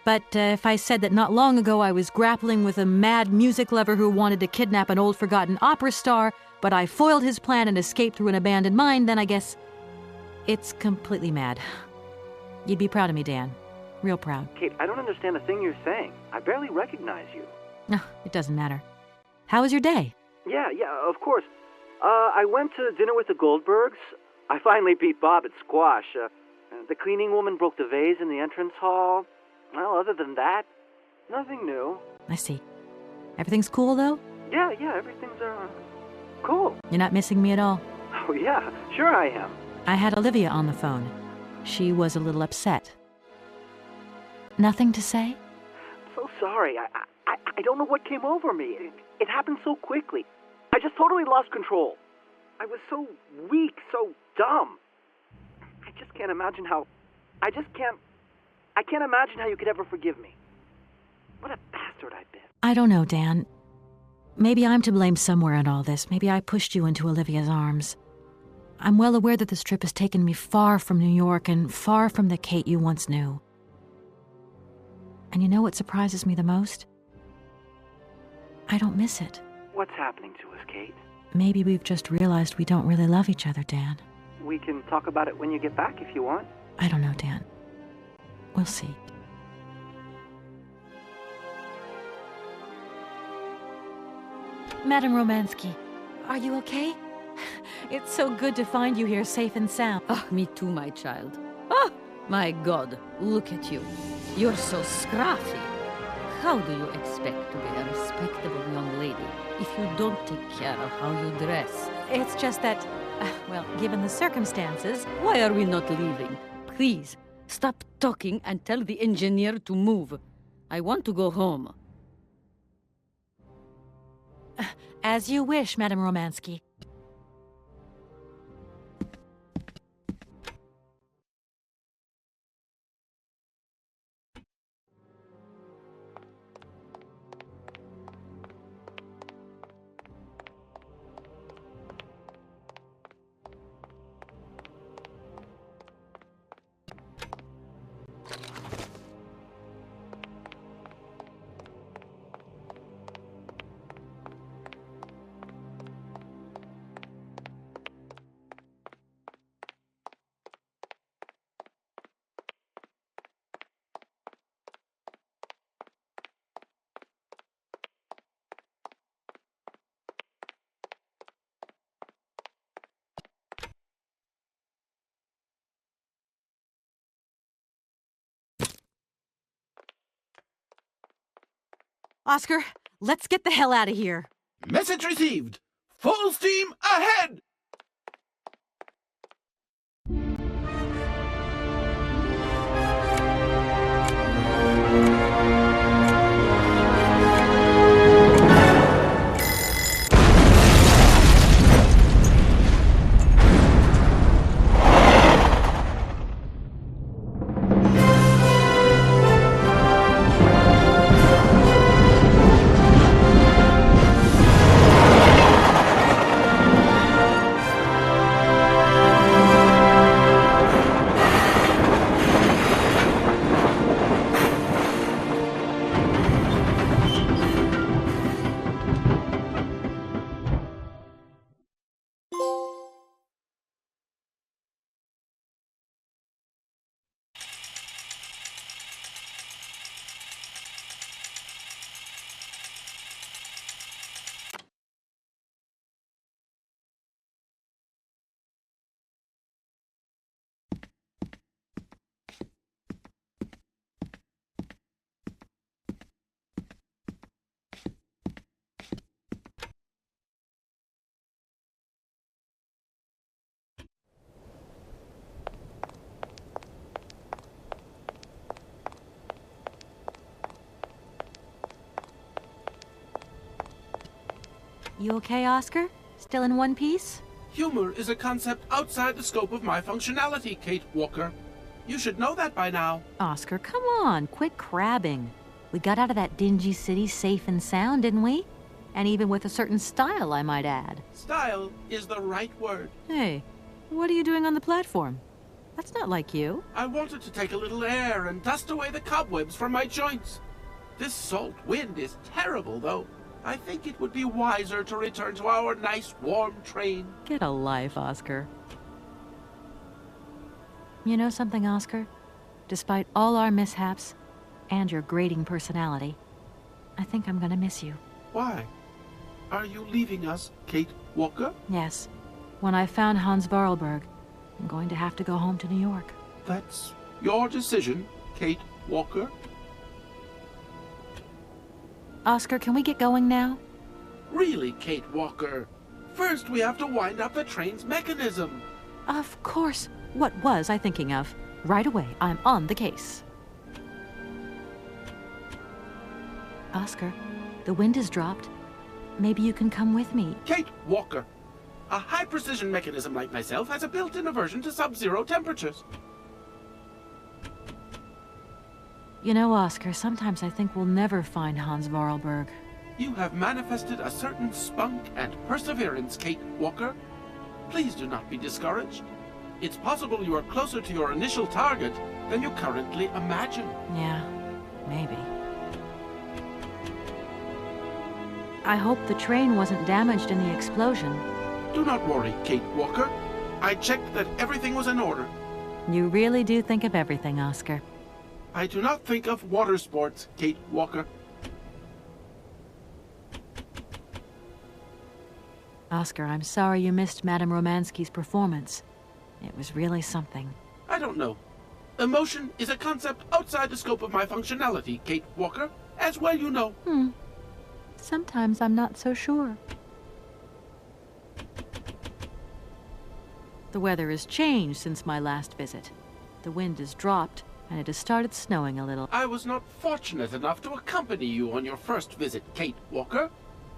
But if I said that not long ago I was grappling with a mad music lover who wanted to kidnap an old forgotten opera star, but I foiled his plan and escaped through an abandoned mine, then I guess it's completely mad. You'd be proud of me, Dan. Real proud. Kate, I don't understand a thing you're saying. I barely recognize you. No, it doesn't matter. How was your day? Yeah, of course. I went to dinner with the Goldbergs. I finally beat Bob at squash. The cleaning woman broke the vase in the entrance hall. Well, other than that, nothing new. I see. Everything's cool, though? Yeah, everything's, cool. You're not missing me at all? Oh, yeah, sure I am. I had Olivia on the phone. She was a little upset. Nothing to say? I'm so sorry. I don't know what came over me. It happened so quickly. I just totally lost control. I was so weak, so dumb. I just can't imagine how... I can't imagine how you could ever forgive me. What a bastard I've been. I don't know, Dan. Maybe I'm to blame somewhere in all this. Maybe I pushed you into Olivia's arms. I'm well aware that this trip has taken me far from New York and far from the Kate you once knew. And you know what surprises me the most? I don't miss it. What's happening to us, Kate? Maybe we've just realized we don't really love each other, Dan. We can talk about it when you get back if you want. I don't know, Dan. We'll see. Madame Romansky, are you okay? It's so good to find you here safe and sound. Oh, me too, my child. Oh, my God, look at you. You're so scruffy. How do you expect to be a respectable young lady if you don't take care of how you dress? It's just that, well, given the circumstances... Why are we not leaving? Please, stop talking and tell the engineer to move. I want to go home. As you wish, Madame Romansky. Oscar, let's get the hell out of here. Message received. Full steam ahead! You okay, Oscar? Still in one piece? Humor is a concept outside the scope of my functionality, Kate Walker. You should know that by now. Oscar, come on, quit crabbing. We got out of that dingy city safe and sound, didn't we? And even with a certain style, I might add. Style is the right word. Hey, What are you doing on the platform? That's not like you. I wanted to take a little air and dust away the cobwebs from my joints. This salt wind is terrible, though. I think it would be wiser to return to our nice, warm train. Get a life, Oscar. You know something, Oscar? Despite all our mishaps and your grating personality, I think I'm gonna miss you. Why? Are you leaving us, Kate Walker? Yes. When I found Hans Vorarlberg, I'm going to have to go home to New York. That's your decision, Kate Walker. Oscar, can we get going now? Really, Kate Walker? First, we have to wind up the train's mechanism. Of course. What was I thinking of? Right away, I'm on the case. Oscar, the wind has dropped. Maybe you can come with me. Kate Walker, a high-precision mechanism like myself has a built-in aversion to sub-zero temperatures. You know, Oscar, sometimes I think we'll never find Hans Vorarlberg. You have manifested a certain spunk and perseverance, Kate Walker. Please do not be discouraged. It's possible you are closer to your initial target than you currently imagine. Yeah, maybe. I hope the train wasn't damaged in the explosion. Do not worry, Kate Walker. I checked that everything was in order. You really do think of everything, Oscar. I do not think of water sports, Kate Walker. Oscar, I'm sorry you missed Madame Romansky's performance. It was really something. I don't know. Emotion is a concept outside the scope of my functionality, Kate Walker, as well you know. Sometimes I'm not so sure. The weather has changed since my last visit. The wind has dropped, and it has started snowing a little. I was not fortunate enough to accompany you on your first visit, Kate Walker.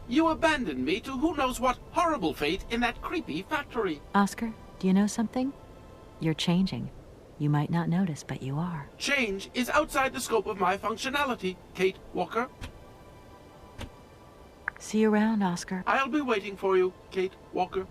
You abandoned me to who knows what horrible fate in that creepy factory. Oscar, do you know something? You're changing. You might not notice, but you are. Change is outside the scope of my functionality, Kate Walker. See you around, Oscar. I'll be waiting for you, Kate Walker.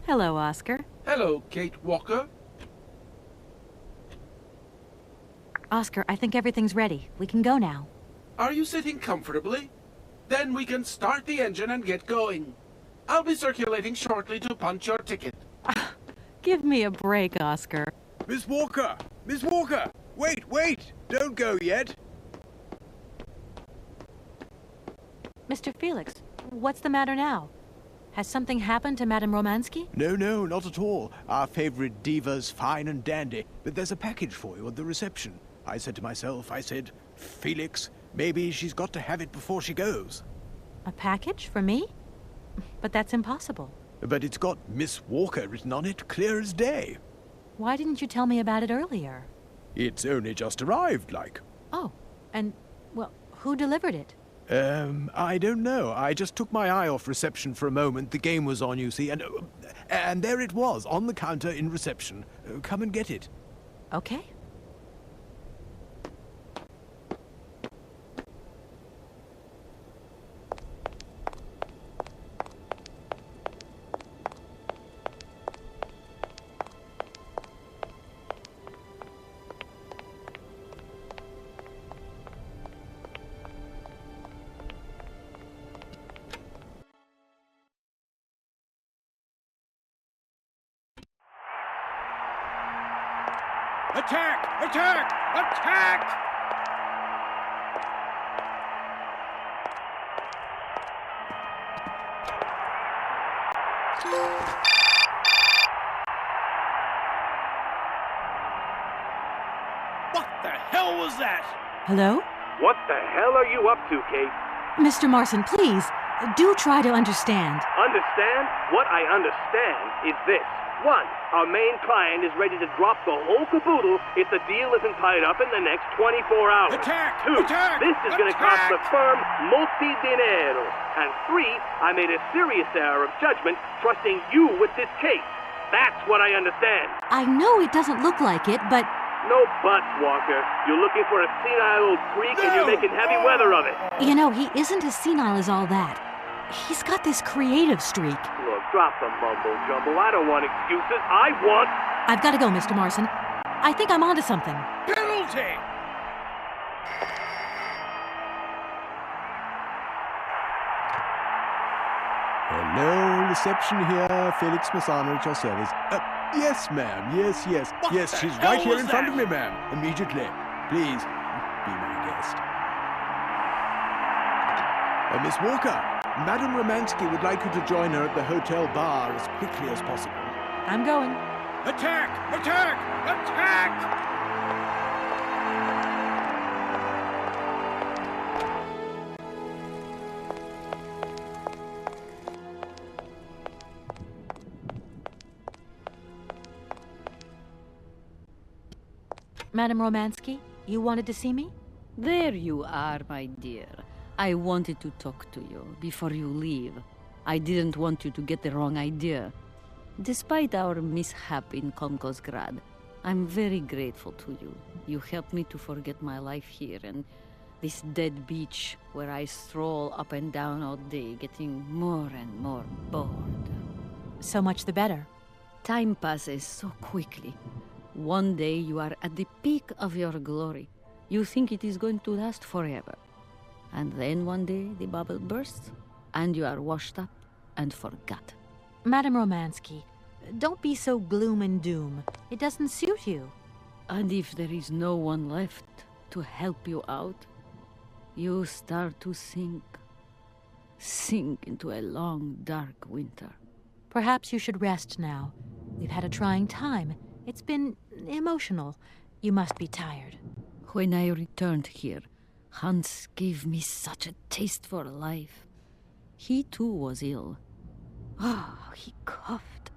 Hello, Oscar. Hello, Kate Walker. Oscar, I think everything's ready. We can go now. Are you sitting comfortably? Then we can start the engine and get going. I'll be circulating shortly to punch your ticket. Give me a break, Oscar. Miss Walker! Miss Walker! Wait! Don't go yet! Mr. Felix, what's the matter now? Has something happened to Madame Romansky? No, not at all. Our favorite diva's fine and dandy. But there's a package for you at the reception. I said to myself, Felix, maybe she's got to have it before she goes. A package for me? But that's impossible. But it's got Miss Walker written on it, clear as day. Why didn't you tell me about it earlier? It's only just arrived, like. Oh, and, well, who delivered it? I don't know. I just took my eye off reception for a moment. The game was on, you see, and there it was, on the counter in reception. Come and get it. Okay. Attack! Attack! Attack! What the hell was that? Hello? What the hell are you up to, Kate? Mr. Marson, please, do try to understand. Understand? What I understand is this. One, our main client is ready to drop the whole caboodle if the deal isn't tied up in the next 24 hours. Attack! Two, Attack! this is going to cost the firm multi-dineros. And three, I made a serious error of judgment trusting you with this case. That's what I understand. I know it doesn't look like it, but... No buts, Walker. You're looking for a senile old freak and you're making heavy weather of it. You know, he isn't as senile as all that. He's got this creative streak. Look, drop the mumbo-jumbo. I don't want excuses. I want... I've got to go, Mr. Marson. I think I'm onto something. Penalty! Hello, reception here. Felix Massano at your service. Yes, ma'am. Yes. Yes, she's right here in front of me, ma'am. Immediately. Please, be my guest. Miss Walker, Madame Romansky would like you to join her at the hotel bar as quickly as possible. I'm going. Attack! Attack! Attack! Madame Romansky, you wanted to see me? There you are, my dear. I wanted to talk to you before you leave. I didn't want you to get the wrong idea. Despite our mishap in Komkosgrad, I'm very grateful to you. You helped me to forget my life here and this dead beach where I stroll up and down all day, getting more and more bored. So much the better. Time passes so quickly. One day you are at the peak of your glory. You think it is going to last forever. And then one day the bubble bursts, and you are washed up and forgot. Madame Romansky, don't be so gloom and doom. It doesn't suit you. And if there is no one left to help you out, you start to sink into a long, dark winter. Perhaps you should rest now. We've had a trying time. It's been emotional. You must be tired. When I returned here, Hans gave me such a taste for life. He too was ill. Oh, he coughed.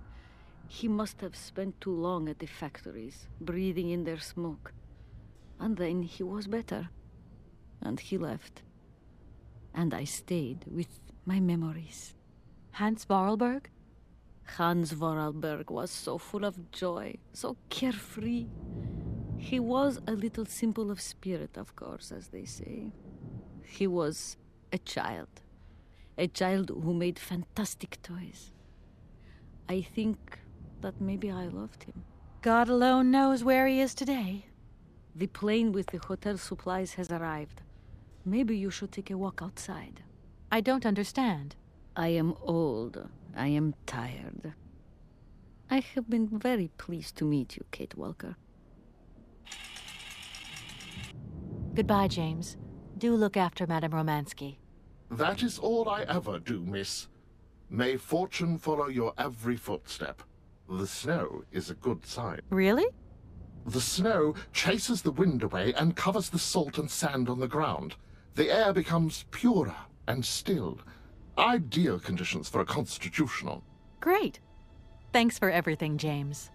He must have spent too long at the factories, breathing in their smoke. And then he was better. And he left. And I stayed with my memories. Hans Vorarlberg? Hans Vorarlberg was so full of joy, so carefree. He was a little simple of spirit, of course, as they say. He was a child who made fantastic toys. I think that maybe I loved him. God alone knows where he is today. The plane with the hotel supplies has arrived. Maybe you should take a walk outside. I don't understand. I am old. I am tired. I have been very pleased to meet you, Kate Walker. Goodbye, James. Do look after Madame Romansky. That is all I ever do, miss. May fortune follow your every footstep. The snow is a good sign. Really? The snow chases the wind away and covers the salt and sand on the ground. The air becomes purer and still. Ideal conditions for a constitutional. Great. Thanks for everything, James.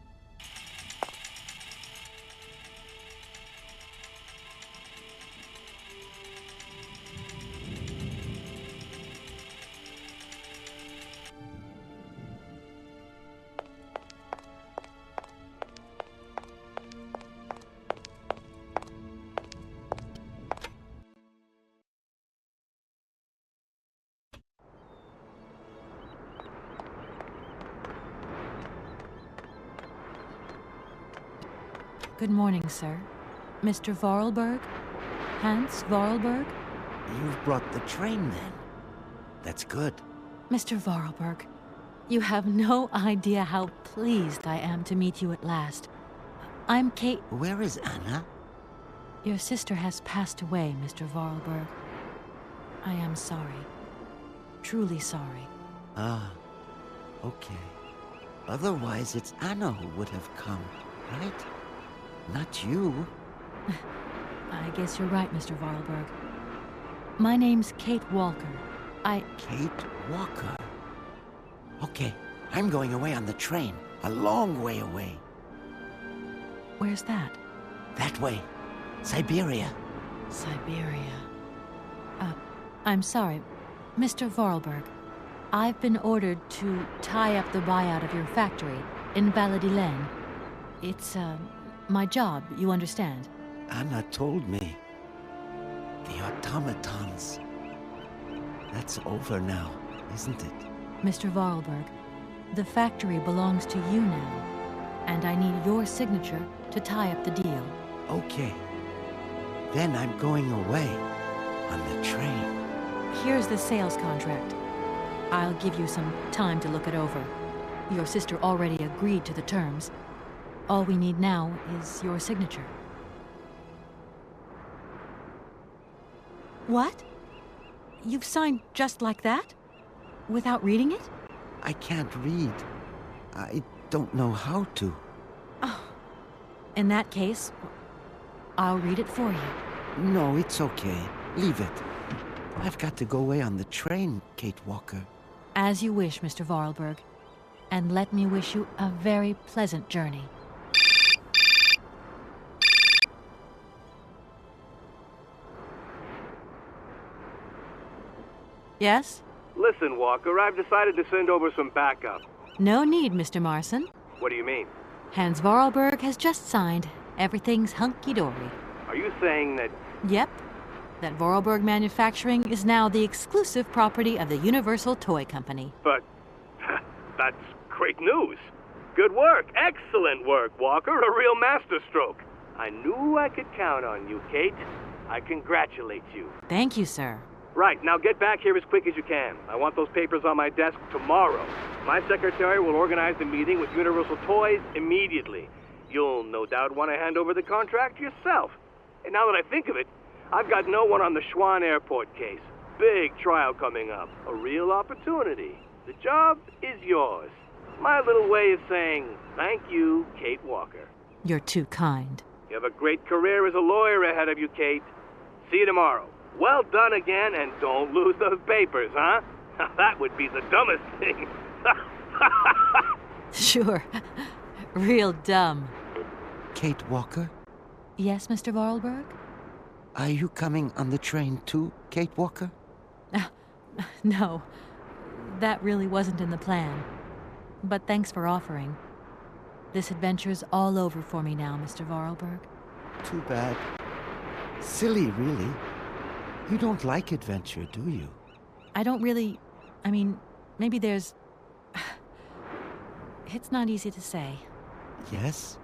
Good morning, sir. Mr. Vorarlberg? Hans Vorarlberg? You've brought the train, then. That's good. Mr. Vorarlberg, you have no idea how pleased I am to meet you at last. I'm Kate... Where is Anna? Your sister has passed away, Mr. Vorarlberg. I am sorry. Truly sorry. Ah, okay. Otherwise, it's Anna who would have come, right? Not you. I guess you're right, Mr. Vorarlberg. My name's Kate Walker. Kate Walker? Okay, I'm going away on the train. A long way away. Where's that? That way. Syberia. Syberia. I'm sorry. Mr. Vorarlberg, I've been ordered to tie up the buyout of your factory in Valladolid. It's, my job, you understand. Anna told me. The automatons. That's over now, isn't it? Mr. Vorarlberg, the factory belongs to you now, and I need your signature to tie up the deal. Okay. Then I'm going away on the train. Here's the sales contract. I'll give you some time to look it over. Your sister already agreed to the terms. All we need now is your signature. What? You've signed just like that? Without reading it? I can't read. I don't know how to. Oh. In that case, I'll read it for you. No, it's okay. Leave it. I've got to go away on the train, Kate Walker. As you wish, Mr. Vorarlberg. And let me wish you a very pleasant journey. Yes? Listen, Walker, I've decided to send over some backup. No need, Mr. Marson. What do you mean? Hans Vorarlberg has just signed. Everything's hunky-dory. Are you saying that... Yep. That Vorarlberg Manufacturing is now the exclusive property of the Universal Toy Company. But... that's great news. Good work. Excellent work, Walker. A real masterstroke. I knew I could count on you, Kate. I congratulate you. Thank you, sir. Right, now get back here as quick as you can. I want those papers on my desk tomorrow. My secretary will organize the meeting with Universal Toys immediately. You'll no doubt want to hand over the contract yourself. And now that I think of it, I've got no one on the Schwann Airport case. Big trial coming up. A real opportunity. The job is yours. My little way of saying thank you, Kate Walker. You're too kind. You have a great career as a lawyer ahead of you, Kate. See you tomorrow. Well done again, and don't lose those papers, huh? That would be the dumbest thing. Sure. Real dumb. Kate Walker? Yes, Mr. Vorarlberg? Are you coming on the train too, Kate Walker? No. That really wasn't in the plan. But thanks for offering. This adventure's all over for me now, Mr. Vorarlberg. Too bad. Silly, really. You don't like adventure, do you? I don't really... I mean, maybe there's... It's not easy to say. Yes?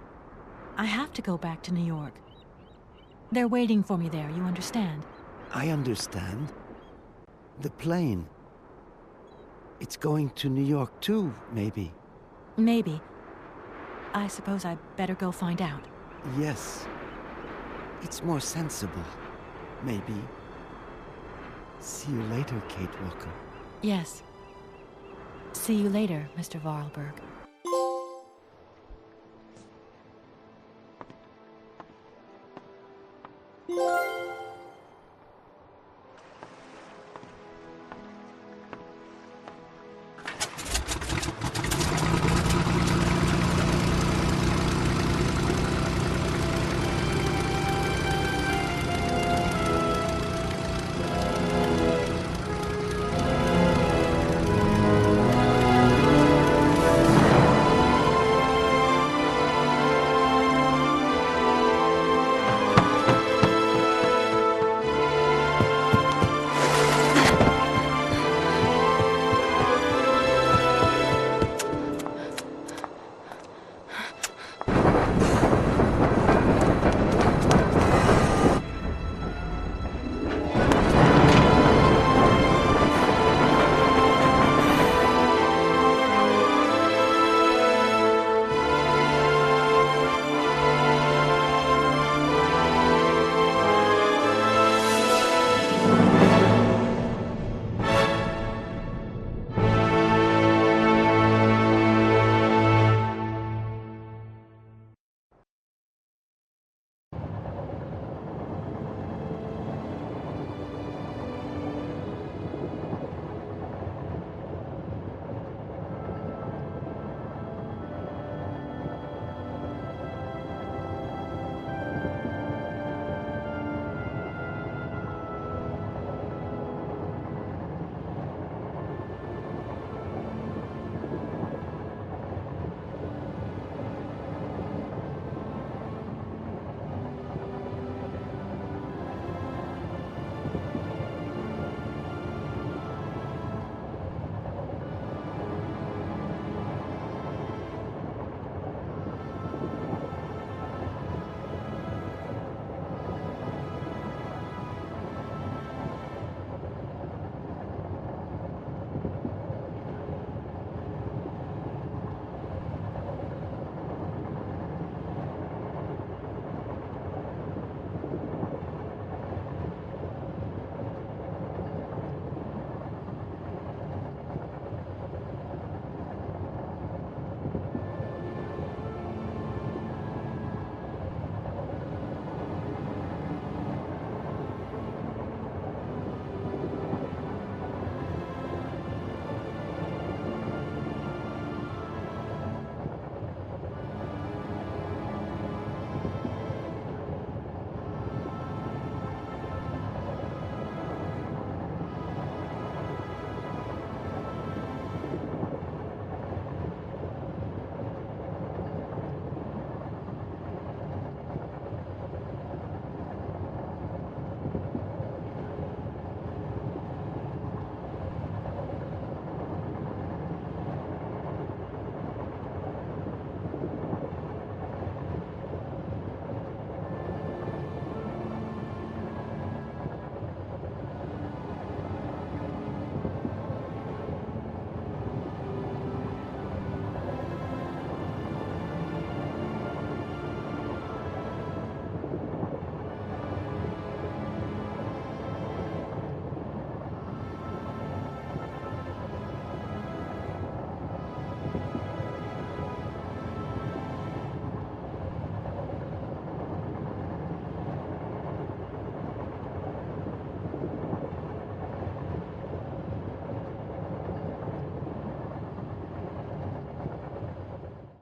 I have to go back to New York. They're waiting for me there, you understand? I understand. The plane. It's going to New York too, maybe. Maybe. I suppose I better go find out. Yes. It's more sensible. Maybe. See you later, Kate Walker. Yes. See you later, Mr. Vorarlberg.